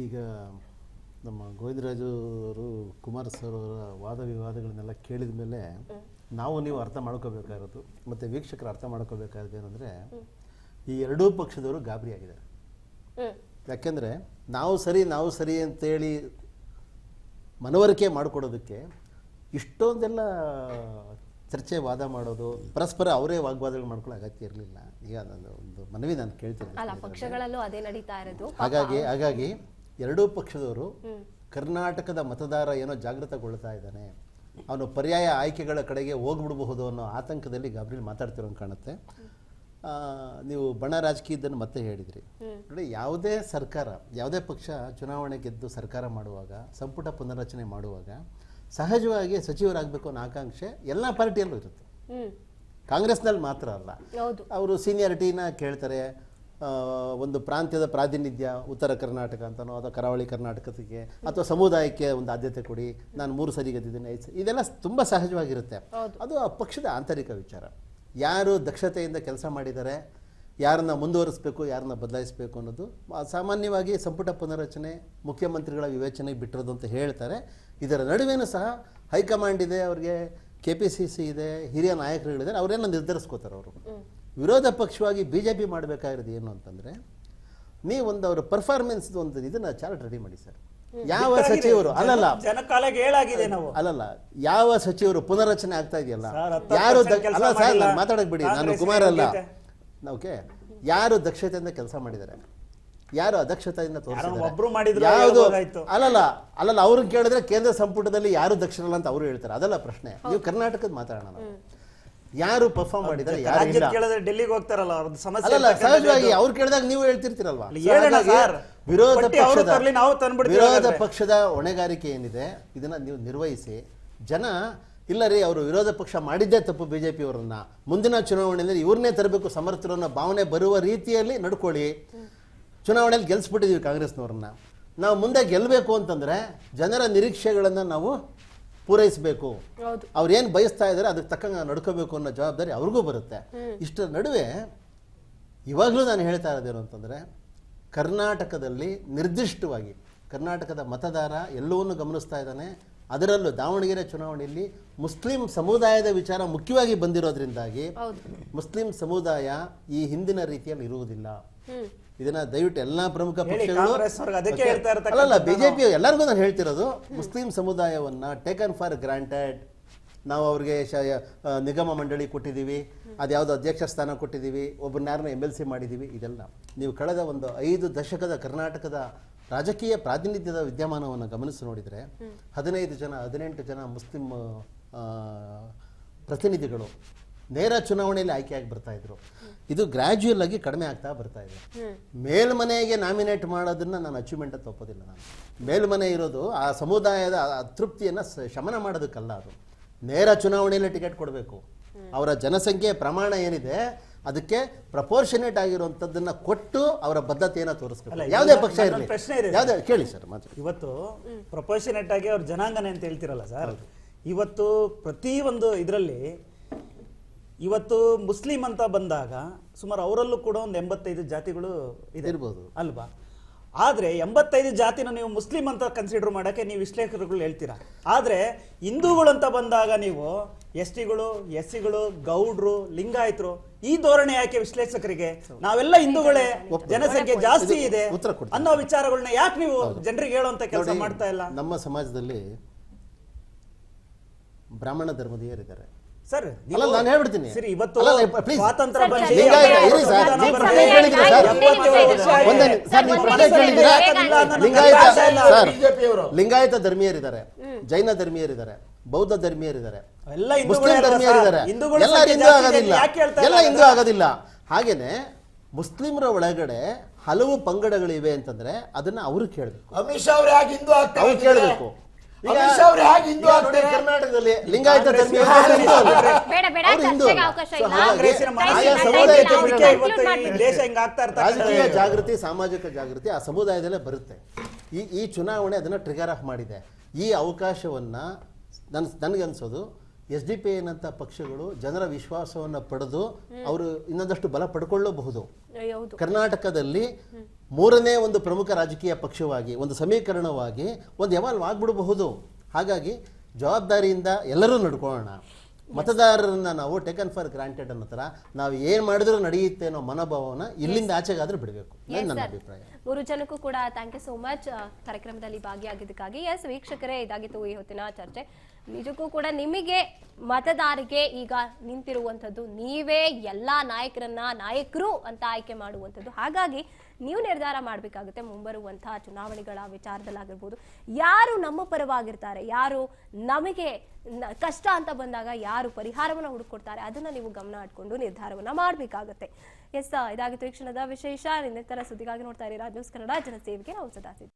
ಈಗ ನಮ್ಮ ಗೋವಿಂದರಾಜು ಅವರು ಕುಮಾರ್ ಸರ್ ಅವರ ವಾದ ವಿವಾದಗಳನ್ನೆಲ್ಲ ಕೇಳಿದ ಮೇಲೆ ನಾವು ನೀವು ಅರ್ಥ ಮಾಡ್ಕೋಬೇಕಾಗಿರೋದು ಮತ್ತು ವೀಕ್ಷಕರು ಅರ್ಥ ಮಾಡ್ಕೋಬೇಕಾಗಿದೆ ಏನಂದರೆ ಈ ಎರಡೂ ಪಕ್ಷದವರು ಗಾಬರಿ ಆಗಿದ್ದಾರೆ. ಯಾಕೆಂದರೆ ನಾವು ಸರಿ ಅಂತೇಳಿ ಮನವರಿಕೆ ಮಾಡಿಕೊಡೋದಕ್ಕೆ ಇಷ್ಟೊಂದೆಲ್ಲ ಚರ್ಚೆ ವಾದ ಮಾಡೋದು, ಪರಸ್ಪರ ಅವರೇ ವಾಗ್ವಾದಗಳು ಮಾಡ್ಕೊಳ್ಳೋ ಅಗತ್ಯ ಇರಲಿಲ್ಲ. ಈಗ ನಾನು ಒಂದು ಮನವಿ ನಾನು ಕೇಳ್ತೀನಿ, ಪಕ್ಷಗಳಲ್ಲೂ ಅದೇ ನಡೀತಾ ಇರೋದು. ಹಾಗಾಗಿ ಎರಡೂ ಪಕ್ಷದವರು ಕರ್ನಾಟಕದ ಮತದಾರ ಏನೋ ಜಾಗೃತಗೊಳ್ತಾ ಇದ್ದಾನೆ, ಅವನು ಪರ್ಯಾಯ ಆಯ್ಕೆಗಳ ಕಡೆಗೆ ಹೋಗ್ಬಿಡಬಹುದು ಅನ್ನೋ ಆತಂಕದಲ್ಲಿ ಗಾಬರಿಲಿ ಮಾತಾಡ್ತಿರೋ ಕಾಣುತ್ತೆ. ನೀವು ಬಣ ರಾಜಕೀಯದನ್ನು ಮತ್ತೆ ಹೇಳಿದ್ರಿ ನೋಡಿ, ಯಾವುದೇ ಸರ್ಕಾರ, ಯಾವುದೇ ಪಕ್ಷ ಚುನಾವಣೆ ಗೆದ್ದು ಸರ್ಕಾರ ಮಾಡುವಾಗ, ಸಂಪುಟ ಪುನರ್ರಚನೆ ಮಾಡುವಾಗ ಸಹಜವಾಗಿ ಸಚಿವರಾಗಬೇಕು ಅನ್ನೋ ಆಕಾಂಕ್ಷೆ ಎಲ್ಲ ಪಾರ್ಟಿಯಲ್ಲೂ ಇರುತ್ತೆ. ಕಾಂಗ್ರೆಸ್ನಲ್ಲಿ ಮಾತ್ರ ಅಲ್ಲ, ಅವರು ಸೀನಿಯಾರಿಟಿನ ಕೇಳ್ತಾರೆ. ಒಂದು ಪ್ರಾಂತ್ಯದ ಪ್ರಾತಿನಿಧ್ಯ, ಉತ್ತರ ಕರ್ನಾಟಕ ಅಂತನೋ ಅಥವಾ ಕರಾವಳಿ ಕರ್ನಾಟಕಕ್ಕೆ ಅಥವಾ ಸಮುದಾಯಕ್ಕೆ ಒಂದು ಆದ್ಯತೆ ಕೊಡಿ, ನಾನು 3 ಸರಿ ಗೆದ್ದಿದ್ದೀನಿ, 5 ಸರಿ, ಇದೆಲ್ಲ ತುಂಬ ಸಹಜವಾಗಿರುತ್ತೆ. ಅದು ಆ ಪಕ್ಷದ ಆಂತರಿಕ ವಿಚಾರ. ಯಾರು ದಕ್ಷತೆಯಿಂದ ಕೆಲಸ ಮಾಡಿದ್ದಾರೆ, ಯಾರನ್ನ ಮುಂದುವರಿಸಬೇಕು, ಯಾರನ್ನ ಬದಲಾಯಿಸಬೇಕು ಅನ್ನೋದು ಸಾಮಾನ್ಯವಾಗಿ ಸಂಪುಟ ಪುನರ್ರಚನೆ ಮುಖ್ಯಮಂತ್ರಿಗಳ ವಿವೇಚನೆಗೆ ಬಿಟ್ಟಿರೋದು ಅಂತ ಹೇಳ್ತಾರೆ. ಇದರ ನಡುವೆನೂ ಸಹ ಹೈಕಮಾಂಡ್ ಇದೆ, ಅವ್ರಿಗೆ KPCC ಇದೆ, ಹಿರಿಯ ನಾಯಕರುಗಳಿದ್ದಾರೆ, ಅವರೆಲ್ಲ ನಿರ್ಧರಿಸ್ಕೋತಾರೆ. ಅವರು ವಿರೋಧ ಪಕ್ಷವಾಗಿ BJP ಮಾಡಬೇಕಾಗಿರೋದು ಏನು ಅಂತಂದರೆ, ನೀವೊಂದು ಅವರ ಪರ್ಫಾರ್ಮೆನ್ಸ್ ಒಂದು ಇದನ್ನು ಚಾರ್ಟ್ ರೆಡಿ ಮಾಡಿ ಸರ್. ಯಾವ ಸಚಿವರು ಅಲ್ಲಲ್ಲ ಯಾವ ಸಚಿವರು ಪುನರ್ರಚನೆ ಆಗ್ತಾ ಇದೆಯಲ್ಲ, ಯಾರು ಅಲ್ಲ ಸರ್, ಮಾತಾಡಕ್ ಬಿಡಿ, ನಾನು ಕುಮಾರ್ ಅಲ್ಲ, ಓಕೆ, ಯಾರು ದಕ್ಷತೆಯಿಂದ ಕೆಲಸ ಮಾಡಿದ್ದಾರೆ, ಯಾರು ಅದಕ್ಷತೆಯಿಂದ ತೋರಿಸಿದ್ದಾರೆ, ಯಾವುದು ಅಲ್ಲಲ್ಲ ಅವ್ರನ್ನ ಕೇಳಿದ್ರೆ ಕೇಂದ್ರ ಸಂಪುಟದಲ್ಲಿ ಯಾರು ದಕ್ಷರಲ್ಲ ಅಂತ ಅವರು ಹೇಳ್ತಾರೆ. ಅದಲ್ಲ ಪ್ರಶ್ನೆ. ನೀವು ಕರ್ನಾಟಕದ ಮಾತಾಡೋಣ, ಯಾರು ಪರ್ಫಾರ್ಮ್ ಮಾಡಿದ್ದಾರೆ, ಯಾರು ಡೆಲ್ಲಿಗೆ ಹೋಗ್ತಾರಲ್ಲ, ಅಲ್ಲಲ್ಲ ಸಹಜವಾಗಿ ಅವ್ರು ಕೇಳಿದಾಗ ನೀವು ಹೇಳ್ತಿರ್ತೀರಲ್ವಾ. ವಿರೋಧ ಪಕ್ಷದ ಹೊಣೆಗಾರಿಕೆ ಏನಿದೆ ಇದನ್ನ ನೀವು ನಿರ್ವಹಿಸಿ. ಜನ ಇಲ್ಲ ರೀ, ಅವರು ವಿರೋಧ ಪಕ್ಷ ಮಾಡಿದ್ದೇ ತಪ್ಪು, BJP ಅವರನ್ನ ಮುಂದಿನ ಚುನಾವಣೆಯಲ್ಲಿ ಇವ್ರನ್ನೇ ತರಬೇಕು ಸಮರ್ಥರು ಅನ್ನೋ ಭಾವನೆ ಬರುವ ರೀತಿಯಲ್ಲಿ ನಡ್ಕೊಳ್ಳಿ. ಚುನಾವಣೆಯಲ್ಲಿ ಗೆಲ್ಸ್ಬಿಟ್ಟಿದೀವಿ ಕಾಂಗ್ರೆಸ್ನವ್ರನ್ನ, ನಾವು ಮುಂದೆ ಗೆಲ್ಲಬೇಕು ಅಂತಂದ್ರೆ ಜನರ ನಿರೀಕ್ಷೆಗಳನ್ನು ನಾವು ಪೂರೈಸಬೇಕು. ಅವ್ರು ಏನು ಬಯಸ್ತಾ ಇದ್ದಾರೆ ಅದಕ್ಕೆ ತಕ್ಕಂಗೆ ನಡ್ಕೋಬೇಕು ಅನ್ನೋ ಜವಾಬ್ದಾರಿ ಅವ್ರಿಗೂ ಬರುತ್ತೆ. ಇಷ್ಟರ ನಡುವೆ ಇವಾಗಲೂ ನಾನು ಹೇಳ್ತಾ ಇರೋದೇನು ಅಂತಂದರೆ, ಕರ್ನಾಟಕದಲ್ಲಿ ನಿರ್ದಿಷ್ಟವಾಗಿ ಕರ್ನಾಟಕದ ಮತದಾರ ಎಲ್ಲವನ್ನೂ ಗಮನಿಸ್ತಾ ಇದ್ದಾನೆ. ಅದರಲ್ಲೂ ದಾವಣಗೆರೆ ಚುನಾವಣೆಯಲ್ಲಿ ಮುಸ್ಲಿಂ ಸಮುದಾಯದ ವಿಚಾರ ಮುಖ್ಯವಾಗಿ ಬಂದಿರೋದ್ರಿಂದಾಗಿ ಮುಸ್ಲಿಂ ಸಮುದಾಯ ಈ ಹಿಂದಿನ ರೀತಿಯಲ್ಲಿ ಇರುವುದಿಲ್ಲ. ಇದನ್ನ ದಯವಿಟ್ಟು ಎಲ್ಲಾ ಪ್ರಮುಖ ಪಕ್ಷಗಳು, ಅಲ್ಲಲ್ಲ BJP ಎಲ್ಲರಿಗೂ ನಾನು ಹೇಳ್ತಿರೋದು, ಮುಸ್ಲಿಂ ಸಮುದಾಯವನ್ನ ಟೇಕನ್ ಫಾರ್ ಗ್ರಾಂಟೆಡ್. ನಾವು ಅವ್ರಿಗೆ ನಿಗಮ ಮಂಡಳಿ ಕೊಟ್ಟಿದ್ದೀವಿ, ಅದ್ಯಾವುದೋ ಅಧ್ಯಕ್ಷ ಸ್ಥಾನ ಕೊಟ್ಟಿದ್ದೀವಿ, ಒಬ್ಬರನ್ನ MLC ಮಾಡಿದ್ದೀವಿ. ಇದೆಲ್ಲ ನೀವು ಕಳೆದ ಒಂದು 5 ದಶಕದ ಕರ್ನಾಟಕದ ರಾಜಕೀಯ ಪ್ರಾತಿನಿಧ್ಯದ ವಿದ್ಯಮಾನವನ್ನು ಗಮನಿಸಿ ನೋಡಿದರೆ 15 ಜನ 18 ಜನ ಮುಸ್ಲಿಂ ಪ್ರತಿನಿಧಿಗಳು ನೇರ ಚುನಾವಣೆಯಲ್ಲಿ ಆಯ್ಕೆಯಾಗಿ ಬರ್ತಾ ಇದ್ರು. ಇದು ಗ್ರ್ಯಾಜುಯಲ್ ಆಗಿ ಕಡಿಮೆ ಆಗ್ತಾ ಬರ್ತಾ ಇದೆ. ಮೇಲ್ಮನೆಗೆ ನಾಮಿನೇಟ್ ಮಾಡೋದನ್ನ ನಾನು ಅಚೀವ್ಮೆಂಟ್ ಅಂತ ಒಪ್ಪೋದಿಲ್ಲ. ನಾನು ಮೇಲ್ಮನೆ ಇರೋದು ಆ ಸಮುದಾಯದ ಅತೃಪ್ತಿಯನ್ನು ಶಮನ ಮಾಡೋದಕ್ಕಲ್ಲ, ಅದು ನೇರ ಚುನಾವಣೆಯಲ್ಲಿ ಟಿಕೆಟ್ ಕೊಡಬೇಕು. ಅವರ ಜನಸಂಖ್ಯೆ ಪ್ರಮಾಣ ಏನಿದೆ ಅದಕ್ಕೆ ಪ್ರಪೋರ್ಷನೇಟ್ ಆಗಿರುವಂತದ್ದನ್ನ ಕೊಟ್ಟು ಅವರ ಬದ್ಧತೆಯನ್ನ ತೋರಿಸ್ಬೇಕು. ಯಾವುದೇ ಪಕ್ಷ ಇರಲಿ, ಯಾವುದೇ ಕೇಳಿ ಸರ್. ಇವತ್ತು ಪ್ರಪೋರ್ಷನೇಟ್ ಆಗಿ ಅವ್ರ ಜನಾಂಗನೇ ಅಂತ ಹೇಳ್ತಿರಲ್ಲ ಸರ್, ಇವತ್ತು ಪ್ರತಿ ಒಂದು ಇದರಲ್ಲಿ ಇವತ್ತು ಮುಸ್ಲಿಂ ಅಂತ ಬಂದಾಗ ಸುಮಾರು ಅವರಲ್ಲೂ ಕೂಡ ಒಂದು 85 ಜಾತಿಗಳು ಇರ್ಬೋದು ಅಲ್ವಾ? ಆದ್ರೆ 85 ಜಾತಿನ ನೀವು ಮುಸ್ಲಿಂ ಅಂತ ಕನ್ಸಿಡರ್ ಮಾಡಕ್ಕೆ ನೀವು ವಿಶ್ಲೇಷಕರುಗಳು ಹೇಳ್ತೀರಾ. ಆದ್ರೆ ಹಿಂದೂಗಳು ಅಂತ ಬಂದಾಗ ನೀವು STಗಳು, SCಗಳು, ಗೌಡ್ರು, ಲಿಂಗಾಯತರು, ಈ ಧೋರಣೆ ಯಾಕೆ ವಿಶ್ಲೇಷಕರಿಗೆ? ನಾವೆಲ್ಲ ಹಿಂದೂಗಳೇ, ಜನಸಂಖ್ಯೆ ಜಾಸ್ತಿ ಇದೆ ಅನ್ನೋ ವಿಚಾರಗಳನ್ನ ಯಾಕೆ ನೀವು ಜನರಿಗೆ ಹೇಳುವಂತ ಕೆಲಸ ಮಾಡ್ತಾ ಇಲ್ಲ? ನಮ್ಮ ಸಮಾಜದಲ್ಲಿ ಬ್ರಾಹ್ಮಣ ಧರ್ಮದೀಯರಿದ್ದಾರೆ ಸರ್. ನಾನು ಹೇಳ್ಬಿಡ್ತೀನಿ, ಇವತ್ತು ಸ್ವಾತಂತ್ರ್ಯ ಲಿಂಗಾಯತ ಧರ್ಮೀಯರಿದ್ದಾರೆ, ಜೈನ ಧರ್ಮೀಯರಿದ್ದಾರೆ, ಬೌದ್ಧ ಧರ್ಮೀಯರಿದ್ದಾರೆ, ಮುಸ್ಲಿಂ ಧರ್ಮೀಯರಿದ್ದಾರೆ. ಎಲ್ಲ ಹಿಂದೂ ಆಗೋದಿಲ್ಲ. ಹಾಗೇನೆ ಮುಸ್ಲಿಮರ ಒಳಗಡೆ ಹಲವು ಪಂಗಡಗಳಿವೆ ಅಂತಂದ್ರೆ ಅದನ್ನ ಅವರು ಕೇಳಬೇಕು. ಅಮಿತ್ ಶಾ ಅವರು ಯಾಕೆ ಹಿಂದೂ ಆಗ್ತಾರೆ? ಅವ್ರು ಕೇಳಬೇಕು. ಕರ್ನಾಟಕದಲ್ಲಿ ಲಿಂಗಾಯತ ರಾಜಕೀಯ ಜಾಗೃತಿ, ಸಾಮಾಜಿಕ ಜಾಗೃತಿ ಆ ಸಮುದಾಯದಲ್ಲೇ ಬರುತ್ತೆ. ಈ ಚುನಾವಣೆ ಅದನ್ನ ಟ್ರಿಗರ್ ಆಫ್ ಮಾಡಿದೆ. ಈ ಅವಕಾಶವನ್ನ ನನಗನ್ಸೋದು SDP ಏನಂತ ಪಕ್ಷಗಳು ಜನರ ವಿಶ್ವಾಸವನ್ನು ಪಡೆದು ಅವರು ಇನ್ನೊಂದಷ್ಟು ಬಲ ಪಡ್ಕೊಳ್ಳಬಹುದು. ಹೌದು. ಕರ್ನಾಟಕದಲ್ಲಿ ಮೂರನೇ ಒಂದು ಪ್ರಮುಖ ರಾಜಕೀಯ ಪಕ್ಷವಾಗಿ ಒಂದು ಸಮೀಕರಣವಾಗಿ ಒಂದು ಎವಾಲ್ವ್ ಆಗ್ಬಿಡಬಹುದು. ಹಾಗಾಗಿ ಜವಾಬ್ದಾರಿಯಿಂದ ಎಲ್ಲರೂ ನಡ್ಕೊಳ್ಳೋಣ. ಮತದಾರರನ್ನ ನಾವು ಟೇಕನ್ ಫಾರ್ ಗ್ರಾಂಟೆಡ್ ಅನ್ನೋ ಥರ ನಾವು ಏನು ಮಾಡಿದ್ರೂ ನಡೆಯುತ್ತೆ ಅನ್ನೋ ಮನೋಭಾವನ ಇಲ್ಲಿಂದ ಆಚೆಗಾದ್ರೂ ಬಿಡಬೇಕು, ನನ್ನ ಅಭಿಪ್ರಾಯ. ಮೂರು ಜನಕ್ಕೂ ಕೂಡ ಥ್ಯಾಂಕ್ ಯು ಸೋ ಮಚ್ ಕಾರ್ಯಕ್ರಮದಲ್ಲಿ ಭಾಗಿಯಾಗಿದ್ದಕ್ಕಾಗಿ. ಎಸ್ ವೀಕ್ಷಕರೇ, ಇದಾಗಿತ್ತು ಈ ಹೊತ್ತಿನ ಚರ್ಚೆ. ನಿಜಕ್ಕೂ ಕೂಡ ನಿಮಗೆ ಮತದಾರರಿಗೆ ಈಗ ನಿಂತಿರುವಂಥದ್ದು ನೀವೇ ಎಲ್ಲ ನಾಯಕರು ಅಂತ ಆಯ್ಕೆ ಮಾಡುವಂಥದ್ದು. ಹಾಗಾಗಿ ನೀವು ನಿರ್ಧಾರ ಮಾಡಬೇಕಾಗುತ್ತೆ ಮುಂಬರುವಂತಹ ಚುನಾವಣೆಗಳ ವಿಚಾರದಲ್ಲಾಗಿರ್ಬೋದು, ಯಾರು ನಮ್ಮ ಪರವಾಗಿರ್ತಾರೆ, ಯಾರು ನಮಗೆ ಕಷ್ಟ ಅಂತ ಬಂದಾಗ ಯಾರು ಪರಿಹಾರವನ್ನು ಹುಡುಕೊಡ್ತಾರೆ, ಅದನ್ನ ನೀವು ಗಮನ ಇಟ್ಕೊಂಡು ನಿರ್ಧಾರವನ್ನ ಮಾಡಬೇಕಾಗುತ್ತೆ. ಎಸ್, ಇದಾಗಿತ್ತು ಈ ಕ್ಷಣದ ವಿಶೇಷ. ನಿನ್ನೆತರ ಸುದ್ದಿಗಾಗಿ ನೋಡ್ತಾ ಇರಿ ರಾಜ್ ನ್ಯೂಸ್ ಕನ್ನಡ, ಜನಸೇವೆಗೆ ನಾವು ಸದಾ ಸಿದ್ಧ.